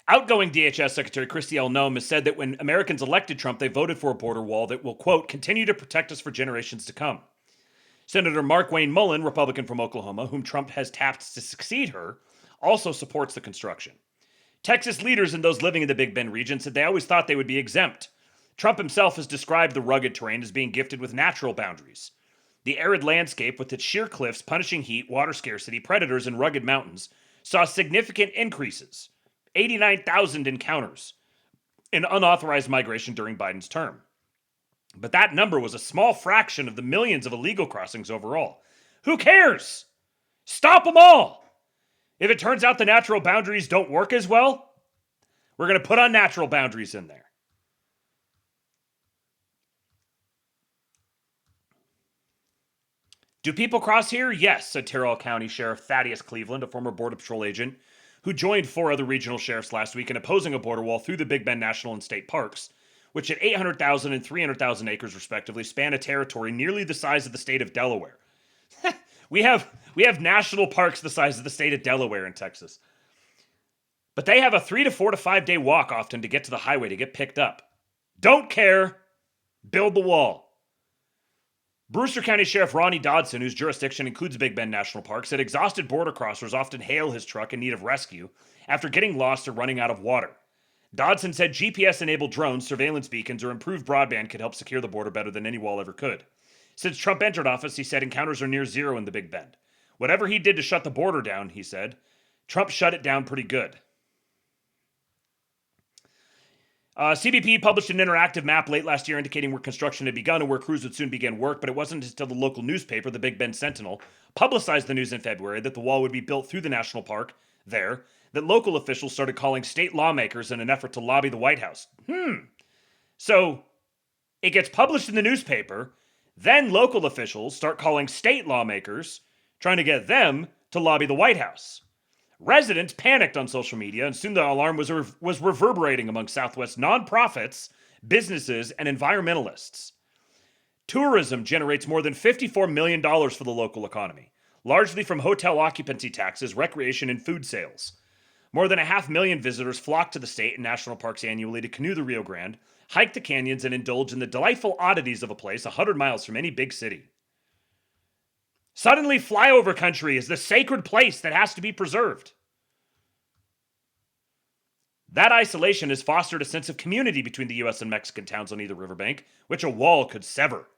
Outgoing DHS Secretary Kristi L. Noem has said that when Americans elected Trump, they voted for a border wall that will, quote, continue to protect us for generations to come. Senator Mark Wayne Mullen, Republican from Oklahoma, whom Trump has tapped to succeed her, also supports the construction. Texas leaders and those living in the Big Bend region said they always thought they would be exempt. Trump himself has described the rugged terrain as being gifted with natural boundaries. The arid landscape with its sheer cliffs, punishing heat, water scarcity, predators, and rugged mountains saw significant increases, 89,000 encounters, in unauthorized migration during Biden's term. But that number was a small fraction of the millions of illegal crossings overall. Who cares? Stop them all! If it turns out the natural boundaries don't work as well, we're going to put on natural boundaries in there. Do people cross here? Yes, said Terrell County Sheriff Thaddeus Cleveland, a former Border Patrol agent, who joined 4 other regional sheriffs last week in opposing a border wall through the Big Bend National and State Parks, which at 800,000 and 300,000 acres respectively span a territory nearly the size of the state of Delaware. We have national parks the size of the state of Delaware in Texas. But they have a 3 to 4 to 5 day walk often to get to the highway to get picked up. Don't care. Build the wall. Brewster County Sheriff Ronnie Dodson, whose jurisdiction includes Big Bend National Park, said exhausted border crossers often hail his truck in need of rescue after getting lost or running out of water. Dodson said GPS-enabled drones, surveillance beacons, or improved broadband could help secure the border better than any wall ever could. Since Trump entered office, he said encounters are near zero in the Big Bend. Whatever he did to shut the border down, he said, Trump shut it down pretty good. CBP published an interactive map late last year indicating where construction had begun and where crews would soon begin work, but it wasn't until the local newspaper, the Big Bend Sentinel, publicized the news in February that the wall would be built through the national park there, that local officials started calling state lawmakers in an effort to lobby the White House. So, it gets published in the newspaper, then local officials start calling state lawmakers, trying to get them to lobby the White House. Residents panicked on social media, and soon the alarm was reverberating among Southwest nonprofits, businesses, and environmentalists. Tourism generates more than $54 million for the local economy, largely from hotel occupancy taxes, recreation, and food sales. More than 500,000 visitors flock to the state and national parks annually to canoe the Rio Grande, hike the canyons, and indulge in the delightful oddities of a place 100 miles from any big city. Suddenly, flyover country is the sacred place that has to be preserved. That isolation has fostered a sense of community between the U.S. and Mexican towns on either riverbank, which a wall could sever.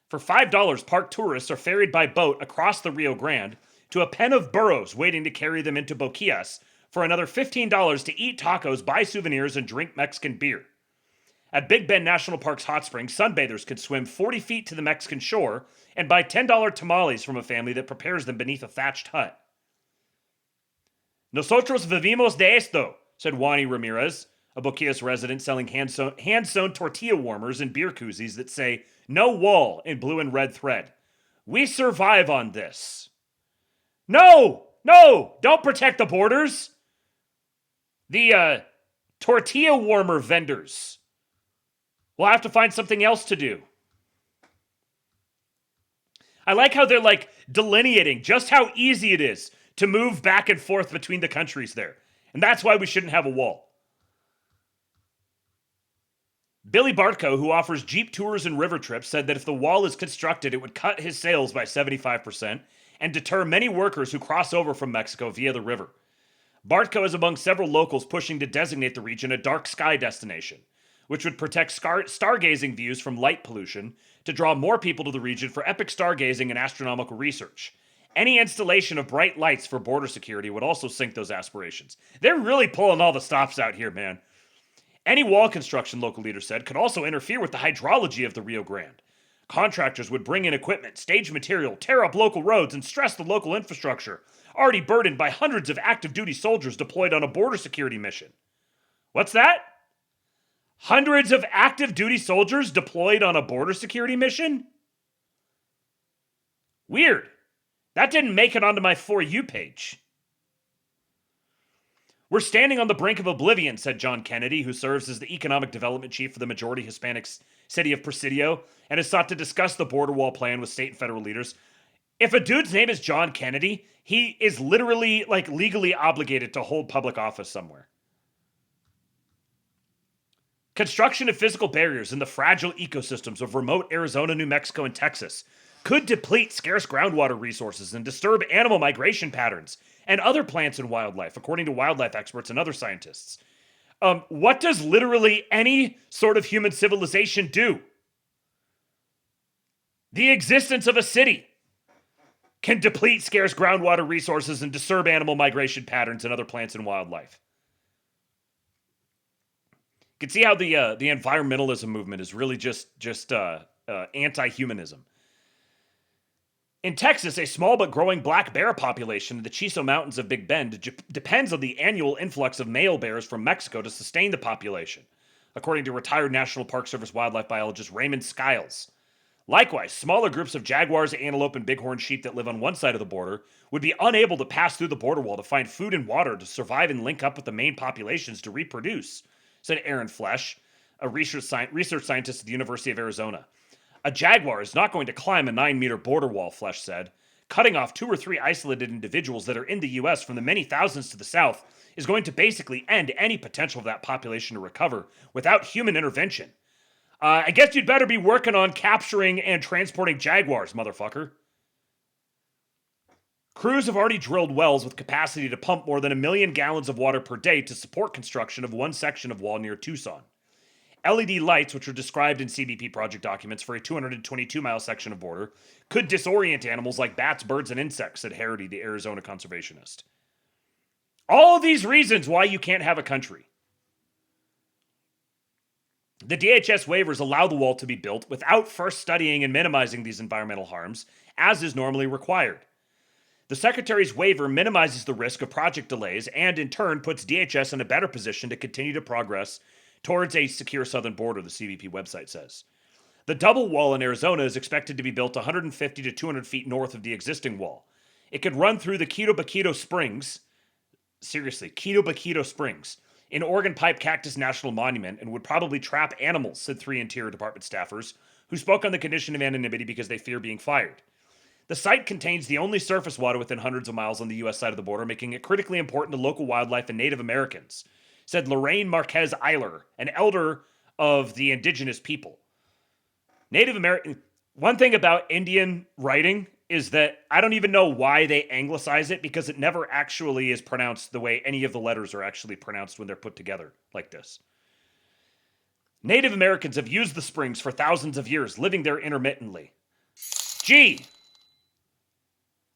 For $5, park tourists are ferried by boat across the Rio Grande to a pen of burros waiting to carry them into Boquillas for another $15 to eat tacos, buy souvenirs, and drink Mexican beer. At Big Bend National Park's hot springs, sunbathers could swim 40 feet to the Mexican shore and buy $10 tamales from a family that prepares them beneath a thatched hut. Nosotros vivimos de esto, said Juani Ramirez, a Boquillas resident selling hand-sewn tortilla warmers and beer koozies that say, "No wall" in blue and red thread. We survive on this. No! Don't protect the borders. The tortilla warmer vendors will have to find something else to do. I like how they're like delineating just how easy it is to move back and forth between the countries there. And that's why we shouldn't have a wall. Billy Bartko, who offers Jeep tours and river trips, said that if the wall is constructed, it would cut his sales by 75% and deter many workers who cross over from Mexico via the river. Bartko is among several locals pushing to designate the region a dark sky destination, which would protect stargazing views from light pollution to draw more people to the region for epic stargazing and astronomical research. Any installation of bright lights for border security would also sink those aspirations. They're really pulling all the stops out here, man. Any wall construction, local leaders said, could also interfere with the hydrology of the Rio Grande. Contractors would bring in equipment, stage material, tear up local roads, and stress the local infrastructure, already burdened by hundreds of active duty soldiers deployed on a border security mission. What's that? Hundreds of active duty soldiers deployed on a border security mission? Weird. That didn't make it onto my For You page. We're standing on the brink of oblivion, said John Kennedy, who serves as the economic development chief for the majority Hispanic city of Presidio and has sought to discuss the border wall plan with state and federal leaders. If a dude's name is John Kennedy, he is literally, like, legally obligated to hold public office somewhere. Construction of physical barriers in the fragile ecosystems of remote Arizona, New Mexico, and Texas could deplete scarce groundwater resources and disturb animal migration patterns and other plants and wildlife, according to wildlife experts and other scientists. What does literally any sort of human civilization do? The existence of a city can deplete scarce groundwater resources and disturb animal migration patterns and other plants and wildlife. You can see how the environmentalism movement is really just anti-humanism. In Texas, a small but growing black bear population in the Chiso Mountains of Big Bend depends on the annual influx of male bears from Mexico to sustain the population, according to retired National Park Service wildlife biologist Raymond Skiles. Likewise, smaller groups of jaguars, antelope, and bighorn sheep that live on one side of the border would be unable to pass through the border wall to find food and water to survive and link up with the main populations to reproduce, said Aaron Flesch, a research scientist at the University of Arizona. A jaguar is not going to climb a 9-meter border wall, Flesch said. Cutting off 2 or 3 isolated individuals that are in the U.S. from the many thousands to the south is going to basically end any potential of that population to recover without human intervention. I guess you'd better be working on capturing and transporting jaguars, motherfucker. Crews have already drilled wells with capacity to pump more than 1 million gallons of water per day to support construction of one section of wall near Tucson. LED lights, which are described in CBP project documents for a 222-mile section of border, could disorient animals like bats, birds, and insects, said Harity, the Arizona conservationist. All of these reasons why you can't have a country. The DHS waivers allow the wall to be built without first studying and minimizing these environmental harms, as is normally required. The Secretary's waiver minimizes the risk of project delays and, in turn, puts DHS in a better position to continue to progress towards a secure southern border, the CBP website says. The double wall in Arizona is expected to be built 150 to 200 feet north of the existing wall. It could run through the Quito Baquito Springs, in Oregon Pipe Cactus National Monument, and would probably trap animals, said 3 Interior Department staffers, who spoke on the condition of anonymity because they fear being fired. The site contains the only surface water within hundreds of miles on the U.S. side of the border, making it critically important to local wildlife and Native Americans, said Lorraine Marquez Eiler, an elder of the indigenous people. Native American. One thing about Indian writing is that I don't even know why they anglicize it, because it never actually is pronounced the way any of the letters are actually pronounced when they're put together like this. Native Americans have used the springs for thousands of years, living there intermittently. Gee!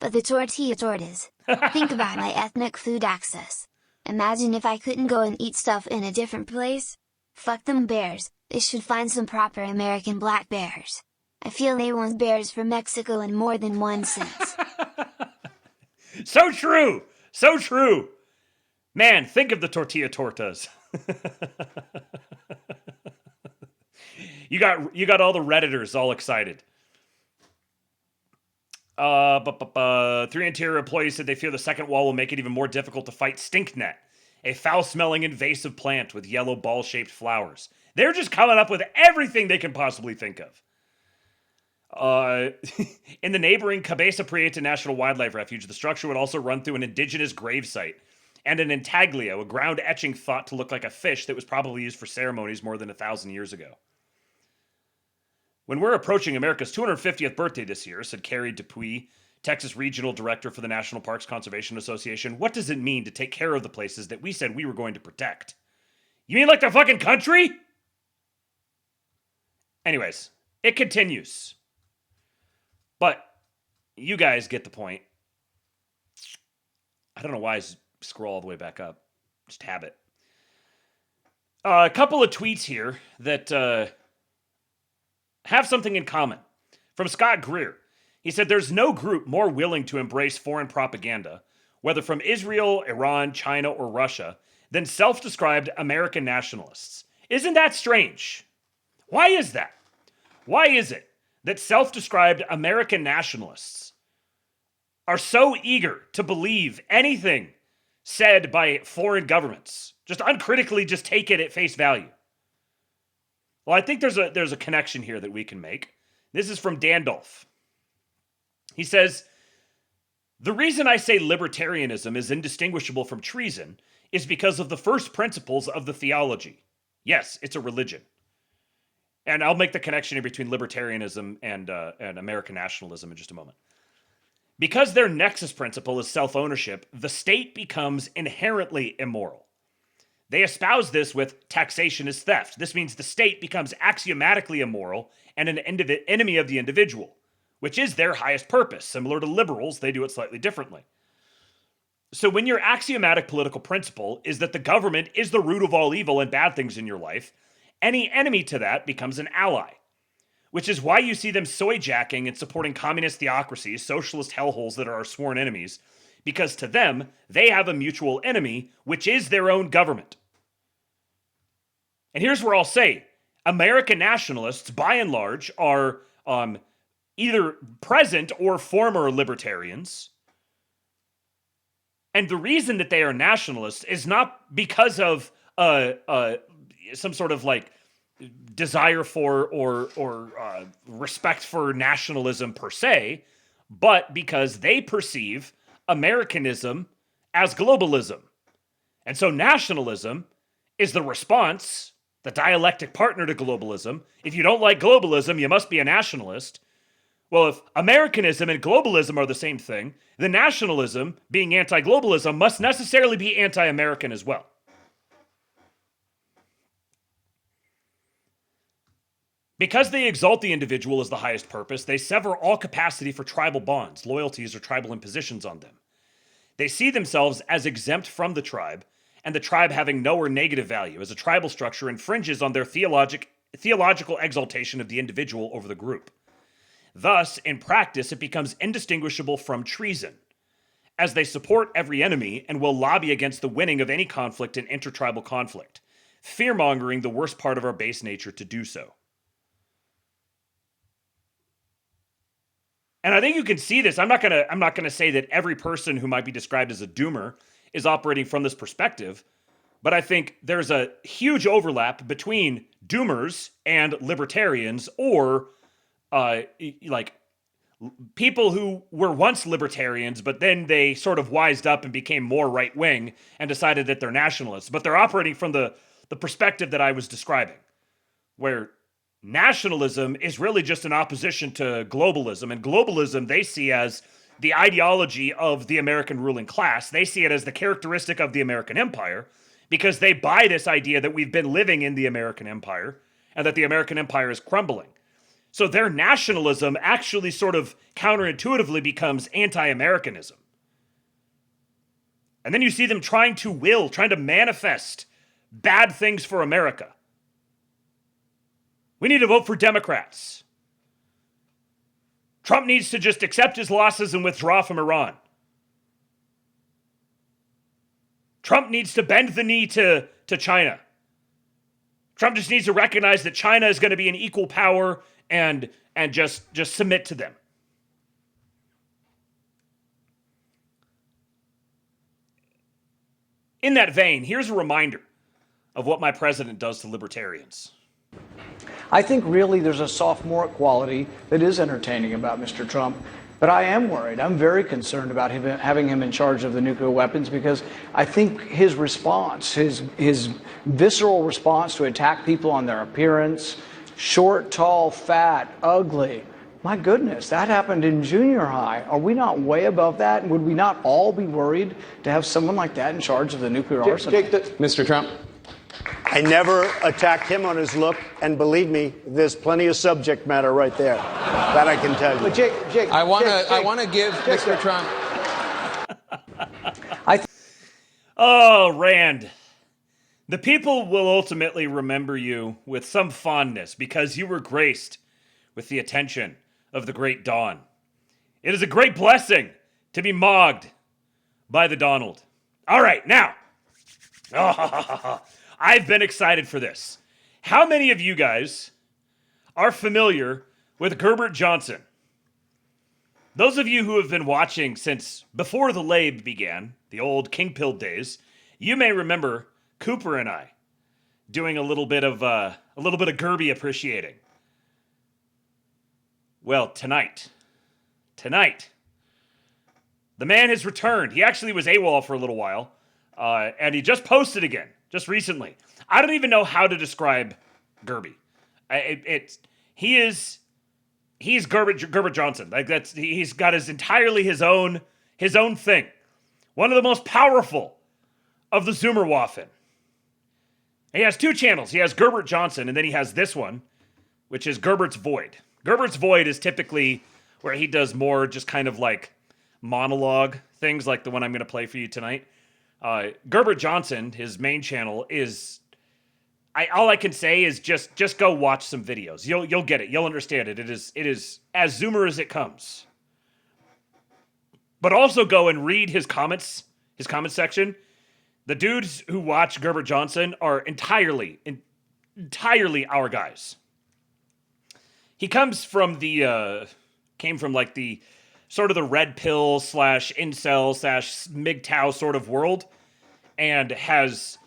But the tortilla tortas. Think about my ethnic food access. Imagine if I couldn't go and eat stuff in a different place? Fuck them bears, they should find some proper American black bears. I feel they want bears from Mexico in more than one sense. So true! So true! Man, think of the tortilla tortas. You got all the Redditors all excited. 3 Interior employees said they fear the second wall will make it even more difficult to fight stinknet, a foul-smelling invasive plant with yellow ball-shaped flowers. They're just coming up with everything they can possibly think of. In the neighboring Cabeza Prieta National Wildlife Refuge, the structure would also run through an indigenous gravesite and an intaglio, a ground etching thought to look like a fish that was probably used for ceremonies more than 1,000 years ago. When we're approaching America's 250th birthday this year, said Carrie Dupuy, Texas Regional Director for the National Parks Conservation Association, what does it mean to take care of the places that we said we were going to protect? You mean like the fucking country? Anyways, it continues. But you guys get the point. I don't know why I scroll all the way back up. Just habit. A couple of tweets here that have something in common. From Scott Greer. He said, there's no group more willing to embrace foreign propaganda, whether from Israel, Iran, China, or Russia, than self-described American nationalists. Isn't that strange? Why is that? Why is it that self-described American nationalists are so eager to believe anything said by foreign governments? Just uncritically just take it at face value. Well, I think there's a connection here that we can make. This is from Dandolf. He says, the reason I say libertarianism is indistinguishable from treason is because of the first principles of the theology. Yes, it's a religion. And I'll make the connection between libertarianism and American nationalism in just a moment. Because their nexus principle is self-ownership, the state becomes inherently immoral. They espouse this with taxation is theft. This means the state becomes axiomatically immoral and an enemy of the individual, which is their highest purpose. Similar to liberals, they do it slightly differently. So when your axiomatic political principle is that the government is the root of all evil and bad things in your life, any enemy to that becomes an ally, which is why you see them soy-jacking and supporting communist theocracies, socialist hellholes that are our sworn enemies, because to them, they have a mutual enemy, which is their own government. And here's where I'll say, American nationalists, by and large, are either present or former libertarians. And the reason that they are nationalists is not because of some sort of like desire for or respect for nationalism per se, but because they perceive Americanism as globalism. And so nationalism is the response, the dialectic partner to globalism. If you don't like globalism, you must be a nationalist. Well, if Americanism and globalism are the same thing, then nationalism, being anti-globalism, must necessarily be anti-American as well. Because they exalt the individual as the highest purpose, they sever all capacity for tribal bonds, loyalties, or tribal impositions on them. They see themselves as exempt from the tribe, and the tribe having no or negative value, as a tribal structure infringes on their theological exaltation of the individual over the group. Thus, in practice, it becomes indistinguishable from treason, as they support every enemy and will lobby against the winning of any conflict and intertribal conflict, fear-mongering the worst part of our base nature to do so. And I think you can see this. I'm not gonna say that every person who might be described as a doomer is operating from this perspective, but I think there's a huge overlap between doomers and libertarians, or like people who were once libertarians, but then they sort of wised up and became more right-wing and decided that they're nationalists. But they're operating from the perspective that I was describing, where nationalism is really just an opposition to globalism. And globalism they see as the ideology of the American ruling class. They see it as the characteristic of the American empire, because they buy this idea that we've been living in the American empire and that the American empire is crumbling. So their nationalism actually sort of counterintuitively becomes anti-Americanism. And then you see them trying to manifest bad things for America. We need to vote for Democrats. Trump needs to just accept his losses and withdraw from Iran. Trump needs to bend the knee to China Trump just needs to recognize that China is going to be an equal power and just submit to them. In that vein, here's a reminder of what my president does to libertarians. I think really there's a sophomoric quality that is entertaining about Mr. Trump, but I am worried. I'm very concerned about having him in charge of the nuclear weapons because I think his response, his visceral response to attack people on their appearance, short, tall, fat, ugly, my goodness, that happened in junior high. Are we not way above that? And would we not all be worried to have someone like that in charge of the nuclear arsenal? Mr. Trump. I never attacked him on his look, and believe me, there's plenty of subject matter right there. That I can tell you. But Jake, I want to give Mr. Trump. Oh, Rand. The people will ultimately remember you with some fondness because you were graced with the attention of the great Don. It is a great blessing to be mogged by the Donald. All right, now. I've been excited for this. How many of you guys are familiar with Gerbert Johnson? Those of you who have been watching since before the Lab began, the old King Pill days, you may remember Cooper and I doing a little bit of Gerby appreciating. Well, tonight, the man has returned. He actually was AWOL for a little while, and he just posted again, just recently. I don't even know how to describe Gerby. He's Gerbert Johnson. Like he's got his own thing. One of the most powerful of the Zoomerwaffen. He has two channels. He has Gerbert Johnson, and then he has this one, which is Gerbert's Void. Gerbert's Void is typically where he does more just kind of like monologue things like the one I'm going to play for you tonight. Gerbert Johnson, his main channel, is... all I can say is just go watch some videos. You'll get it. You'll understand it. It is as Zoomer as it comes. But also go and read his comment section. The dudes who watch Gerbert Johnson are entirely our guys. He comes from came from like the sort of the red pill / incel / MGTOW sort of world, and has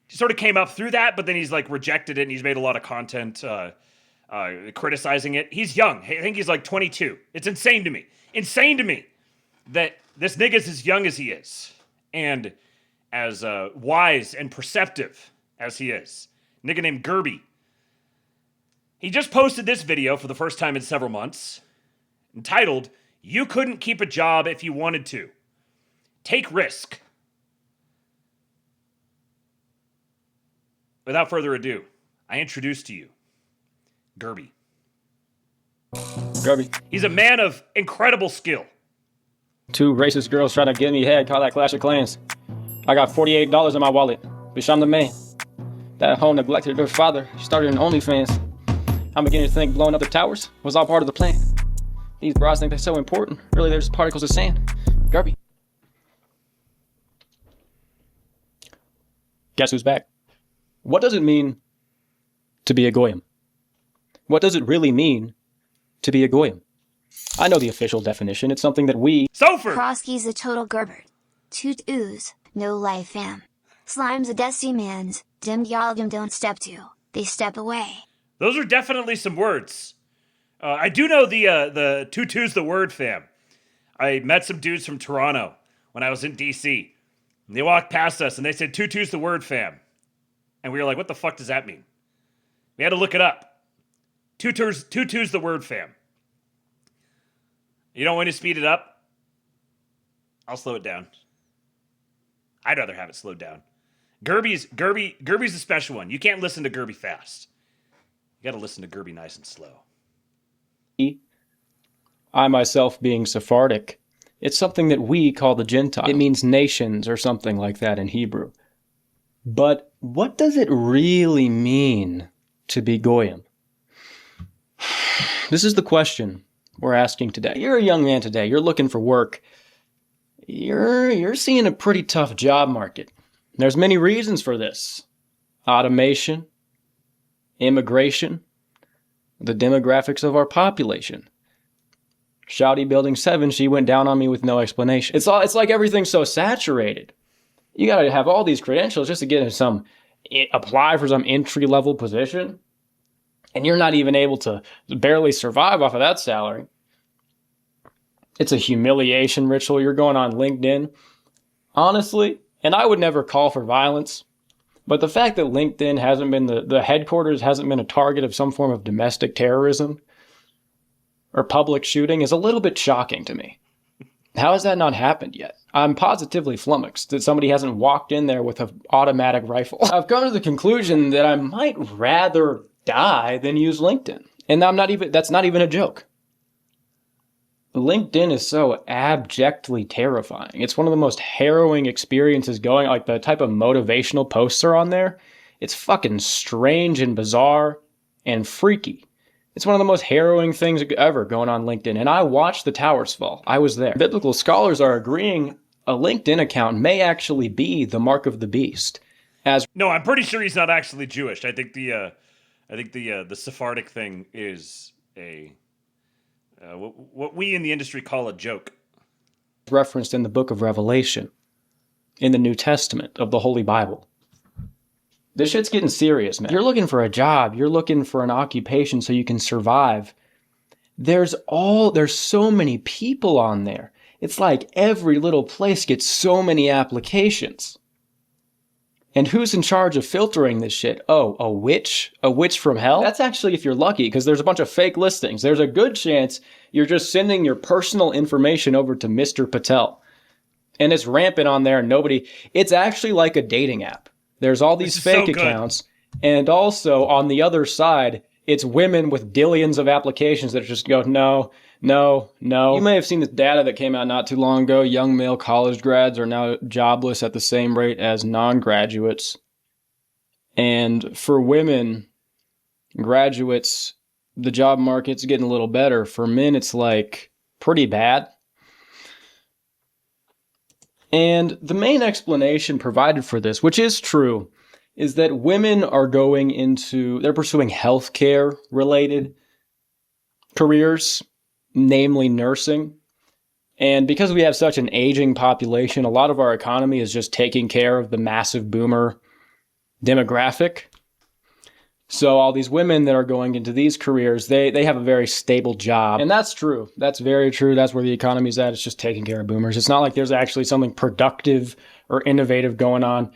sort of came up through that, but then he's like rejected it, and he's made a lot of content criticizing it. He's young. I think he's like 22. It's insane to me that this nigga's as young as he is, and as wise and perceptive as he is. Nigga named Gerby. He just posted this video for the first time in several months, entitled, "You Couldn't Keep a Job If You Wanted to. Take Risk." Without further ado, I introduce to you Gerby. Gerby. He's a man of incredible skill. Two racist girls trying to get me head, call that Clash of Clans. I got $48 in my wallet, bitch, I'm the man. That hoe neglected her father, started an OnlyFans. I'm beginning to think blowing up the towers was all part of the plan. These bras think they're so important, really they're just particles of sand. Gerby. Guess who's back? What does it mean to be a goyim? What does it really mean to be a goyim? I know the official definition. It's something that we... Krosky's a total Gerbert. Toot ooze, no life fam. Slime's a dusty man's, dim yalgum don't step to, they step away. Those are definitely some words. I do know the tutu's the word fam. I met some dudes from Toronto when I was in DC. And they walked past us and they said, tutu's the word fam. And we were like, what the fuck does that mean? We had to look it up. Tutu's the word fam. You don't want to speed it up? I'll slow it down. I'd rather have it slowed down. Gerby's a special one. You can't listen to Gerby fast. You got to listen to Gerby nice and slow. I myself being Sephardic, it's something that we call the Gentile. It means nations or something like that in Hebrew. But what does it really mean to be goyim? This is the question we're asking today. You're a young man today. You're looking for work. You're seeing a pretty tough job market. There's many reasons for this. automation, immigration, the demographics of our population. Shouty Building 7, she went down on me with no explanation. It's like everything's so saturated. You gotta have all these credentials just to get in apply for some entry-level position, and you're not even able to barely survive off of that salary. It's a humiliation ritual. You're going on LinkedIn. Honestly, and I would never call for violence, but the fact that LinkedIn hasn't been the headquarters hasn't been a target of some form of domestic terrorism or public shooting is a little bit shocking to me. How has that not happened yet? I'm positively flummoxed that somebody hasn't walked in there with an automatic rifle. I've come to the conclusion that I might rather die than use LinkedIn. And that's not even a joke. LinkedIn is so abjectly terrifying. It's one of the most harrowing experiences going, like the type of motivational posts are on there. It's fucking strange and bizarre and freaky. It's one of the most harrowing things ever going on LinkedIn. And I watched the towers fall. I was there. Biblical scholars are agreeing a LinkedIn account may actually be the mark of the beast. No, I'm pretty sure he's not actually Jewish. I think the Sephardic thing is what we in the industry call a joke. Referenced in the book of Revelation, in the New Testament of the Holy Bible. This shit's getting serious, man. You're looking for a job. You're looking for an occupation so you can survive. There's so many people on there. It's like every little place gets so many applications. And who's in charge of filtering this shit? Oh, a witch? A witch from hell? That's actually if you're lucky, because there's a bunch of fake listings. There's a good chance you're just sending your personal information over to Mr. Patel. And it's rampant on there and it's actually like a dating app. There's all these fake accounts. And also on the other side, it's women with dillions of applications that just go, no, no, no. You may have seen this data that came out not too long ago. Young male college grads are now jobless at the same rate as non-graduates. And for women, graduates, the job market's getting a little better. For men, it's like pretty bad. And the main explanation provided for this, which is true, is that women are they're pursuing healthcare related careers, namely nursing. And because we have such an aging population, a lot of our economy is just taking care of the massive boomer demographic. So all these women that are going into these careers, they have a very stable job. And that's true. That's very true. That's where the economy's at. It's just taking care of boomers. It's not like there's actually something productive or innovative going on.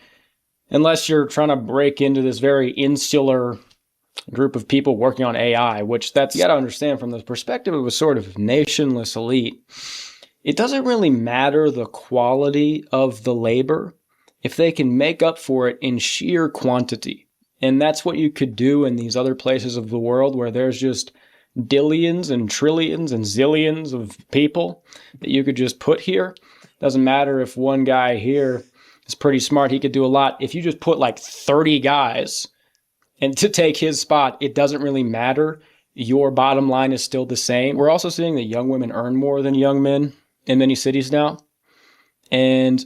Unless you're trying to break into this very insular group of people working on AI, which you got to understand from the perspective of a sort of nationless elite. It doesn't really matter the quality of the labor if they can make up for it in sheer quantity. And that's what you could do in these other places of the world where there's just dillions and trillions and zillions of people that you could just put here. Doesn't matter if one guy here is pretty smart, he could do a lot. If you just put like 30 guys and to take his spot, it doesn't really matter. Your bottom line is still the same. We're also seeing that young women earn more than young men in many cities now. And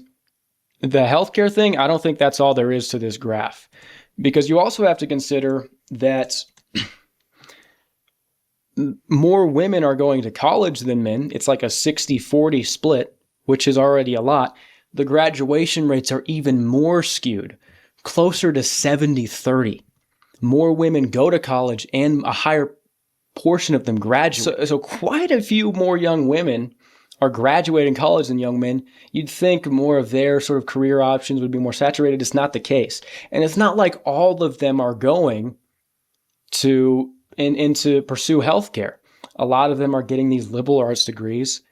the healthcare thing, I don't think that's all there is to this graph. Because you also have to consider that more women are going to college than men. It's like a 60-40 split, which is already a lot. The graduation rates are even more skewed, closer to 70-30. More women go to college and a higher portion of them graduate. So quite a few more young women are graduating college than young men. You'd think more of their sort of career options would be more saturated. It's not the case. And it's not like all of them are going to pursue healthcare. A lot of them are getting these liberal arts degrees,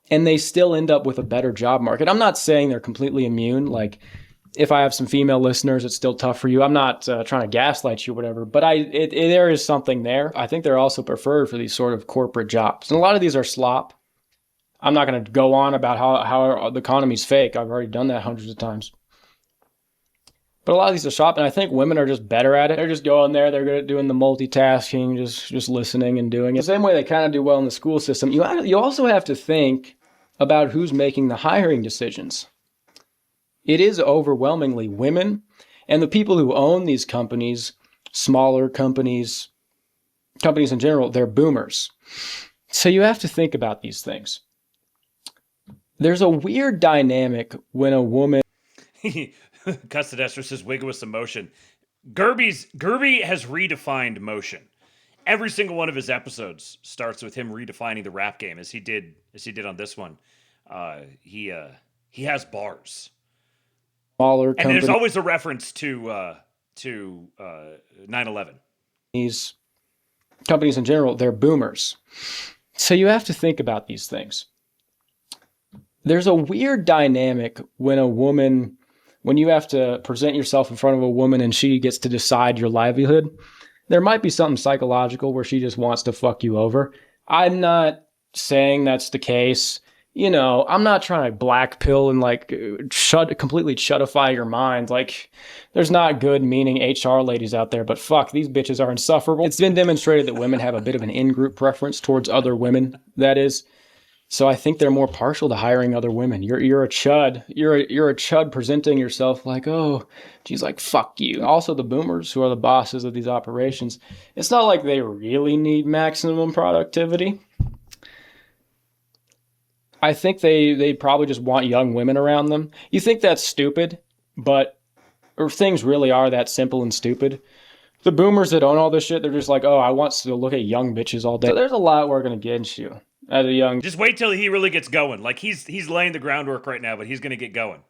and they still end up with a better job market. I'm not saying they're completely immune. Like, if I have some female listeners, it's still tough for you. I'm not trying to gaslight you or whatever, but there is something there. I think they're also preferred for these sort of corporate jobs. And a lot of these are slop. I'm not going to go on about how the economy's fake. I've already done that hundreds of times. But a lot of these are slop, and I think women are just better at it. They're just going there. They're good at doing the multitasking, just listening and doing it. The same way they kind of do well in the school system. You also have to think about who's making the hiring decisions. It is overwhelmingly women, And the people who own these companies, smaller companies, companies in general, they're boomers. So you have to think about these things. There's a weird dynamic when a woman... Custodester says wiggle with some motion. Gerby has redefined motion. Every single one of his episodes starts with him redefining the rap game, as he did on this one. He has bars. Smaller and there's always a reference to 9/11. These companies in general, they're boomers. So you have to think about these things. There's a weird dynamic when you have to present yourself in front of a woman and she gets to decide your livelihood. There might be something psychological where she just wants to fuck you over. I'm not saying that's the case. You know, I'm not trying to black pill and like completely shuttify your mind. Like, there's not good meaning HR ladies out there, but fuck, these bitches are insufferable. It's been demonstrated that women have a bit of an in-group preference towards other women, that is. So I think they're more partial to hiring other women. You're a chud. You're a chud presenting yourself like, oh, she's like, fuck you. Also, the boomers who are the bosses of these operations, it's not like they really need maximum productivity. I think they probably just want young women around them. You think that's stupid, or things really are that simple and stupid. The boomers that own all this shit, they're just like, oh, I want to look at young bitches all day. So there's a lot working against you as a young... Just wait till he really gets going. Like, he's laying the groundwork right now, but he's going to get going.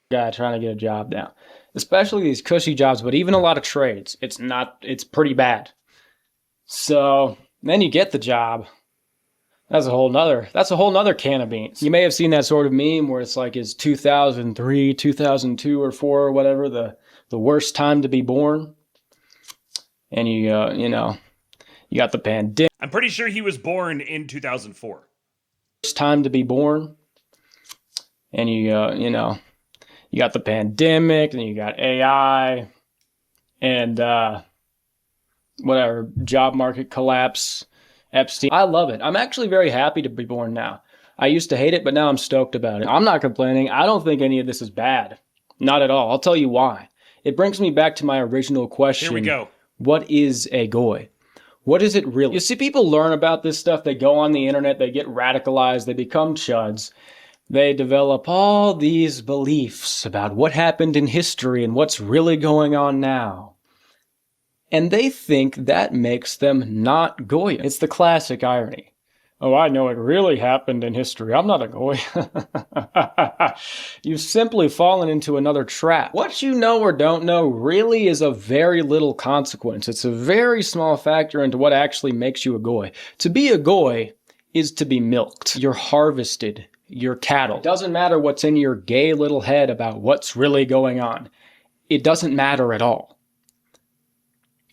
Guy trying to get a job now. Especially these cushy jobs, but even a lot of trades. It's pretty bad. So, then you get the job. That's a whole nother can of beans. You may have seen that sort of meme where it's like, is 2003, 2002 or 4 or whatever the worst time to be born? And you got the pandemic. I'm pretty sure he was born in 2004. Worst time to be born. And you got the pandemic, and you got AI, and whatever, job market collapse. Epstein. I love it. I'm actually very happy to be born now. I used to hate it, but now I'm stoked about it. I'm not complaining. I don't think any of this is bad. Not at all. I'll tell you why. It brings me back to my original question. Here we go. What is a goy? What is it really? You see, people learn about this stuff. They go on the internet. They get radicalized. They become chuds. They develop all these beliefs about what happened in history and what's really going on now. And they think that makes them not Goya. It's the classic irony. Oh, I know it really happened in history. I'm not a Goy. You've simply fallen into another trap. What you know or don't know really is of very little consequence. It's a very small factor into what actually makes you a Goy. To be a Goy is to be milked. You're harvested. You're cattle. It doesn't matter what's in your gay little head about what's really going on. It doesn't matter at all.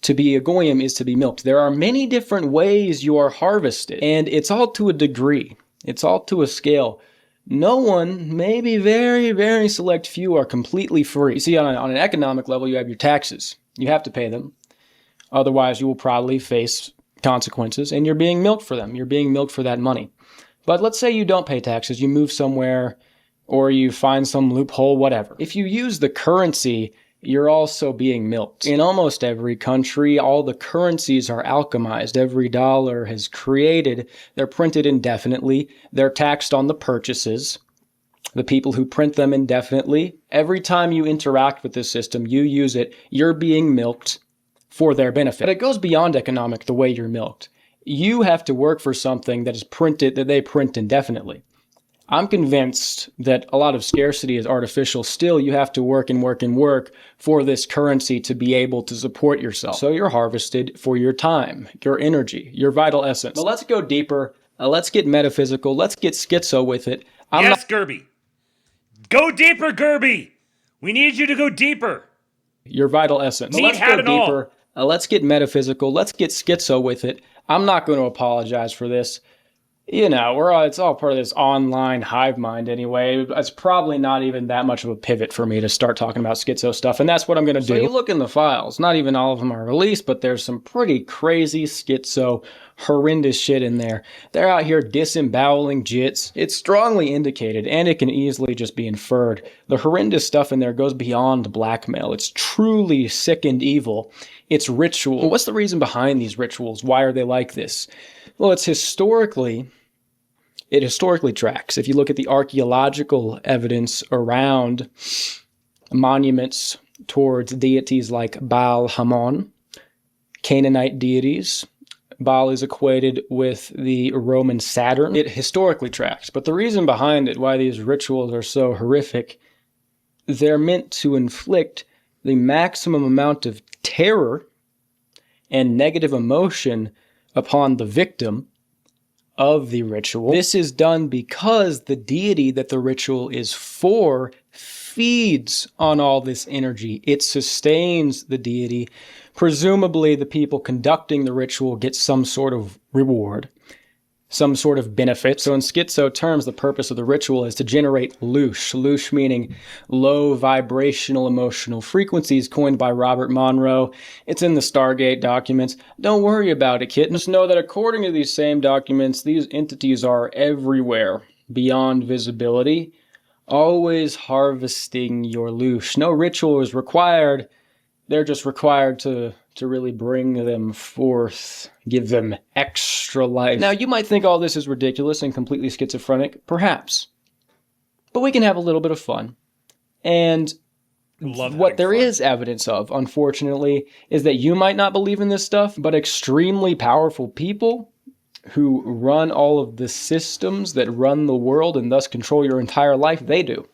To be a goyim is to be milked. There are many different ways you are harvested, and it's all to a degree. It's all to a scale. No one, maybe very, very select few, are completely free. You see, on an economic level, you have your taxes. You have to pay them. Otherwise, you will probably face consequences, and you're being milked for them. You're being milked for that money. But let's say you don't pay taxes. You move somewhere, or you find some loophole, whatever. If you use the currency, you're also being milked. In almost every country, all the currencies are alchemized. Every dollar is created. They're printed indefinitely. They're taxed on the purchases. The people who print them indefinitely, every time you interact with this system, you use it, you're being milked for their benefit. But it goes beyond economic, the way you're milked. You have to work for something that is printed, that they print indefinitely. I'm convinced that a lot of scarcity is artificial. Still, you have to work and work and work for this currency to be able to support yourself. So you're harvested for your time, your energy, your vital essence. But let's go deeper. Let's get metaphysical. Let's get schizo with it. Yes, Gerby. Go deeper, Gerby. We need you to go deeper. Your vital essence. Let's go deeper. Let's get metaphysical. Let's get schizo with it. I'm not going to apologize for this. You know, it's all part of this online hive mind anyway. It's probably not even that much of a pivot for me to start talking about schizo stuff, and that's what I'm going to do. So you look in the files. Not even all of them are released, but there's some pretty crazy schizo horrendous shit in there. They're out here disemboweling jits. It's strongly indicated, and it can easily just be inferred. The horrendous stuff in there goes beyond blackmail. It's truly sick and evil. It's ritual. Well, what's the reason behind these rituals? Why are they like this? Well, it historically tracks. If you look at the archaeological evidence around monuments towards deities like Baal Hamon, Canaanite deities, Baal is equated with the Roman Saturn. It historically tracks, but the reason behind it, why these rituals are so horrific, they're meant to inflict the maximum amount of terror and negative emotion upon the victim of the ritual. This is done because the deity that the ritual is for feeds on all this energy. It sustains the deity. Presumably, the people conducting the ritual get some sort of reward, some sort of benefit. So in schizo terms, the purpose of the ritual is to generate luch. Luch meaning low vibrational emotional frequencies, coined by Robert Monroe. It's in the Stargate documents. Don't worry about it, kid. Just know that according to these same documents, these entities are everywhere, beyond visibility, always harvesting your luch. No ritual is required. They're just required to really bring them forth, give them extra life. Now, you might think all this is ridiculous and completely schizophrenic. Perhaps. But we can have a little bit of fun. And what there is evidence of, unfortunately, is that you might not believe in this stuff, but extremely powerful people who run all of the systems that run the world and thus control your entire life, they do.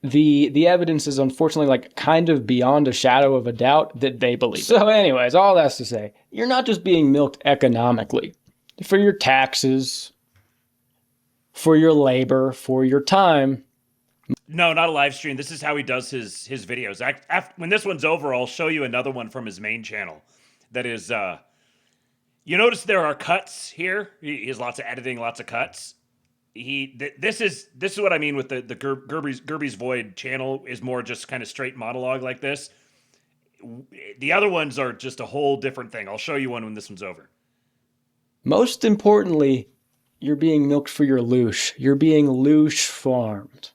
The evidence is unfortunately like kind of beyond a shadow of a doubt that they believe. So anyways, all that's to say, you're not just being milked economically for your taxes, for your labor, for your time. No, not a live stream. This is how he does his videos. When this one's over, I'll show you another one from his main channel. That is, you notice there are cuts here. He has lots of editing, lots of cuts. This is what I mean with the Gerby's Void channel is more just kind of straight monologue like this. The other ones are just a whole different thing. I'll show you one when this one's over. Most importantly, you're being milked for your luch. You're being luch farmed.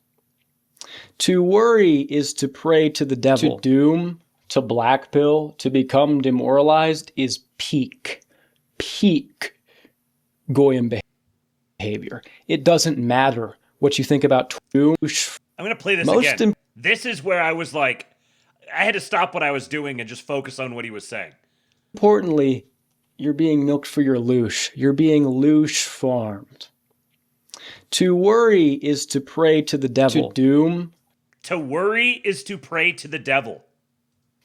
To worry is to pray to the devil. To doom, to blackpill, to become demoralized is peak Goyim behavior. It doesn't matter what you think about douche. I'm going to play this again. This is where I was like, I had to stop what I was doing and just focus on what he was saying. Importantly, you're being milked for your luch. You're being luch farmed. To worry is to pray to the devil. To doom. To worry is to pray to the devil.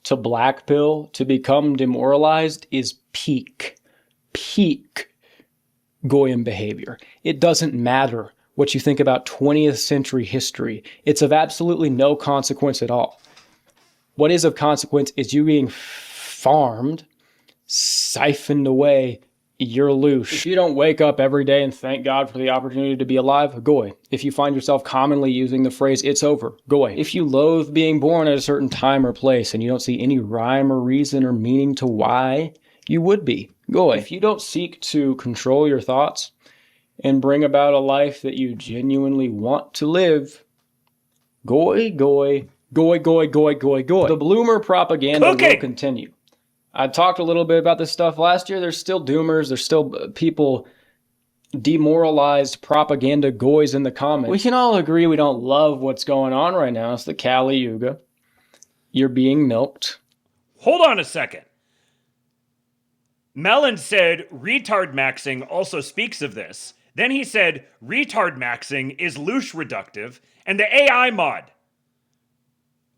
To blackpill, to become demoralized is peak Goyim behavior. It doesn't matter what you think about 20th century history. It's of absolutely no consequence at all. What is of consequence is you being farmed, siphoned away your luch. If you don't wake up every day and thank God for the opportunity to be alive, goy. If you find yourself commonly using the phrase, it's over, goy. If you loathe being born at a certain time or place and you don't see any rhyme or reason or meaning to why you would be, goy. If you don't seek to control your thoughts and bring about a life that you genuinely want to live, goy. The bloomer propaganda will continue. I talked a little bit about this stuff last year. There's still doomers. There's still people, demoralized propaganda goys in the comments. We can all agree we don't love what's going on right now. It's the Kali Yuga. You're being milked. Hold on a second. Mellon said retard maxing also speaks of this. Then he said retard maxing is luch reductive, and the AI mod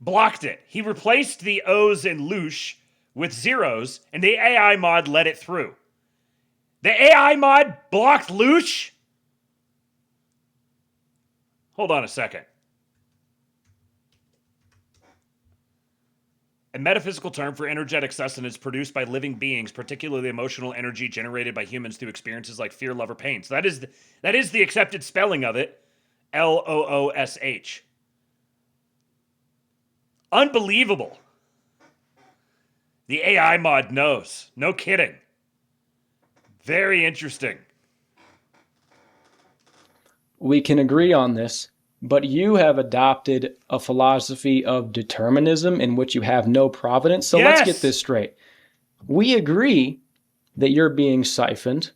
blocked it. He replaced the O's in luch with zeros, and the AI mod let it through. The AI mod blocked luch? Hold on a second. A metaphysical term for energetic sustenance produced by living beings, particularly emotional energy generated by humans through experiences like fear, love, or pain. So that is the accepted spelling of it. Loosh. Unbelievable. The AI mod knows. No kidding. Very interesting. We can agree on this, but you have adopted a philosophy of determinism in which you have no providence. So let's get this straight. We agree that you're being siphoned,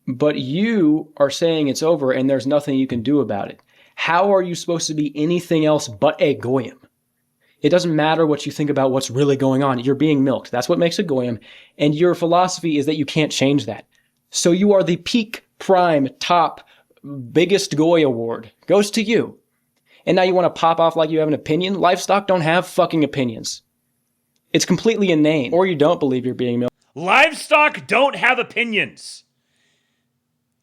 but you are saying it's over and there's nothing you can do about it. How are you supposed to be anything else but a goyim? It doesn't matter what you think about what's really going on. You're being milked. That's what makes a goyim. And your philosophy is that you can't change that. So you are the peak, prime, top, biggest goy award. Goes to you. And now you want to pop off like you have an opinion? Livestock don't have fucking opinions. It's completely inane. Or you don't believe you're being milked. Livestock don't have opinions.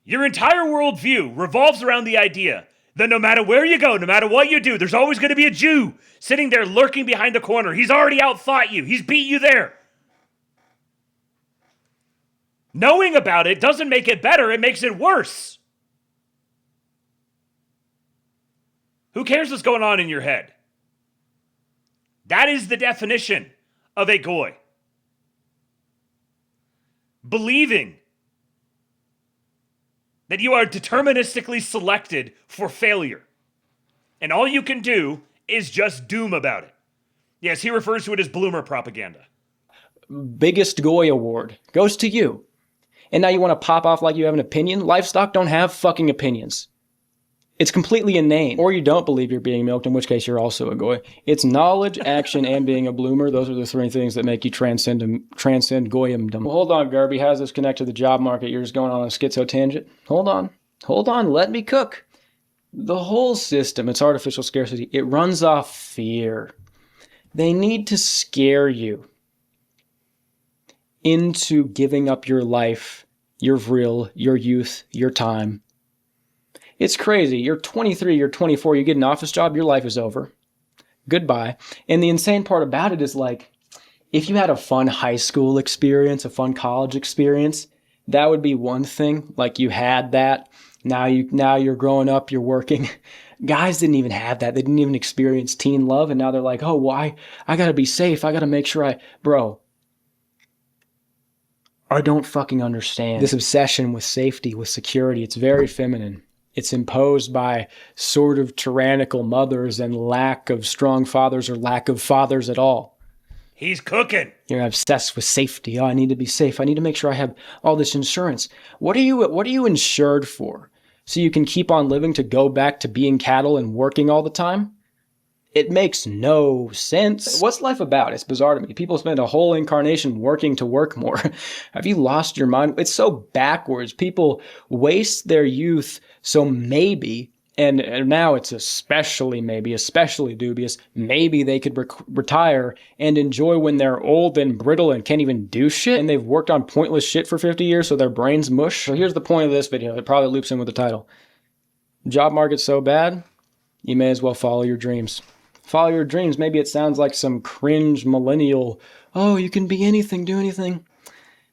Your entire worldview revolves around the idea that no matter where you go, no matter what you do, there's always going to be a Jew sitting there lurking behind the corner. He's already outthought you. He's beat you there. Knowing about it doesn't make it better. It makes it worse. Who cares what's going on in your head? That is the definition of a goy. Believing that you are deterministically selected for failure. And all you can do is just doom about it. Yes, he refers to it as bloomer propaganda. Biggest goy award. Goes to you. And now you want to pop off like you have an opinion? Livestock don't have fucking opinions. It's completely inane. Or you don't believe you're being milked, in which case you're also a goy. It's knowledge, action, and being a bloomer. Those are the three things that make you transcend goyimdom. Well, hold on, Garby. How does this connect to the job market? You're just going on a schizo tangent. Hold on. Hold on. Let me cook. The whole system, it's artificial scarcity. It runs off fear. They need to scare you into giving up your life, your vril, your youth, your time. It's crazy. You're 23, you're 24, you get an office job, your life is over. Goodbye. And the insane part about it is like, if you had a fun high school experience, a fun college experience, that would be one thing. Like you had that. Now you're growing up, you're working. Guys didn't even have that. They didn't even experience teen love. And now they're like, oh, why? I got to be safe. I got to make sure bro, I don't fucking understand this obsession with safety, with security. It's very feminine. It's imposed by sort of tyrannical mothers and lack of strong fathers or lack of fathers at all. He's cooking. You're obsessed with safety. Oh, I need to be safe. I need to make sure I have all this insurance. What are you insured for? So you can keep on living to go back to being cattle and working all the time? It makes no sense. What's life about? It's bizarre to me. People spend a whole incarnation working to work more. Have you lost your mind? It's so backwards. People waste their youth. So maybe, and now it's especially dubious, maybe they could retire and enjoy when they're old and brittle and can't even do shit, and they've worked on pointless shit for 50 years so their brains mush. So here's the point of this video. It probably loops in with the title. Job market's so bad, you may as well follow your dreams. Follow your dreams. Maybe it sounds like some cringe millennial, oh, you can be anything, do anything.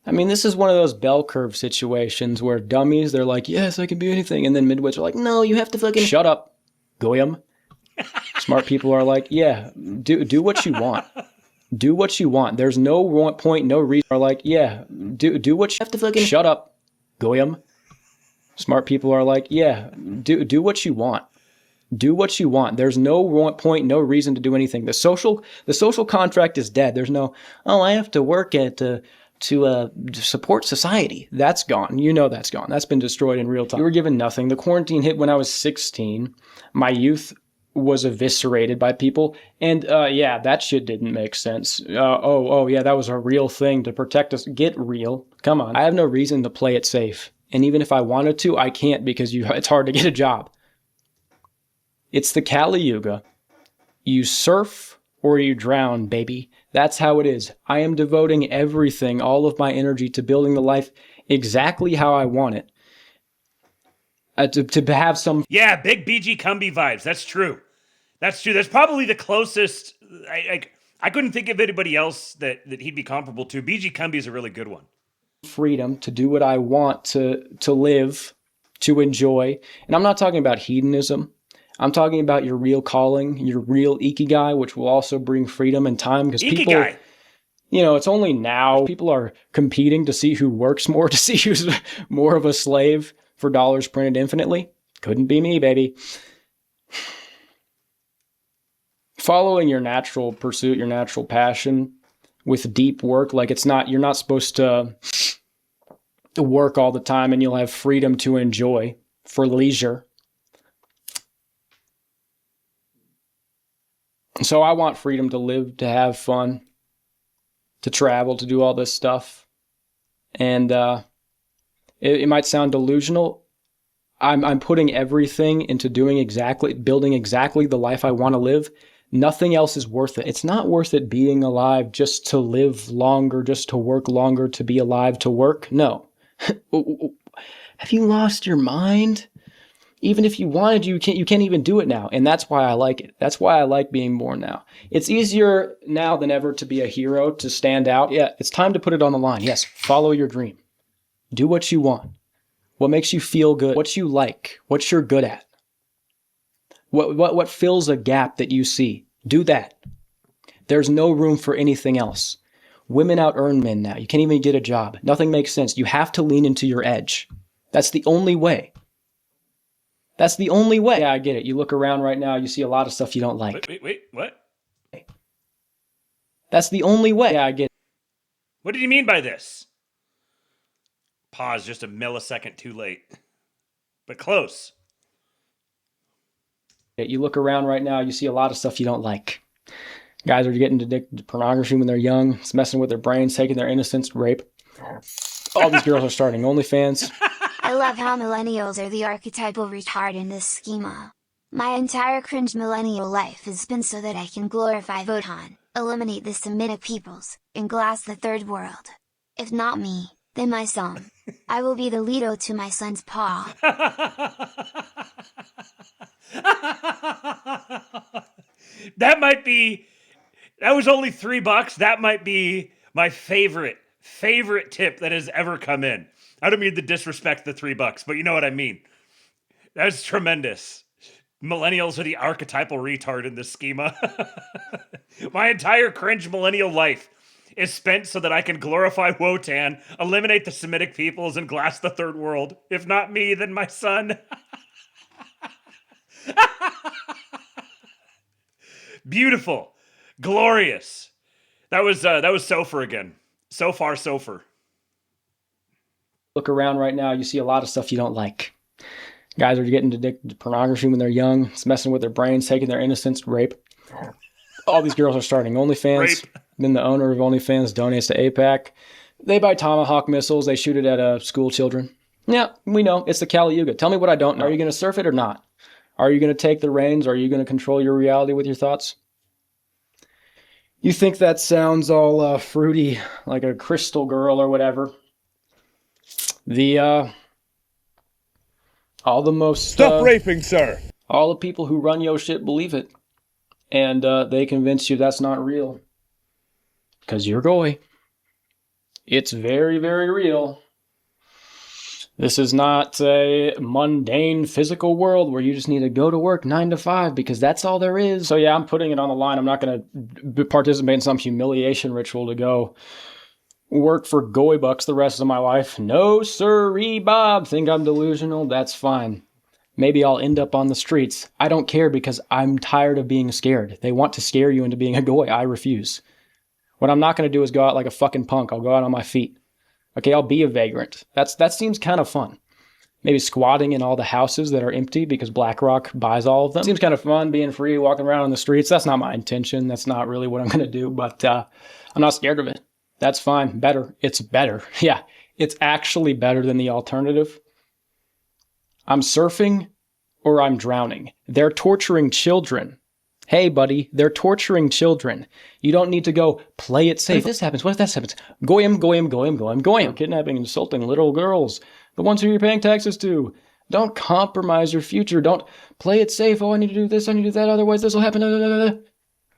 I mean, this is one of those bell curve situations where dummies, they're like, yes, I can be anything. And then midwits are like, no, you have to fucking shut up, goyim. Smart people are like, yeah, do what you want. Do what you want. There's no point, no reason. Are like, yeah, do what you have to fucking shut up, goyim. Smart people are like, yeah, do what you want. Do what you want. There's no point, no reason to do anything. The social contract is dead. There's no, oh, I have to work to support society. That's gone. You know that's gone. That's been destroyed in real time. You were given nothing. The quarantine hit when I was 16. My youth was eviscerated by people. And yeah, that shit didn't make sense. Oh, yeah, that was a real thing to protect us. Get real. Come on. I have no reason to play it safe. And even if I wanted to, I can't because it's hard to get a job. It's the Kali Yuga. You surf or you drown, baby. That's how it is. I am devoting everything, all of my energy to building the life exactly how I want it. To have some... Yeah, big BG Cumby vibes. That's true. That's true. That's probably the closest... I couldn't think of anybody else that he'd be comparable to. BG Cumby is a really good one. Freedom to do what I want, to live, to enjoy. And I'm not talking about hedonism. I'm talking about your real calling, your real ikigai, which will also bring freedom and time. Because people, You know, it's only now people are competing to see who works more, to see who's more of a slave for dollars printed infinitely. Couldn't be me, baby. Following your natural pursuit, your natural passion with deep work, like you're not supposed to work all the time, and you'll have freedom to enjoy for leisure. So I want freedom to live, to have fun, to travel, to do all this stuff. And it might sound delusional. I'm putting everything into building exactly the life I want to live. Nothing else is worth it. It's not worth it being alive just to live longer, just to work longer, to be alive, to work. No. Have you lost your mind? Even if you wanted, you can't even do it now. And that's why I like it. That's why I like being born now. It's easier now than ever to be a hero, to stand out. Yeah, it's time to put it on the line. Yes, follow your dream. Do what you want. What makes you feel good. What you like. What you're good at. What fills a gap that you see. Do that. There's no room for anything else. Women out-earn men now. You can't even get a job. Nothing makes sense. You have to lean into your edge. That's the only way. That's the only way. Yeah, I get it. You look around right now, you see a lot of stuff you don't like. Wait, what? That's the only way. Yeah, I get it. What did you mean by this? Pause just a millisecond too late. But close. You look around right now, you see a lot of stuff you don't like. Guys are getting addicted to pornography when they're young. It's messing with their brains, taking their innocence to rape. All these girls are starting OnlyFans. I love how millennials are the archetypal retard in this schema. My entire cringe millennial life has been so that I can glorify Votan, eliminate the Semitic peoples, and glass the third world. If not me, then my son. I will be the Lido to my son's paw. That was only $3. That might be my favorite tip that has ever come in. I don't mean to disrespect the $3, but you know what I mean. That's tremendous. Millennials are the archetypal retard in this schema. My entire cringe millennial life is spent so that I can glorify Wotan, eliminate the Semitic peoples, and glass the third world. If not me, then my son. Beautiful. Glorious. That was Sofer again. So far, Sofer. Look around right now, you see a lot of stuff you don't like. Guys are getting addicted to pornography when they're young. It's messing with their brains, taking their innocence to rape. All these girls are starting OnlyFans. Rape. Then the owner of OnlyFans donates to APAC. They buy Tomahawk missiles. They shoot it at school children. Yeah, we know. It's the Kali Yuga. Tell me what I don't know. Are you going to surf it or not? Are you going to take the reins? Are you going to control your reality with your thoughts? You think that sounds all fruity, like a crystal girl or whatever. All the most... Stop raping, sir! All the people who run yo shit believe it. And they convince you that's not real. Because you're goy. It's very, very real. This is not a mundane physical world where you just need to go to work 9 to 5 because that's all there is. So yeah, I'm putting it on the line. I'm not going to participate in some humiliation ritual to go work for goy bucks the rest of my life. No sirree, Bob. Think I'm delusional? That's fine. Maybe I'll end up on the streets. I don't care because I'm tired of being scared. They want to scare you into being a goy. I refuse. What I'm not going to do is go out like a fucking punk. I'll go out on my feet. Okay, I'll be a vagrant. That seems kind of fun. Maybe squatting in all the houses that are empty because BlackRock buys all of them. Seems kind of fun being free, walking around on the streets. That's not my intention. That's not really what I'm going to do, but I'm not scared of it. That's fine. Better. It's better. Yeah, it's actually better than the alternative. I'm surfing or I'm drowning. They're torturing children. Hey, buddy, they're torturing children. You don't need to go play it safe. What if this happens? What if that happens? Goyim. Kidnapping and insulting little girls. The ones who you're paying taxes to. Don't compromise your future. Don't play it safe. Oh, I need to do this. I need to do that. Otherwise, this will happen.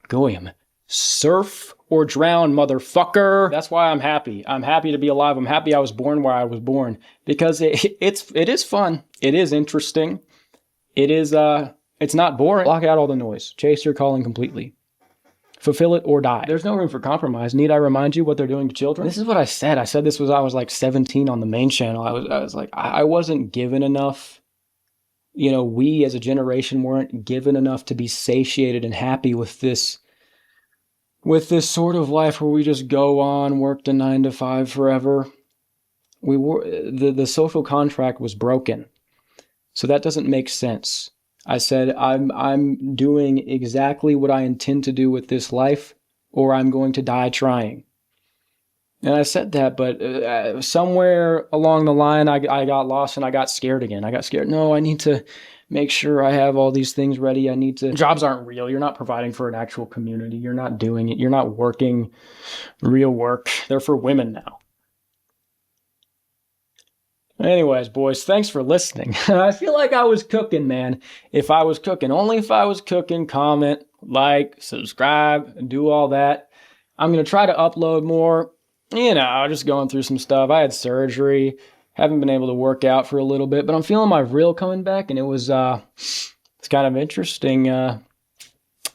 Goyim. Surf or drown, motherfucker. That's why I'm happy. I'm happy to be alive. I'm happy I was born where I was born. Because it is fun. It is interesting. It is... It's not boring. Block out all the noise. Chase your calling completely. Fulfill it or die. There's no room for compromise. Need I remind you what they're doing to children? This is what I said. I said this was, I was like 17 on the main channel. I was like, I wasn't given enough. You know, we as a generation weren't given enough to be satiated and happy with this sort of life where we just go on, work to 9 to 5 forever. We were, the social contract was broken. So that doesn't make sense. I said, I'm doing exactly what I intend to do with this life, or I'm going to die trying. And I said that, but somewhere along the line, I got lost and I got scared again. I got scared. No, I need to make sure I have all these things ready. Jobs aren't real. You're not providing for an actual community. You're not doing it. You're not working real work. They're for women now. Anyways, boys, thanks for listening. I feel like I was cooking, man. If I was cooking, only if I was cooking, comment, like, subscribe, and do all that. I'm going to try to upload more. You know, just going through some stuff. I had surgery. Haven't been able to work out for a little bit, but I'm feeling my reel coming back, and it's kind of interesting.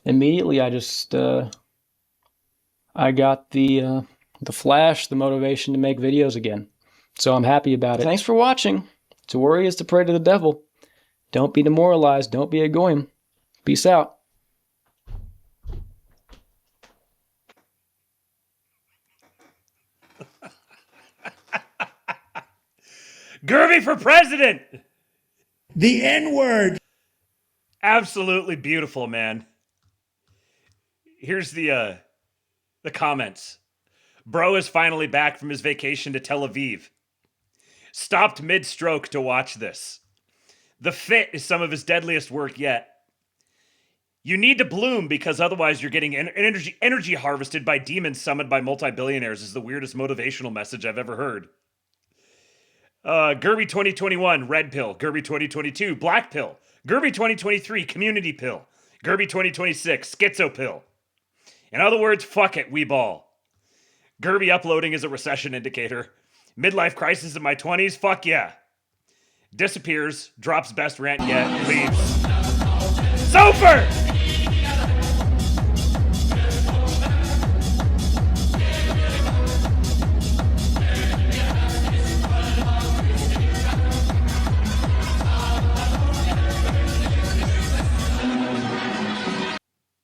Immediately, I got the flash, the motivation to make videos again. So I'm happy about it. Thanks for watching. To worry is to pray to the devil. Don't be demoralized. Don't be a goyim. Peace out. Gerby for president! The N-word! Absolutely beautiful, man. Here's the comments. Bro is finally back from his vacation to Tel Aviv. Stopped mid-stroke to watch this. The fit is some of his deadliest work yet. You need to bloom because otherwise you're getting energy harvested by demons summoned by multi-billionaires is the weirdest motivational message I've ever heard. Gerby 2021, red pill. Gerby 2022, black pill. Gerby 2023, community pill. Gerby 2026, schizo pill. In other words, fuck it, we ball. Gerby uploading is a recession indicator. Midlife crisis in my 20s, fuck yeah. Disappears, drops best rant yet, leaves. Sofer!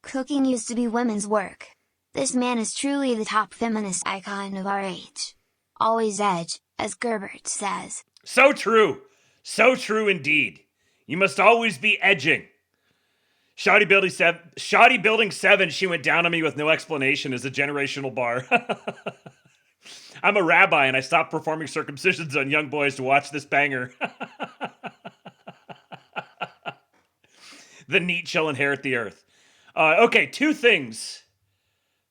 Cooking used to be women's work. This man is truly the top feminist icon of our age. Always edge, as Gerbert says. So true. So true indeed. You must always be edging. Shoddy Building 7, she went down on me with no explanation as a generational bar. I'm a rabbi and I stopped performing circumcisions on young boys to watch this banger. The neat shall inherit the earth. Okay, two things.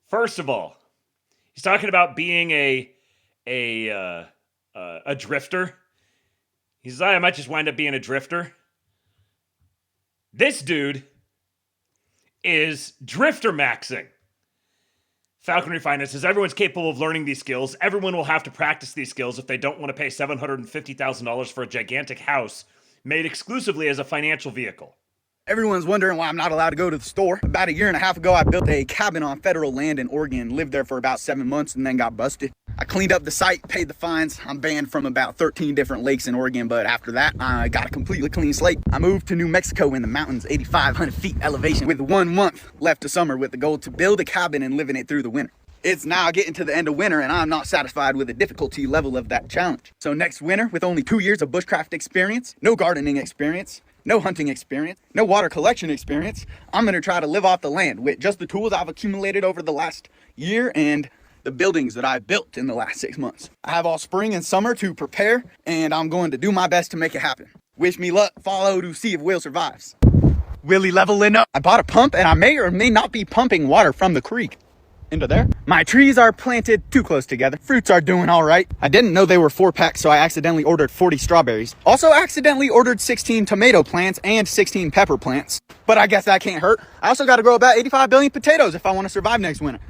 First of all, he's talking about being a drifter. He says, I might just wind up being a drifter. This dude is drifter maxing. Falconry Finance says, everyone's capable of learning these skills. Everyone will have to practice these skills if they don't want to pay $750,000 for a gigantic house made exclusively as a financial vehicle. Everyone's wondering why I'm not allowed to go to the store. About 1.5 years ago, I built a cabin on federal land in Oregon, lived there for about 7 months and then got busted. I cleaned up the site, paid the fines. I'm banned from about 13 different lakes in Oregon, but after that, I got a completely clean slate. I moved to New Mexico in the mountains, 8,500 feet elevation, with 1 month left of summer with the goal to build a cabin and live in it through the winter. It's now getting to the end of winter and I'm not satisfied with the difficulty level of that challenge. So next winter, with only 2 years of bushcraft experience, no gardening experience, no hunting experience, no water collection experience, I'm gonna try to live off the land with just the tools I've accumulated over the last year and the buildings that I've built in the last 6 months. I have all spring and summer to prepare and I'm going to do my best to make it happen. Wish me luck, follow to see if Will survives. Willie leveling up. I bought a pump and I may or may not be pumping water from the creek into there. My trees are planted too close together. Fruits are doing all right. I didn't know they were 4-packs, so I accidentally ordered 40 strawberries. Also accidentally ordered 16 tomato plants and 16 pepper plants. But I guess that can't hurt. I also got to grow about 85 billion potatoes if I want to survive next winter.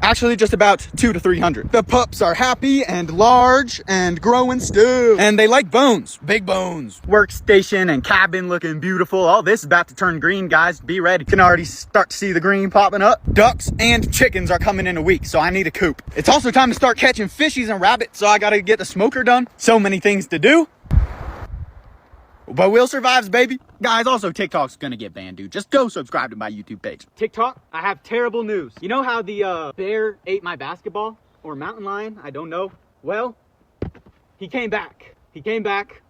Actually, just about 200 to 300. The pups are happy and large and growing still. And they like bones, big bones. Workstation and cabin looking beautiful. All this is about to turn green, guys. Be ready. You can already start to see the green popping up. Ducks and chickens are coming in a week, so I need a coop. It's also time to start catching fishies and rabbits, so I gotta get the smoker done. So many things to do. But Will survives, baby. Guys, also TikTok's gonna get banned, dude. Just go subscribe to my YouTube page. TikTok, I have terrible news. You know how the bear ate my basketball? Or mountain lion? I don't know. Well, he came back. He came back.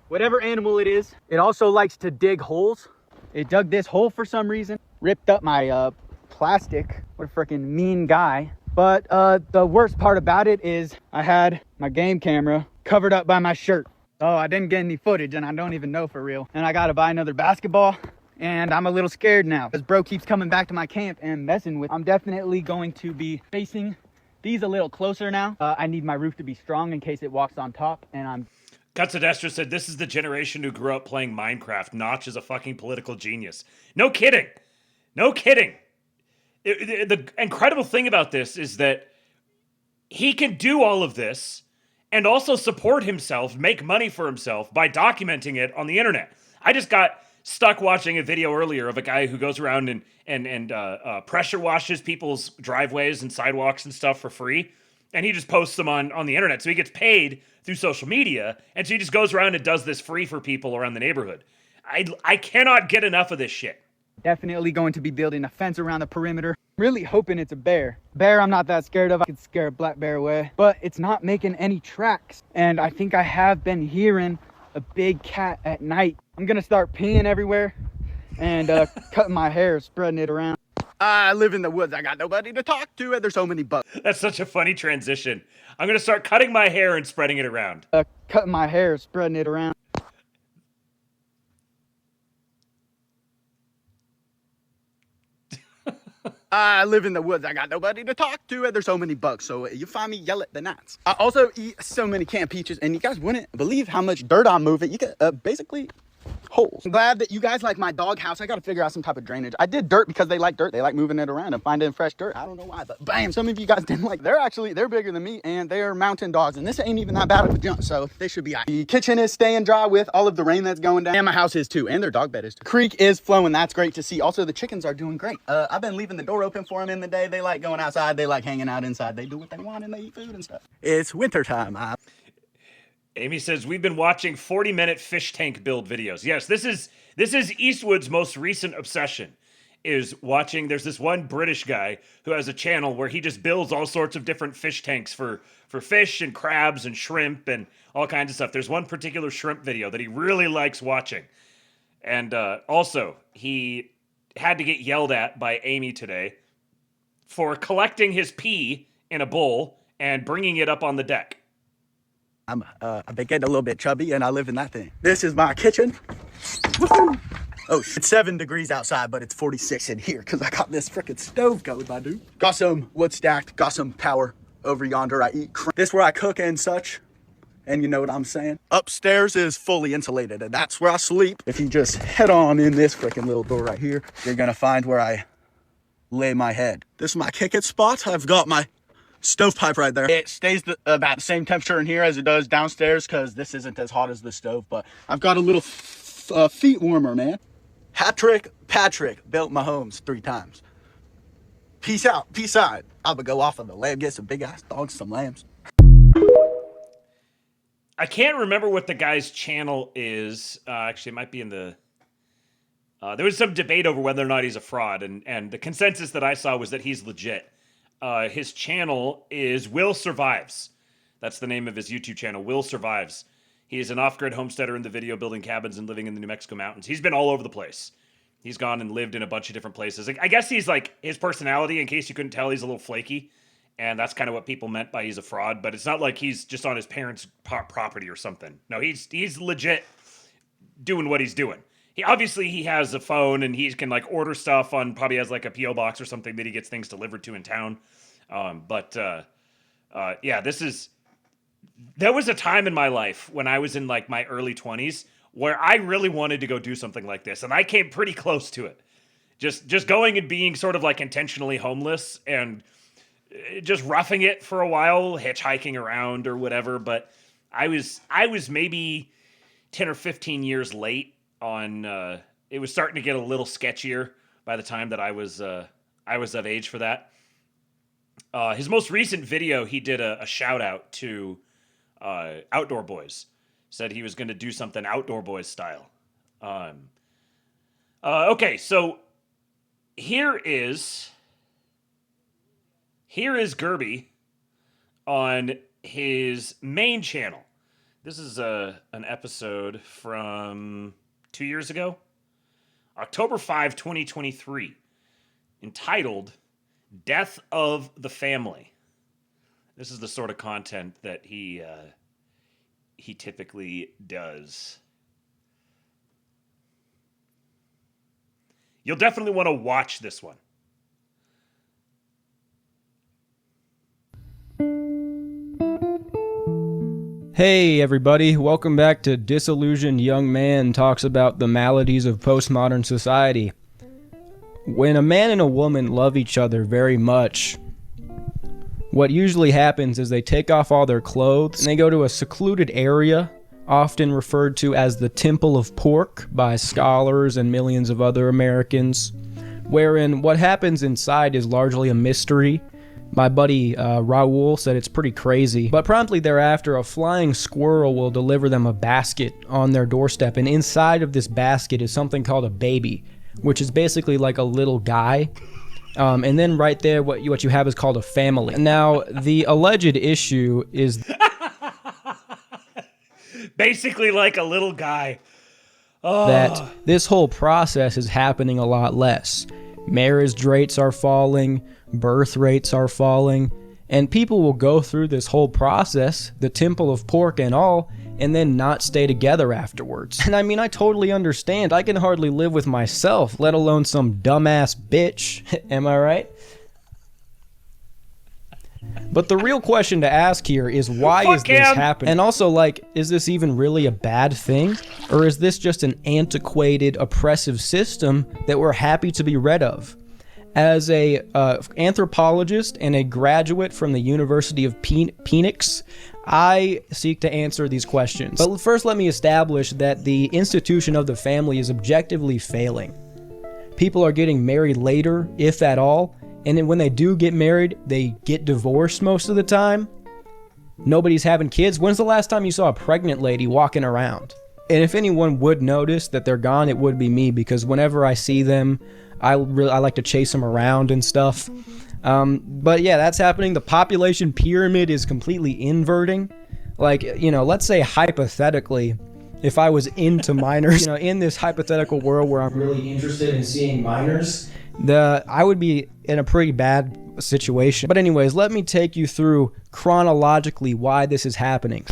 Whatever animal it is. It also likes to dig holes. It dug this hole for some reason. Ripped up my plastic. What a freaking mean guy. But the worst part about it is I had my game camera covered up by my shirt. Oh, I didn't get any footage, and I don't even know for real. And I gotta buy another basketball, and I'm a little scared now because bro keeps coming back to my camp and messing with. I'm definitely going to be facing these a little closer now. I need my roof to be strong in case it walks on top, and I'm... Katsadestra said, this is the generation who grew up playing Minecraft. Notch is a fucking political genius. No kidding. No kidding. The incredible thing about this is that he can do all of this and also support himself, make money for himself by documenting it on the internet. I just got stuck watching a video earlier of a guy who goes around and pressure washes people's driveways and sidewalks and stuff for free. And he just posts them on the internet. So he gets paid through social media. And so he just goes around and does this free for people around the neighborhood. I cannot get enough of this shit. Definitely going to be building a fence around the perimeter. Really hoping it's a bear. Bear I'm not that scared of. I could scare a black bear away. But it's not making any tracks. And I think I have been hearing a big cat at night. I'm gonna start peeing everywhere and cutting my hair, spreading it around. I live in the woods. I got nobody to talk to, and there's so many bugs. That's such a funny transition. I'm gonna start cutting my hair and spreading it around. Cutting my hair, spreading it around. I live in the woods. I got nobody to talk to, and there's so many bugs. So you find me, yell at the gnats. I also eat so many canned peaches, and you guys wouldn't believe how much dirt I'm moving. You get basically holes. I'm glad that you guys like my dog house. I got to figure out some type of drainage. I did dirt because they like dirt. They like moving it around and finding fresh dirt. I don't know why, but bam, some of you guys didn't like. They're bigger than me, and they're mountain dogs, and this ain't even that bad of a jump, so they should be all right. The kitchen is staying dry with all of the rain that's going down, and my house is too, and their dog bed is too. Creek is flowing. That's great to see. Also, the chickens are doing great. I've been leaving the door open for them in the day. They like going outside. They like hanging out inside. They do what they want, and they eat food and stuff. It's winter time. Amy says, we've been watching 40-minute fish tank build videos. Yes, this is Eastwood's most recent obsession, is watching. There's this one British guy who has a channel where he just builds all sorts of different fish tanks for fish and crabs and shrimp and all kinds of stuff. There's one particular shrimp video that he really likes watching. And also, he had to get yelled at by Amy today for collecting his pee in a bowl and bringing it up on the deck. I've been getting a little bit chubby, and I live in that thing. This is my kitchen. Woo-hoo. Oh, it's 7 degrees outside, but it's 46 in here because I got this freaking stove going, my dude. Got some wood stacked, got some power over yonder. I eat this where I cook and such, and you know what I'm saying. Upstairs is fully insulated, and that's where I sleep. If you just head on in this freaking little door right here, you're gonna find where I lay my head. This is my kick-it spot. I've got my stovepipe right there. It stays about the same temperature in here as it does downstairs because this isn't as hot as the stove, but I've got a little feet warmer, man. Patrick built my homes 3 times. Peace out, peace out. I'm gonna go off of the lamb, get some big ass dogs, some lambs. I can't remember what the guy's channel is. Actually, it might be in the... there was some debate over whether or not he's a fraud, and the consensus that I saw was that he's legit. His channel is Will Survives. That's the name of his YouTube channel, Will Survives. He is an off-grid homesteader in the video, building cabins and living in the New Mexico mountains. He's been all over the place. He's gone and lived in a bunch of different places. I guess he's like, his personality, in case you couldn't tell, he's a little flaky. And that's kind of what people meant by he's a fraud. But it's not like he's just on his parents' property or something. No, he's legit doing what he's doing. He has a phone and he can like order stuff on, probably has like a P.O. box or something that he gets things delivered to in town. Yeah, there was a time in my life when I was in like my early 20s where I really wanted to go do something like this. And I came pretty close to it. Just going and being sort of like intentionally homeless and just roughing it for a while, hitchhiking around or whatever. But I was maybe 10 or 15 years late on. It was starting to get a little sketchier by the time that I was of age for that. His most recent video, he did a shout out to Outdoor Boys. Said he was going to do something Outdoor Boys style. Okay, so here is Gerby on his main channel. This is an episode from 2 years ago, October 5, 2023, entitled Death of the Family. This is the sort of content that he typically does. You'll definitely want to watch this one. Hey everybody, welcome back to Disillusioned Young Man Talks About the Maladies of Postmodern Society. When a man and a woman love each other very much, what usually happens is they take off all their clothes and they go to a secluded area, often referred to as the Temple of Pork by scholars and millions of other Americans, wherein what happens inside is largely a mystery. My buddy Raul said it's pretty crazy, but promptly thereafter a flying squirrel will deliver them a basket on their doorstep, and inside of this basket is something called a baby, which is basically like a little guy. And then right there what you have is called a family. Now the alleged issue is basically like a little guy. That this whole process is happening a lot less. Marriage rates are falling, birth rates are falling, and people will go through this whole process, the Temple of Pork and all, and then not stay together afterwards. And I mean, I totally understand. I can hardly live with myself, let alone some dumbass bitch. Am I right? But the real question to ask here is, why is this happening? And also, like, is this even really a bad thing? Or is this just an antiquated, oppressive system that we're happy to be rid of? As a anthropologist and a graduate from the University of Phoenix, I seek to answer these questions. But first, let me establish that the institution of the family is objectively failing. People are getting married later, if at all, and then when they do get married, they get divorced most of the time. Nobody's having kids. When's the last time you saw a pregnant lady walking around? And if anyone would notice that they're gone, it would be me, because whenever I see them, I like to chase them around and stuff. But yeah, that's happening. The population pyramid is completely inverting. Like, you know, let's say hypothetically, if I was into minors, you know, in this hypothetical world where I'm really interested in seeing minors, I would be in a pretty bad situation. But anyways, let me take you through chronologically why this is happening.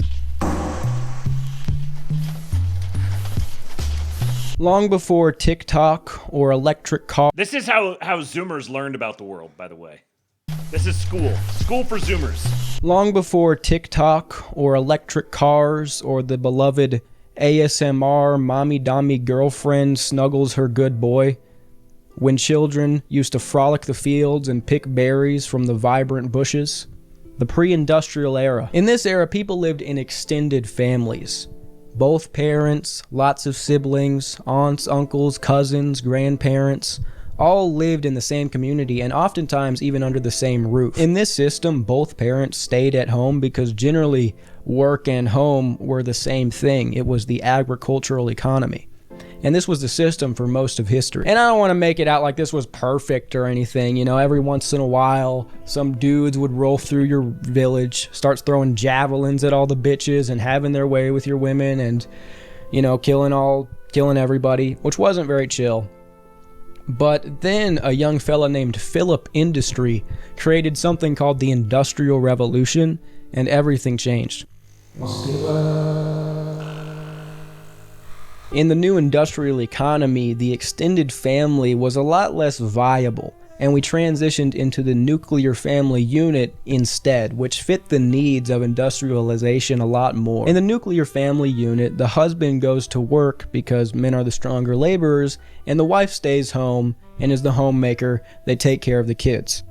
Long before TikTok or electric car. This is how Zoomers learned about the world, by the way. This is school. School for Zoomers. Long before TikTok or electric cars or the beloved ASMR mommy-dommy girlfriend snuggles her good boy, when children used to frolic the fields and pick berries from the vibrant bushes. The pre-industrial era. In this era, people lived in extended families. Both parents, lots of siblings, aunts, uncles, cousins, grandparents, all lived in the same community and oftentimes even under the same roof. In this system, both parents stayed at home because generally work and home were the same thing. It was the agricultural economy. And this was the system for most of history. And I don't want to make it out like this was perfect or anything. You know, every once in a while, some dudes would roll through your village, starts throwing javelins at all the bitches and having their way with your women and, you know, killing everybody, which wasn't very chill. But then a young fella named Philip Industry created something called the Industrial Revolution, and everything changed. In the new industrial economy, the extended family was a lot less viable, and we transitioned into the nuclear family unit instead, which fit the needs of industrialization a lot more. In the nuclear family unit, the husband goes to work because men are the stronger laborers, and the wife stays home and is the homemaker. They take care of the kids.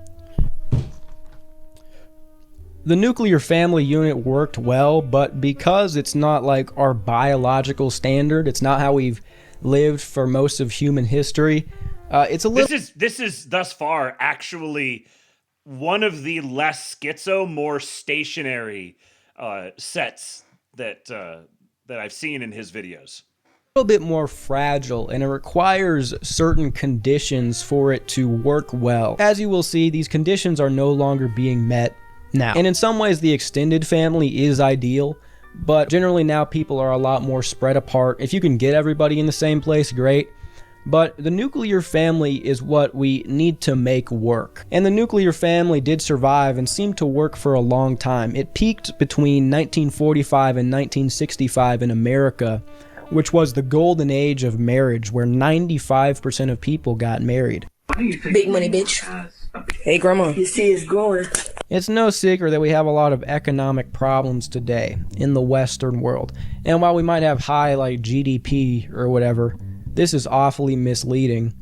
The nuclear family unit worked well, but because it's not like our biological standard, it's not how we've lived for most of human history, it's a little... This is thus far actually one of the less schizo, more stationary sets that I've seen in his videos. A little bit more fragile, and it requires certain conditions for it to work well. As you will see, these conditions are no longer being met now. And in some ways, the extended family is ideal, but generally now people are a lot more spread apart. If you can get everybody in the same place, great. But the nuclear family is what we need to make work. And the nuclear family did survive and seemed to work for a long time. It peaked between 1945 and 1965 in America, which was the golden age of marriage, where 95% of people got married. Big money, bitch. Hey, grandma. You see it's growing. It's no secret that we have a lot of economic problems today in the Western world. And while we might have high, like, GDP or whatever, this is awfully misleading.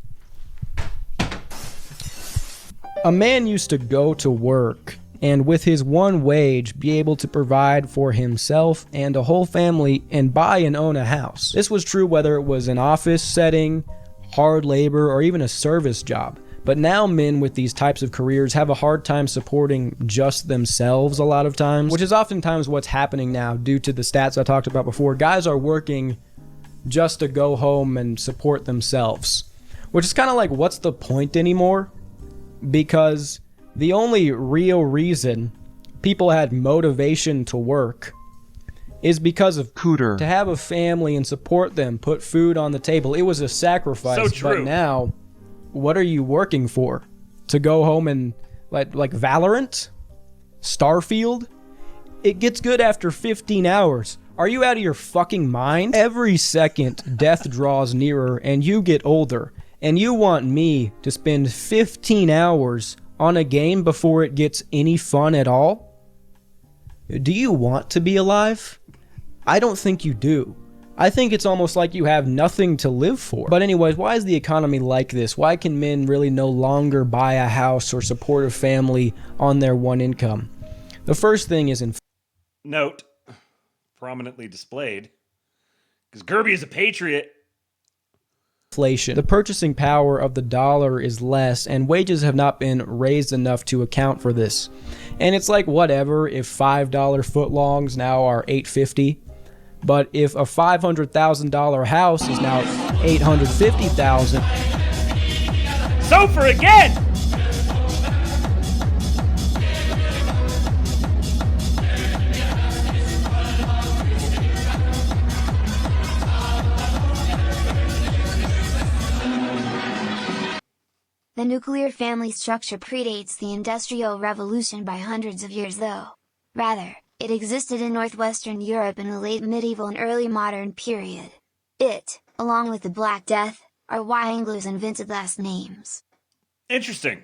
A man used to go to work and with his one wage be able to provide for himself and a whole family and buy and own a house. This was true whether it was an office setting, hard labor, or even a service job. But now men with these types of careers have a hard time supporting just themselves a lot of times, which is oftentimes what's happening now due to the stats I talked about before. Guys are working just to go home and support themselves, which is kind of like, what's the point anymore? Because the only real reason people had motivation to work is because of cooter. To have a family and support them, put food on the table. It was a sacrifice. So true. But now, what are you working for? To go home and like Valorant? Starfield? It gets good after 15 hours. Are you out of your fucking mind? Every second, death draws nearer and you get older. And you want me to spend 15 hours on a game before it gets any fun at all? Do you want to be alive? I don't think you do. I think it's almost like you have nothing to live for. But anyways, why is the economy like this? Why can men really no longer buy a house or support a family on their one income? The first thing is Note, prominently displayed, because Gerby is a patriot. Inflation. The purchasing power of the dollar is less, and wages have not been raised enough to account for this. And it's like, whatever if $5 footlongs now are $8.50. But if a $500,000 house is now $850,000. Sofer again! The nuclear family structure predates the Industrial Revolution by hundreds of years though. Rather, it existed in northwestern Europe in the late medieval and early modern period. It, along with the Black Death, are why Anglos invented last names. Interesting.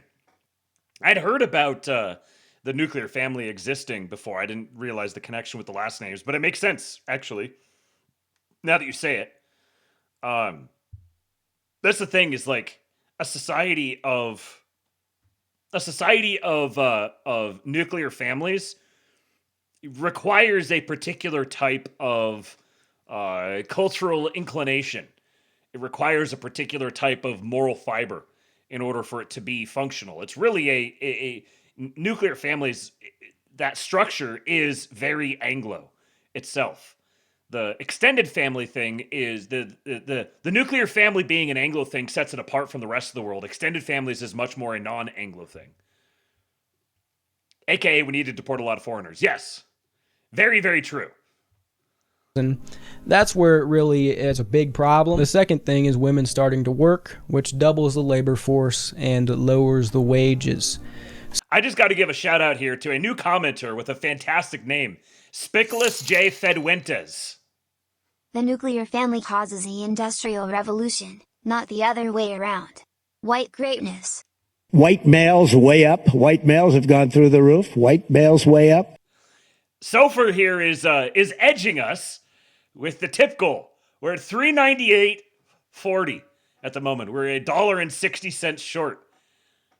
I'd heard about the nuclear family existing before. I didn't realize the connection with the last names, but it makes sense, actually. Now that you say it. That's the thing, is like a society of nuclear families requires a particular type of cultural inclination. It requires a particular type of moral fiber in order for it to be functional. It's really a nuclear families, that structure is very Anglo itself. The extended family thing is the nuclear family being an Anglo thing sets it apart from the rest of the world. Extended families is much more a non-Anglo thing. AKA, we need to deport a lot of foreigners. Yes. Very, very true. And that's where it really is a big problem. The second thing is women starting to work, which doubles the labor force and lowers the wages. I just got to give a shout out here to a new commenter with a fantastic name, Spiculus J. Fedwentes. The nuclear family causes the Industrial Revolution, not the other way around. White greatness. White males way up. White males have gone through the roof. White males way up. Sofer here is edging us with the tip goal. We're at $398.40 at the moment. We're $1.60 short.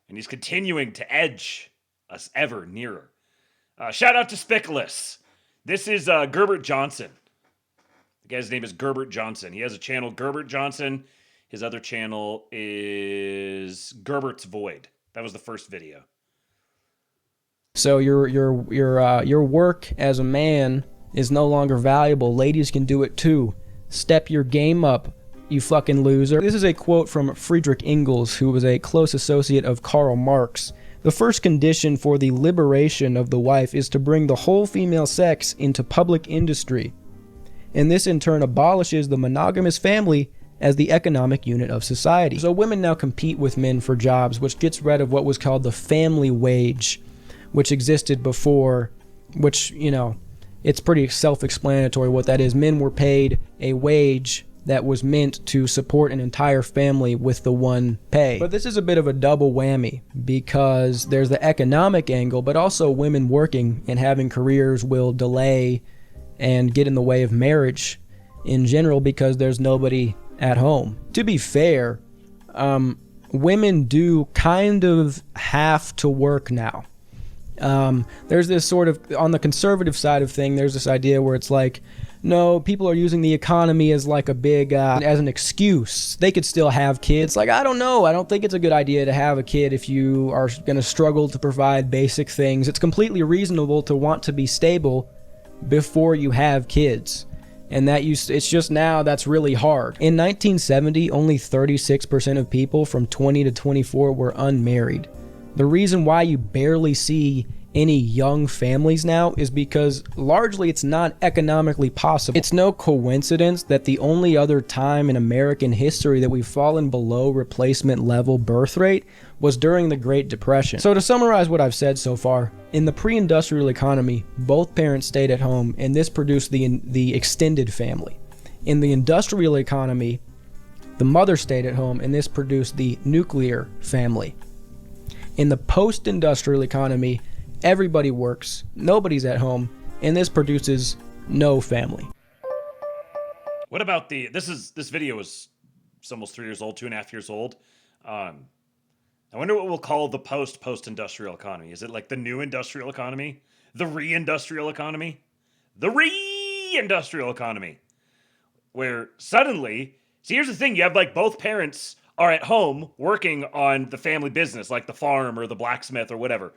And he's continuing to edge us ever nearer. Shout out to Spickless. This is Gerbert Johnson. The guy's name is Gerbert Johnson. He has a channel, Gerbert Johnson. His other channel is Gerbert's Void. That was the first video. So your work as a man is no longer valuable. Ladies can do it too. Step your game up, you fucking loser. This is a quote from Friedrich Engels, who was a close associate of Karl Marx. The first condition for the liberation of the wife is to bring the whole female sex into public industry. And this in turn abolishes the monogamous family as the economic unit of society. So women now compete with men for jobs, which gets rid of what was called the family wage, which existed before, which, you know, it's pretty self-explanatory what that is. Men were paid a wage that was meant to support an entire family with the one pay. But this is a bit of a double whammy, because there's the economic angle, but also women working and having careers will delay and get in the way of marriage in general because there's nobody at home. To be fair, women do kind of have to work now. There's this sort of, on the conservative side of thing, there's this idea where it's like, no, people are using the economy as like a big, as an excuse. They could still have kids. Like, I don't know. I don't think it's a good idea to have a kid if you are going to struggle to provide basic things. It's completely reasonable to want to be stable before you have kids. And it's just now that's really hard. In 1970, only 36% of people from 20 to 24 were unmarried. The reason why you barely see any young families now is because largely it's not economically possible. It's no coincidence that the only other time in American history that we've fallen below replacement level birth rate was during the Great Depression. So to summarize what I've said so far, in the pre-industrial economy, both parents stayed at home, and this produced the extended family. In the industrial economy, the mother stayed at home, and this produced the nuclear family. In the post-industrial economy, everybody works, nobody's at home, and this produces no family. What about this video is almost 3 years old, 2.5 years old. I wonder what we'll call the post-industrial economy. Is it like the new industrial economy? The re-industrial economy? The re-industrial economy. Where suddenly, see, here's the thing, you have like both parents are at home working on the family business, like the farm or the blacksmith or whatever.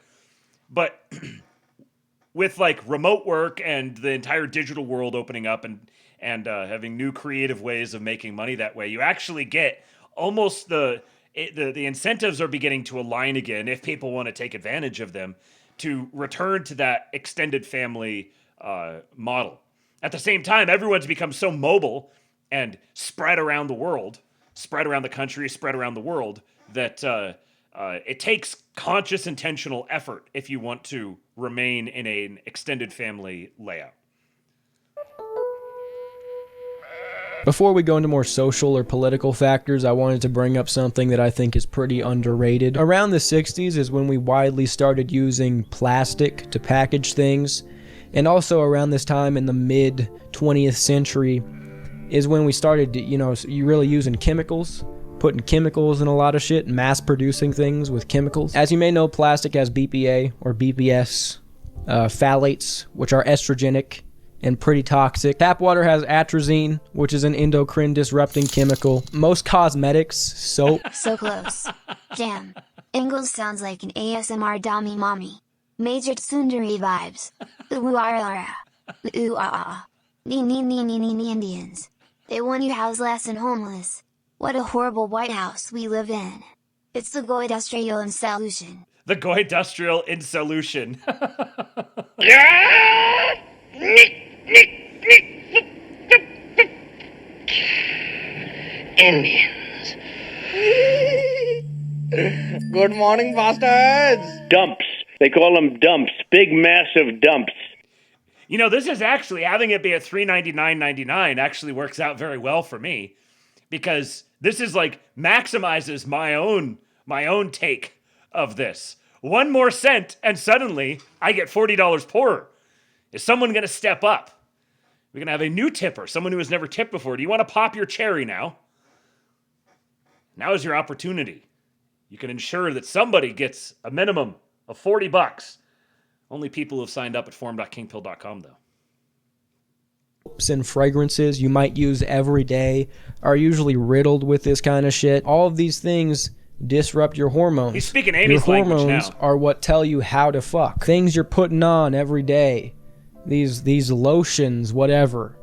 But with like remote work and the entire digital world opening up and having new creative ways of making money that way, you actually get almost the incentives are beginning to align again, if people want to take advantage of them, to return to that extended family model. At the same time, everyone's become so mobile and spread around the world, spread around the country, spread around the world, that it takes conscious, intentional effort if you want to remain in an extended family layout. Before we go into more social or political factors, I wanted to bring up something that I think is pretty underrated. Around the 60s is when we widely started using plastic to package things, and also around this time in the mid 20th century is when we started, you really using chemicals, putting chemicals in a lot of shit, mass producing things with chemicals. As you may know, plastic has BPA or BPS, phthalates, which are estrogenic and pretty toxic. Tap water has atrazine, which is an endocrine disrupting chemical. Most cosmetics, soap. So close. Damn. Engels sounds like an ASMR dummy mommy. Major Tsundere vibes. Ooh-ah-ah. Ooh-ah-ah. Nee Indians. They want you houseless and homeless. What a horrible White House we live in. It's the Go-Industrial in solution. The Go-Industrial in solution. Indians. Good morning, bastards. Dumps. They call them dumps. Big, massive dumps. You know, this is actually, having it be at $399.99 actually works out very well for me, because this is like maximizes my own take of this. One more cent and suddenly I get $40 poorer. Is someone going to step up? We're going to have a new tipper, someone who has never tipped before. Do you want to pop your cherry now? Now is your opportunity. You can ensure that somebody gets a minimum of $40 Only people who have signed up at forum.kingpill.com, though. And fragrances you might use every day are usually riddled with this kind of shit. All of these things disrupt your hormones. He's speaking Amy's language now. Your hormones are what tell you how to fuck. Things you're putting on every day. These lotions, whatever.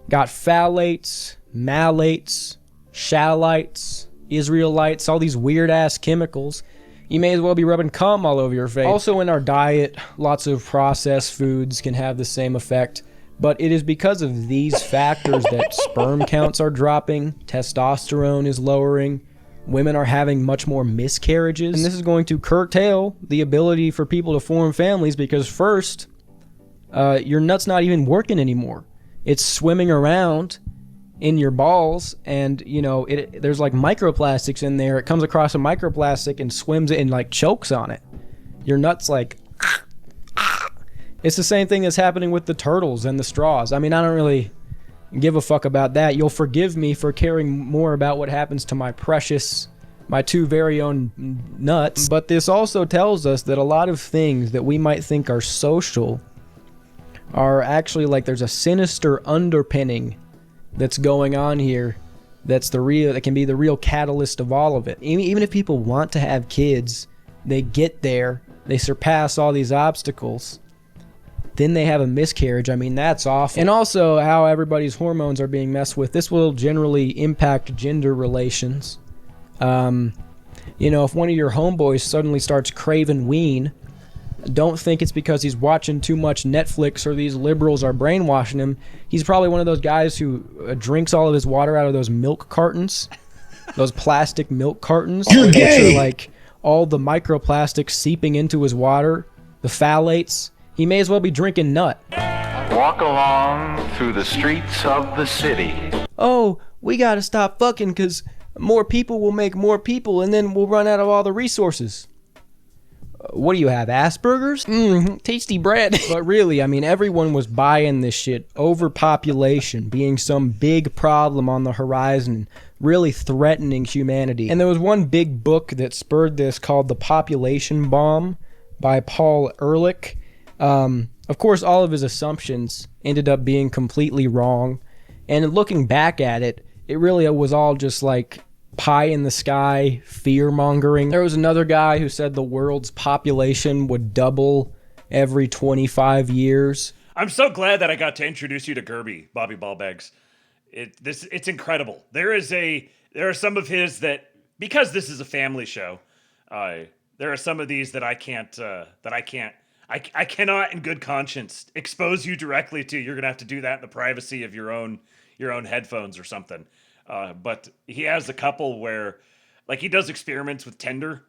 Got phthalates, malates, shallites, Israelites, all these weird-ass chemicals. You may as well be rubbing cum all over your face. Also in our diet, lots of processed foods can have the same effect. But it is because of these factors that sperm counts are dropping, testosterone is lowering, women are having much more miscarriages, and this is going to curtail the ability for people to form families because first, your nut's not even working anymore. It's swimming around in your balls, and you know there's like microplastics in there. It comes across a microplastic and swims it and like chokes on it. Your nut's like... It's the same thing that's happening with the turtles and the straws. I mean, I don't really give a fuck about that. You'll forgive me for caring more about what happens to my two very own nuts. But this also tells us that a lot of things that we might think are social are actually like there's a sinister underpinning that's going on here that can be the real catalyst of all of it. Even if people want to have kids, they get there, they surpass all these obstacles, then they have a miscarriage. I mean, that's awful. And also how everybody's hormones are being messed with. This will generally impact gender relations. You know, if one of your homeboys suddenly starts craving ween, don't think it's because he's watching too much Netflix or these liberals are brainwashing him. He's probably one of those guys who drinks all of his water out of those milk cartons. Those plastic milk cartons. You're gay! Which are like all the microplastics seeping into his water. The phthalates. He may as well be drinking nut. Walk along through the streets of the city. Oh, we gotta stop fucking because more people will make more people and then we'll run out of all the resources. What do you have, Asperger's? Tasty bread. But really, I mean, everyone was buying this shit. Overpopulation being some big problem on the horizon, really threatening humanity. And there was one big book that spurred this called The Population Bomb by Paul Ehrlich. Of course, all of his assumptions ended up being completely wrong. And looking back at it, it really was all just like pie in the sky, fear-mongering. There was another guy who said the world's population would double every 25 years. I'm so glad that I got to introduce you to Gerby, Bobby Ballbags. It's incredible. There are some of his that, because this is a family show, there are some of these that I cannot in good conscience expose you directly to. You're gonna have to do that in the privacy of your own headphones or something. But he has a couple where, like, he does experiments with Tinder,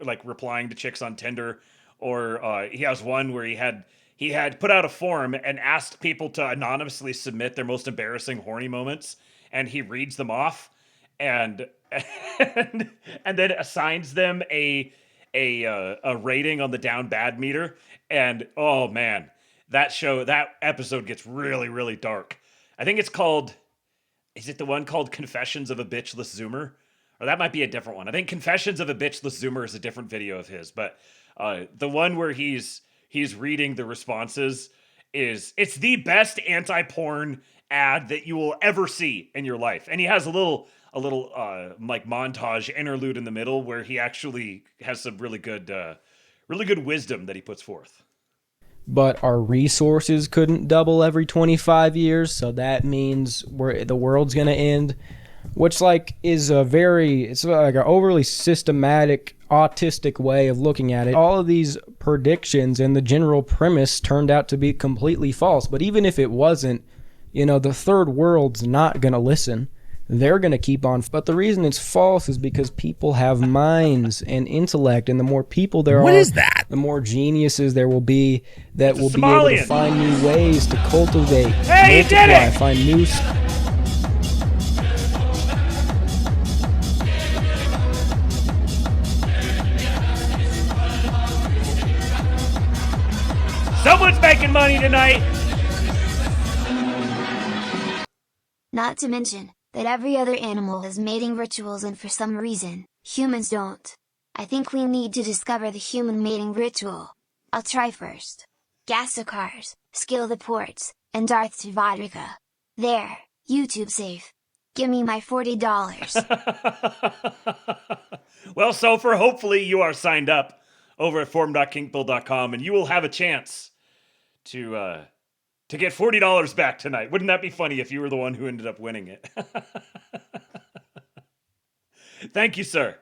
like replying to chicks on Tinder, or he has one where he had put out a forum and asked people to anonymously submit their most embarrassing horny moments, and he reads them off, and then assigns them a rating on the down bad meter. And oh man, that episode gets really, really dark. I think it's called, is it the one called Confessions of a Bitchless Zoomer? Or that might be a different one. I think Confessions of a Bitchless Zoomer is a different video of his, but the one where he's reading the responses it's the best anti-porn ad that you will ever see in your life. And he has a little like montage interlude in the middle where he actually has some really good wisdom that he puts forth. But our resources couldn't double every 25 years, so that means the world's gonna end, which is it's like an overly systematic, autistic way of looking at it. All of these predictions and the general premise turned out to be completely false. But even if it wasn't, the third world's not gonna listen. They're going to keep on. But the reason it's false is because people have minds and intellect, and the more people there What are, is that? the more geniuses there will be that will be able to find new ways to cultivate, multiply, find new... Someone's making money tonight! Not to mention that every other animal has mating rituals, and for some reason, humans don't. I think we need to discover the human mating ritual. I'll try first. Gas the cars, skill the ports, and Darth to Vodka. There, YouTube safe. Give me my $40. Well, Sofer, hopefully you are signed up over at forum.kinkbill.com, and you will have a chance to get $40 back tonight. Wouldn't that be funny if you were the one who ended up winning it? Thank you, sir.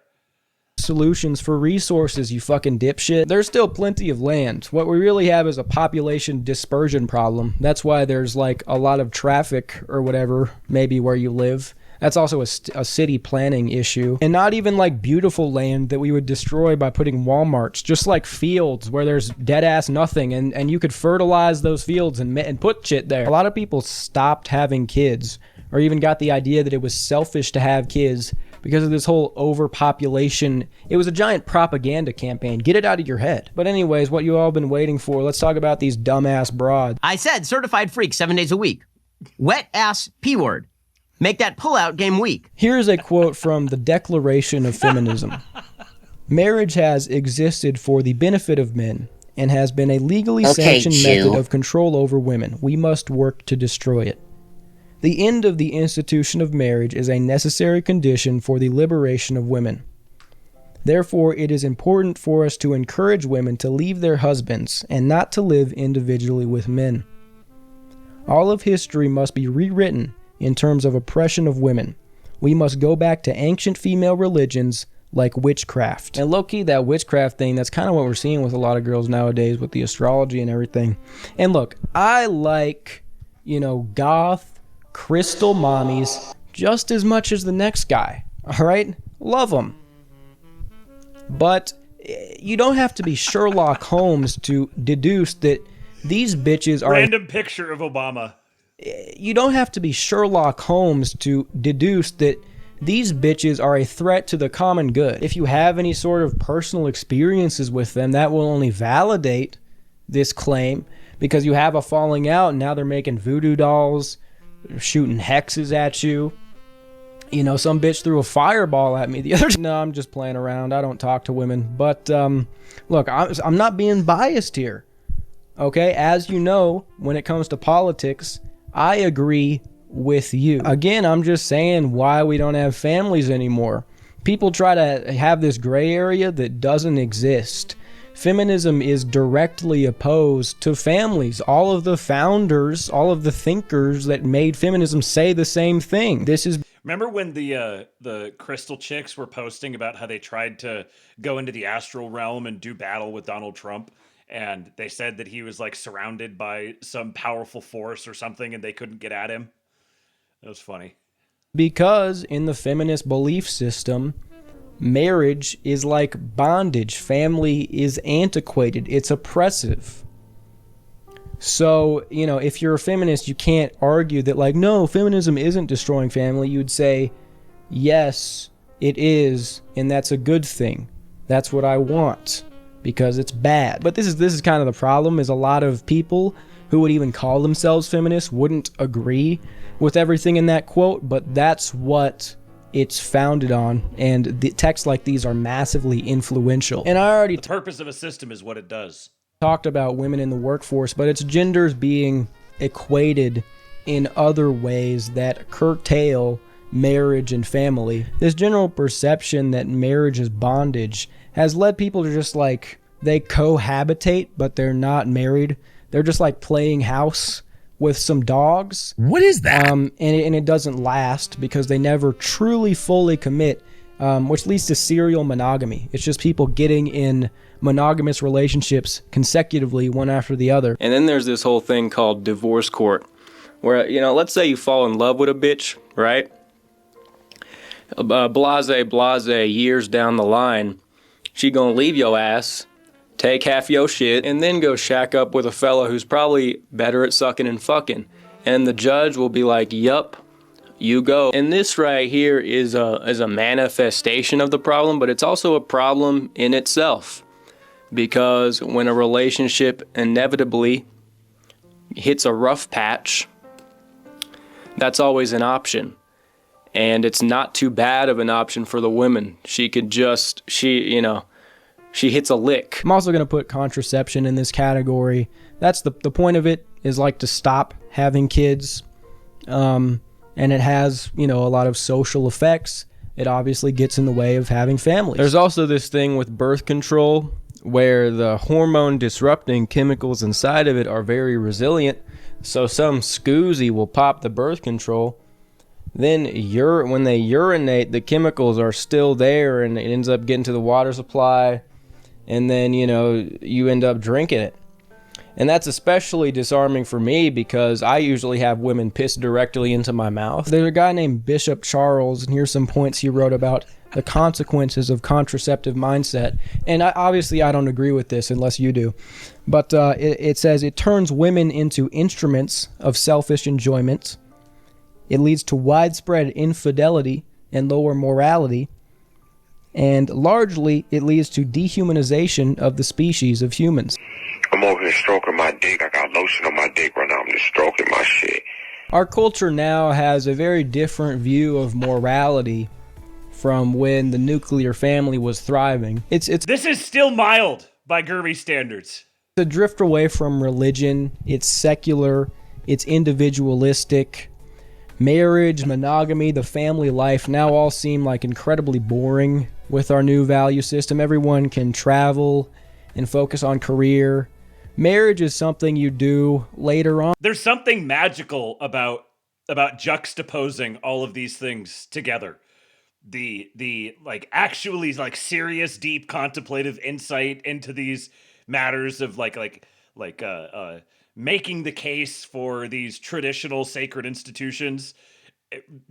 Solutions for resources, you fucking dipshit. There's still plenty of land. What we really have is a population dispersion problem. That's why there's like a lot of traffic or whatever, maybe where you live. That's also a city planning issue. And not even like beautiful land that we would destroy by putting Walmarts, just like fields where there's dead ass nothing and you could fertilize those fields and put shit there. A lot of people stopped having kids or even got the idea that it was selfish to have kids because of this whole overpopulation. It was a giant propaganda campaign. Get it out of your head. But anyways, what you all been waiting for, let's talk about these dumbass broads. I said certified freak 7 days a week. Wet ass P-word. Make that pullout game weak. Here's a quote from the Declaration of Feminism. Marriage has existed for the benefit of men and has been a legally sanctioned method of control over women. We must work to destroy it. The end of the institution of marriage is a necessary condition for the liberation of women. Therefore, it is important for us to encourage women to leave their husbands and not to live individually with men. All of history must be rewritten in terms of oppression of women. We must go back to ancient female religions like witchcraft. And low-key, that witchcraft thing, that's kind of what we're seeing with a lot of girls nowadays with the astrology and everything. And look, I like, goth, crystal mommies just as much as the next guy, all right? Love them. But you don't have to be Sherlock Holmes to deduce that these bitches are... Random picture of Obama. You don't have to be Sherlock Holmes to deduce that these bitches are a threat to the common good. If you have any sort of personal experiences with them, that will only validate this claim because you have a falling out and now they're making voodoo dolls, shooting hexes at you. Some bitch threw a fireball at me the other day. No, I'm just playing around. I don't talk to women. But look, I'm not being biased here. Okay, as you know, when it comes to politics, I agree with you. Again, I'm just saying why we don't have families anymore. People try to have this gray area that doesn't exist. Feminism is directly opposed to families. All of the founders, all of the thinkers that made feminism say the same thing. Remember when the Crystal Chicks were posting about how they tried to go into the astral realm and do battle with Donald Trump? And they said that he was like surrounded by some powerful force or something and they couldn't get at him. That was funny. Because in the feminist belief system, marriage is like bondage. Family is antiquated. It's oppressive. So, if you're a feminist, you can't argue that like, no, feminism isn't destroying family. You'd say, yes, it is. And that's a good thing. That's what I want. Because it's bad. But this is kind of the problem, is a lot of people who would even call themselves feminists wouldn't agree with everything in that quote, but that's what it's founded on, and the texts like these are massively influential. And the purpose of a system is what it does. Talked about women in the workforce, but it's genders being equated in other ways that curtail marriage and family. This general perception that marriage is bondage has led people to just like, they cohabitate, but they're not married. They're just like playing house with some dogs. What is that? And it doesn't last because they never truly fully commit, which leads to serial monogamy. It's just people getting in monogamous relationships consecutively, one after the other. And then there's this whole thing called divorce court, where, let's say you fall in love with a bitch, right? Blase, years down the line, she gonna leave your ass, take half your shit, and then go shack up with a fella who's probably better at sucking and fucking. And the judge will be like, yup, you go. And this right here is a manifestation of the problem, but it's also a problem in itself. Because when a relationship inevitably hits a rough patch, that's always an option. And it's not too bad of an option for the women. She could just, she hits a lick. I'm also going to put contraception in this category. That's the point of it, is like to stop having kids. And it has, you know, a lot of social effects. It obviously gets in the way of having families. There's also this thing with birth control where the hormone disrupting chemicals inside of it are very resilient. So some scoozy will pop the birth control. Then when they urinate, the chemicals are still there and it ends up getting to the water supply. And then, you know, you end up drinking it. And that's especially disarming for me because I usually have women piss directly into my mouth. There's a guy named Bishop Charles, and here's some points he wrote about the consequences of contraceptive mindset. And obviously I don't agree with this unless you do. But it says it turns women into instruments of selfish enjoyment. It leads to widespread infidelity and lower morality. And largely, it leads to dehumanization of the species of humans. I'm over here stroking my dick. I got lotion on my dick right now. I'm just stroking my shit. Our culture now has a very different view of morality from when the nuclear family was thriving. This is still mild by Gerby standards. It's a drift away from religion. It's secular. It's individualistic. Marriage, monogamy, the family life now all seem like incredibly boring with our new value system. Everyone can travel and focus on career. Marriage is something you do later on. There's something magical about juxtaposing all of these things together. The like actually like serious, deep, contemplative insight into these matters of making the case for these traditional sacred institutions,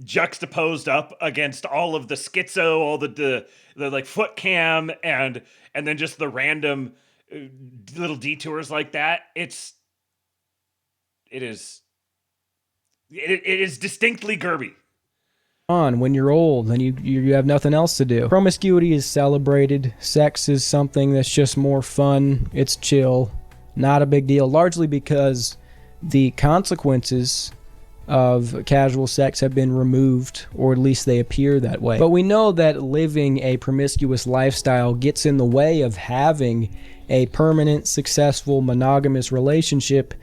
juxtaposed up against all of the schizo, all the like foot cam and then just the random little detours like that. It is distinctly Gerby. When you're old and you have nothing else to do. Promiscuity is celebrated. Sex is something that's just more fun. It's chill. Not a big deal, largely because the consequences of casual sex have been removed, or at least they appear that way. But we know that living a promiscuous lifestyle gets in the way of having a permanent, successful, monogamous relationship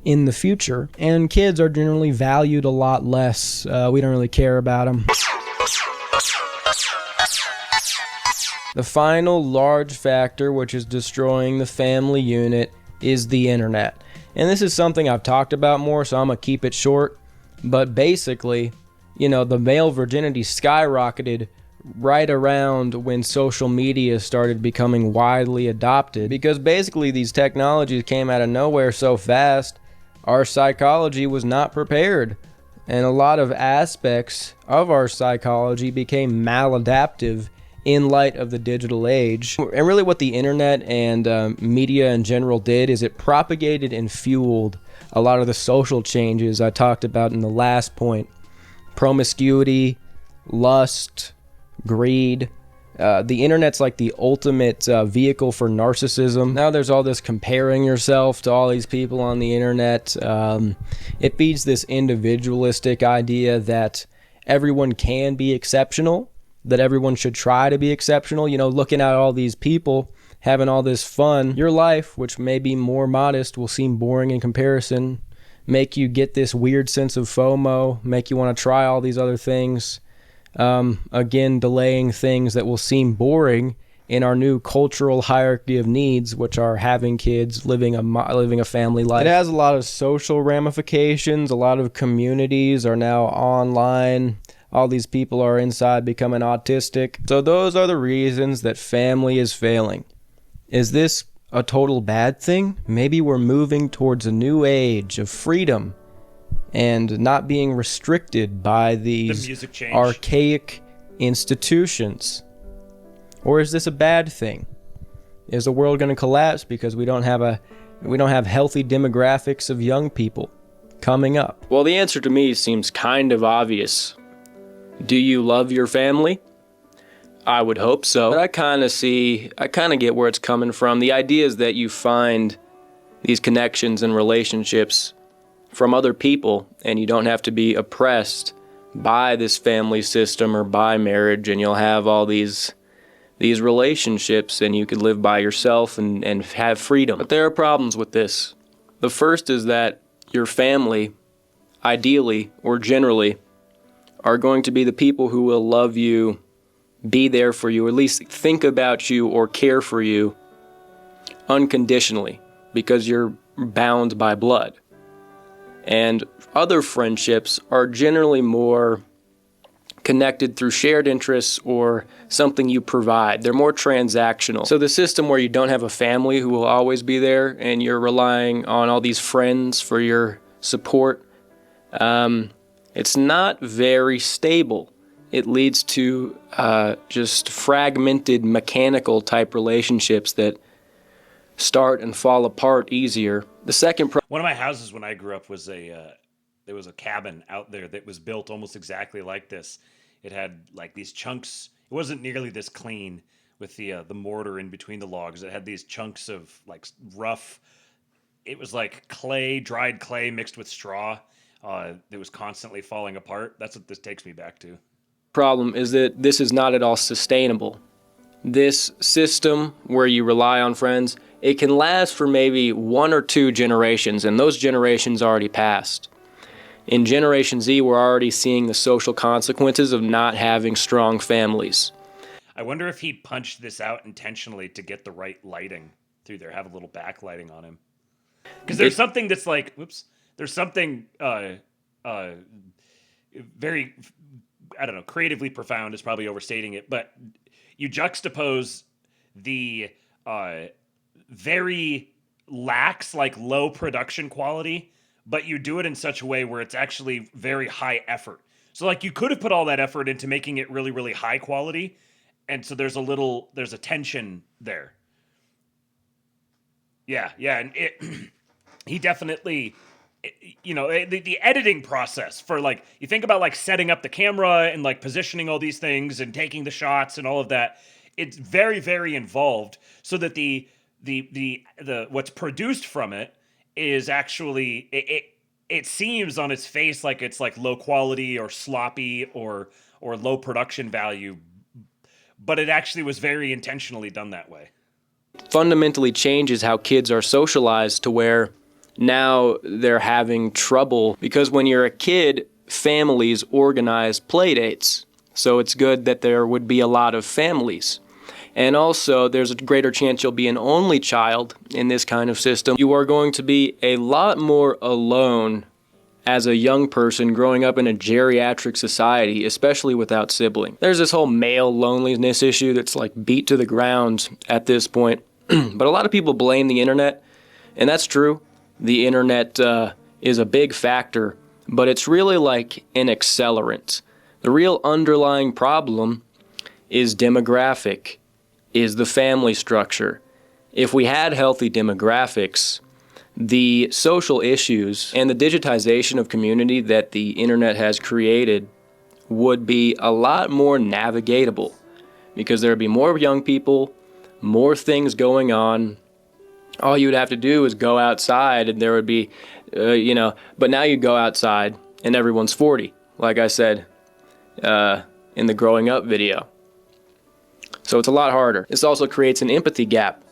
in the future. And kids are generally valued a lot less. We don't really care about them. The final large factor which is destroying the family unit is the internet. And this is something I've talked about more, so I'm gonna keep it short. But basically, you know, the male virginity skyrocketed right around when social media started becoming widely adopted, because basically these technologies came out of nowhere so fast, our psychology was not prepared. And a lot of aspects of our psychology became maladaptive in light of the digital age. And really what the internet and media in general did is it propagated and fueled a lot of the social changes I talked about in the last point. Promiscuity, lust, greed. The internet's like the ultimate vehicle for narcissism. Now there's all this comparing yourself to all these people on the internet. It feeds this individualistic idea that everyone can be exceptional, that everyone should try to be exceptional. You know, looking at all these people having all this fun, your life, which may be more modest, will seem boring in comparison, make you get this weird sense of FOMO, make you want to try all these other things. Again, delaying things that will seem boring in our new cultural hierarchy of needs, which are having kids, living a family life. It has a lot of social ramifications. A lot of communities are now online. All these people are inside becoming autistic. So those are the reasons that family is failing. Is this a total bad thing? Maybe we're moving towards a new age of freedom and not being restricted by these archaic institutions. Or is this a bad thing? Is the world going to collapse because we don't have healthy demographics of young people coming up? Well, the answer to me seems kind of obvious. Do you love your family? I would hope so. But I kind of get where it's coming from. The idea is that you find these connections and relationships from other people, and you don't have to be oppressed by this family system or by marriage, and you'll have all these these relationships and you could live by yourself and have freedom. But there are problems with this. The first is that your family, ideally or generally, are going to be the people who will love you, be there for you, or at least think about you or care for you unconditionally, because you're bound by blood. And other friendships are generally more connected through shared interests or something you provide. They're more transactional. So the system where you don't have a family who will always be there and you're relying on all these friends for your support, it's not very stable. It leads to just fragmented mechanical type relationships that start and fall apart easier. The second one of my houses when I grew up was there was a cabin out there that was built almost exactly like this. It had like these chunks. It wasn't nearly this clean with the mortar in between the logs. It had these chunks of like rough. It was like clay, dried clay mixed with straw. That was constantly falling apart. That's what this takes me back to. Problem is that this is not at all sustainable. This system where you rely on friends, it can last for maybe 1 or 2 generations, and those generations already passed. In Generation Z, we're already seeing the social consequences of not having strong families. I wonder if he punched this out intentionally to get the right lighting through there, have a little backlighting on him. Because there's something that's like, whoops, there's something very, I don't know, creatively profound is probably overstating it, but you juxtapose the very lax, like low production quality, but you do it in such a way where it's actually very high effort. So like you could have put all that effort into making it really, really high quality. And so there's a tension there. Yeah. And he definitely, the editing process for like, you think about like setting up the camera and like positioning all these things and taking the shots and all of that. It's very, very involved so that the what's produced from it is actually, it seems on its face like it's like low quality or sloppy or low production value, but it actually was very intentionally done that way. Fundamentally changes how kids are socialized to where now they're having trouble, because when you're a kid, families organize play dates. So it's good that there would be a lot of families. And also, there's a greater chance you'll be an only child in this kind of system. You are going to be a lot more alone as a young person growing up in a geriatric society, especially without siblings. There's this whole male loneliness issue that's like beat to the ground at this point. But a lot of people blame the internet, and that's true. The internet is a big factor, but it's really like an accelerant. The real underlying problem is demographic, is the family structure. If we had healthy demographics, the social issues and the digitization of community that the internet has created would be a lot more navigatable, because there would be more young people, more things going on. All you would have to do is go outside and there would be, but now you go outside and everyone's 40, like I said in the growing up video. So it's a lot harder. This also creates an empathy gap,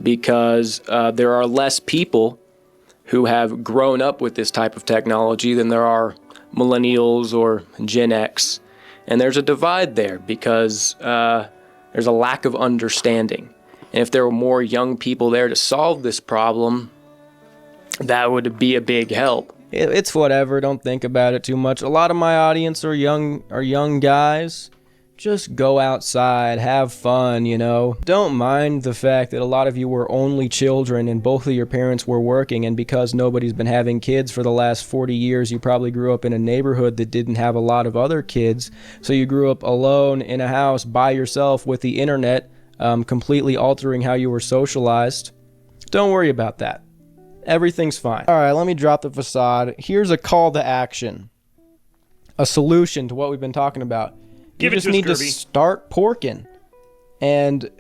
because there are less people who have grown up with this type of technology than there are millennials or Gen X. And there's a divide there because there's a lack of understanding. And if there were more young people there to solve this problem, that would be a big help. It's whatever, don't think about it too much. A lot of my audience are young guys. Just go outside, have fun, Don't mind the fact that a lot of you were only children and both of your parents were working, and because nobody's been having kids for the last 40 years, you probably grew up in a neighborhood that didn't have a lot of other kids, so you grew up alone in a house by yourself with the internet, completely altering how you were socialized. Don't worry about that. Everything's fine. All right, let me drop the facade. Here's a call to action. A solution to what we've been talking about. You just need to start porking and,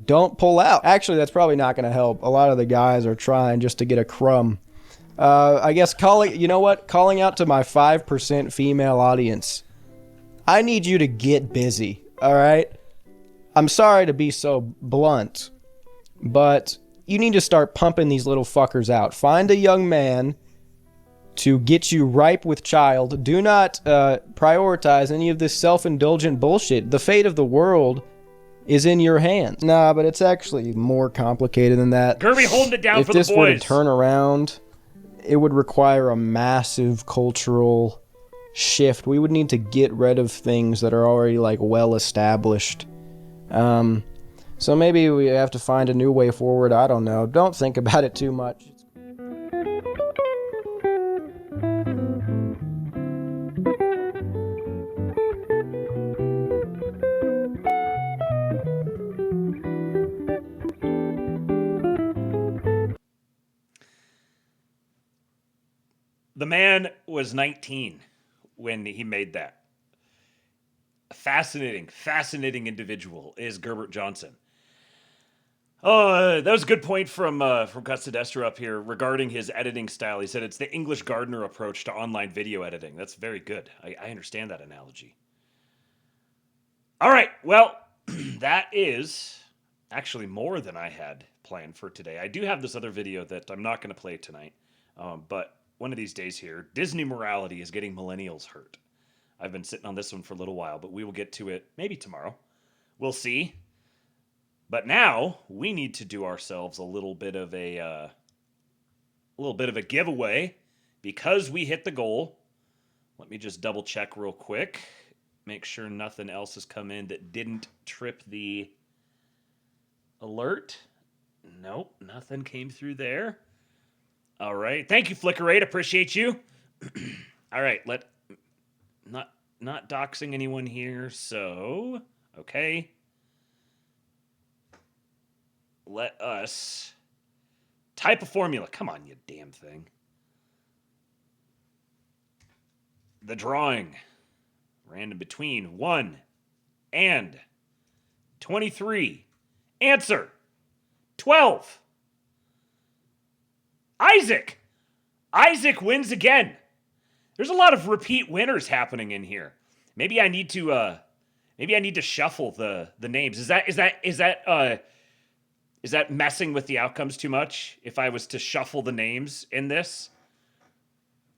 don't pull out. Actually, that's probably not going to help. A lot of the guys are trying just to get a crumb. I guess calling out to my 5% female audience. I need you to get busy, all right? I'm sorry to be so blunt, but you need to start pumping these little fuckers out. Find a young man to get you ripe with child. Do not prioritize any of this self-indulgent bullshit. The fate of the world is in your hands. Nah, but it's actually more complicated than that. Gerby holding it down for the boys. If this were to turn around, it would require a massive cultural shift. We would need to get rid of things that are already like well established. So maybe we have to find a new way forward. I don't know. Don't think about it too much. The man was 19 when he made that. A fascinating individual is Gerbert Johnson. That was a good point from Gus Sedestra up here regarding his editing style. He said it's the English gardener approach to online video editing. That's very good. I understand that analogy. All right, well, that is actually more than I had planned for today. I do have this other video that I'm not going to play tonight, but one of these days here, Disney morality is getting millennials hurt. I've been sitting on this one for a little while, but we will get to it maybe tomorrow. We'll see. But now we need to do ourselves a little bit of a giveaway because we hit the goal. Let me just double check real quick. Make sure nothing else has come in that didn't trip the alert. Nope, nothing came through there. All right. Thank you, Flicker8. Appreciate you. All right. Not doxing anyone here. So, okay. Let us type a formula. Come on, you damn thing. The drawing. Random between 1 and 23. Answer. 12. Isaac wins again. There's a lot of repeat winners happening in here. Maybe I need to shuffle the names. Is that messing with the outcomes too much if I was to shuffle the names in this?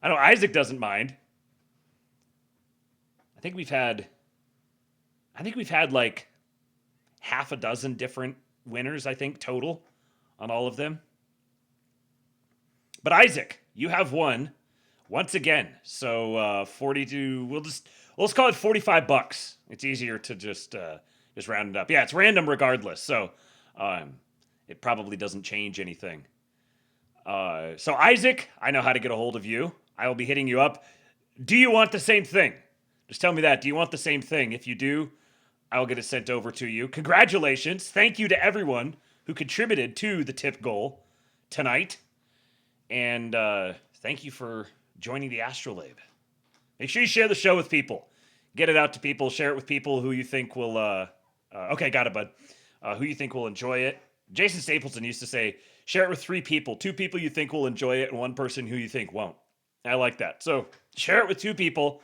I know Isaac doesn't mind. I think we've had like half a dozen different winners, I think, total on all of them. But Isaac, you have won once again. So 42. Let's call it $45. It's easier to just round it up. Yeah, it's random regardless. So it probably doesn't change anything. So Isaac, I know how to get a hold of you. I will be hitting you up. Do you want the same thing? Just tell me that. Do you want the same thing? If you do, I'll get it sent over to you. Congratulations. Thank you to everyone who contributed to the tip goal tonight. And thank you for joining the ASTROLAB. Make sure you share the show with people. Get it out to people. Share it with people who you think will... okay, got it, bud. Who you think will enjoy it. Jason Stapleton used to say, share it with 3 people. 2 people you think will enjoy it and 1 person who you think won't. I like that. So share it with 2 people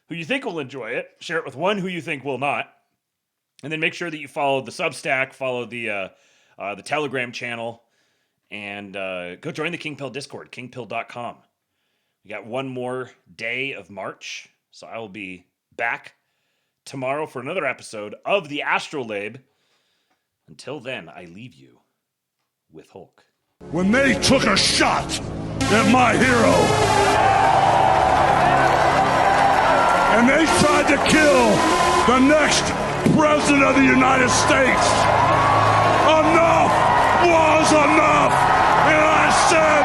who you think will enjoy it. Share it with 1 who you think will not. And then make sure that you follow the Substack, follow the Telegram channel, and go join the King Pill Discord, kingpill.com. We got 1 more day of March, so I will be back tomorrow for another episode of the ASTROLAB. Until then, I leave you with Hulk. When they took a shot at my hero, and they tried to kill the next president of the United States, enough was enough, and I said,